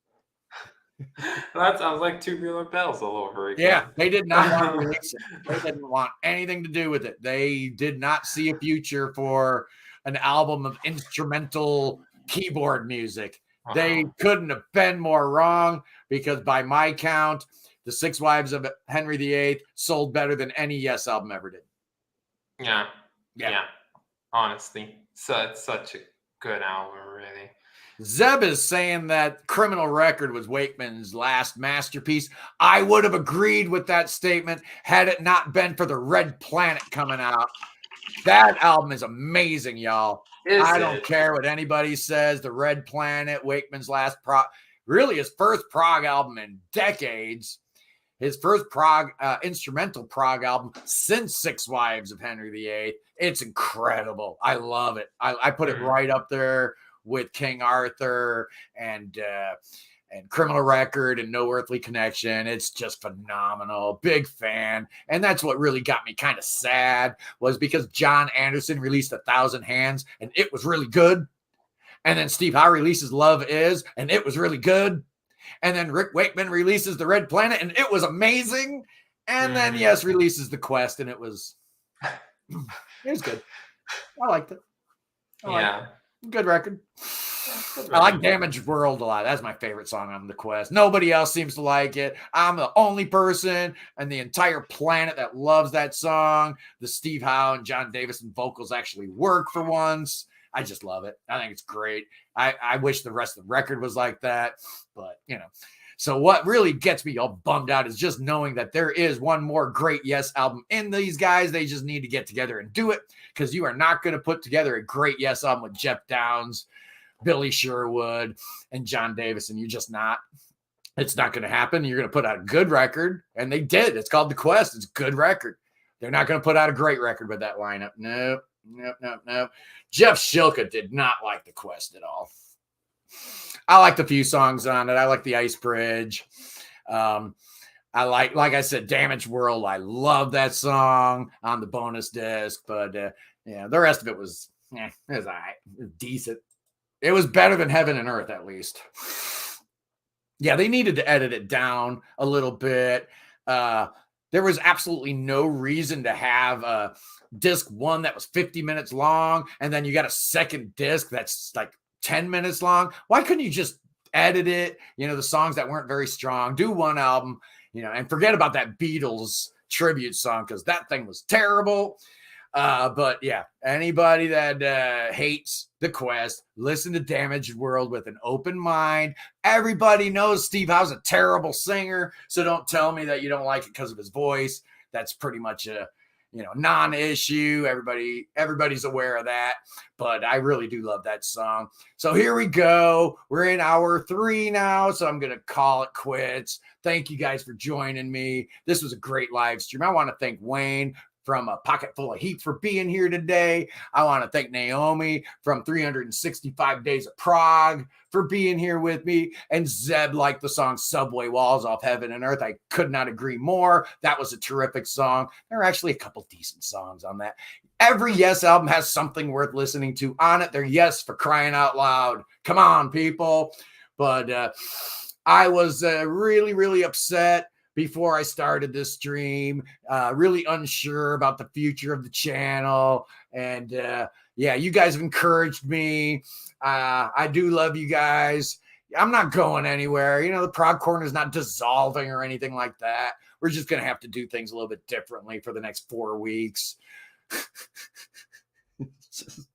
[SPEAKER 2] That sounds like Tubular Bells all over again.
[SPEAKER 1] Yeah, they did not want to release it. They didn't want anything to do with it. They did not see a future for an album of instrumental keyboard music. They couldn't have been more wrong, because by my count, the Six Wives of Henry VIII sold better than any Yes album ever did.
[SPEAKER 2] Yeah. Honestly, so it's such a good album, really.
[SPEAKER 1] Zeb is saying that Criminal Record was Wakeman's last masterpiece. I would have agreed with that statement had it not been for the Red Planet coming out. That album is amazing, y'all. I don't care what anybody says. The Red Planet, Wakeman's last really his first prog album in decades. His first instrumental prog album since Six Wives of Henry VIII. It's incredible. I love it. I put it right up there with King Arthur and Criminal Record and No Earthly Connection. It's just phenomenal. Big fan. And that's what really got me kind of sad, was because John Anderson released 1,000 Hands and it was really good. And then Steve Howe releases Love Is and it was really good. And then Rick Wakeman releases The Red Planet and it was amazing. And then Yes releases The Quest and it was good. I liked it. Good record. I like Damaged World a lot. That's my favorite song on The Quest. Nobody else seems to like it. I'm the only person on the entire planet that loves that song. The Steve Howe and John Davison vocals actually work for once. I just love it. I think it's great. I wish the rest of the record was like that, but So what really gets me all bummed out is just knowing that there is one more great Yes album in these guys. They just need to get together and do it, because you are not going to put together a great Yes album with Jeff Downs, Billy Sherwood, and John Davison. You're just not. It's not going to happen. You're going to put out a good record, and they did. It's called The Quest. It's a good record. They're not going to put out a great record with that lineup. Nope. Jeff Shilka did not like The Quest at all. I liked a few songs on it. I like The Ice Bridge. I like I said, Damaged World. I love that song on the bonus disc, but the rest of it was, it was all right. It was decent. It was better than Heaven and Earth, at least. Yeah, they needed to edit it down a little bit. There was absolutely no reason to have disc 1 that was 50 minutes long, and then you got a second disc that's like 10 minutes long. Why couldn't you just edit it? The songs that weren't very strong, do one album, and forget about that Beatles tribute song, because that thing was terrible. But yeah, anybody that hates The Quest, listen to Damaged World with an open mind. Everybody knows Steve Howe's a terrible singer, so don't tell me that you don't like it because of his voice. That's pretty much a non-issue. Everybody's aware of that, but I really do love that song. So here we go. We're in hour 3 now, so I'm going to call it quits. Thank you guys for joining me. This was a great live stream. I want to thank Wayne from A Pocket Full of Heat for being here today. I want to thank Naomi from 365 Days of Prog for being here with me. And Zeb liked the song Subway Walls off Heaven and Earth. I could not agree more. That was a terrific song. There are actually a couple decent songs on that. Every Yes album has something worth listening to on it. They're Yes for crying out loud. Come on, people. But I was really, really upset before I started this stream, really unsure about the future of the channel. And you guys have encouraged me. I do love you guys. I'm not going anywhere. The Prog Corner is not dissolving or anything like that. We're just going to have to do things a little bit differently for the next 4 weeks. Just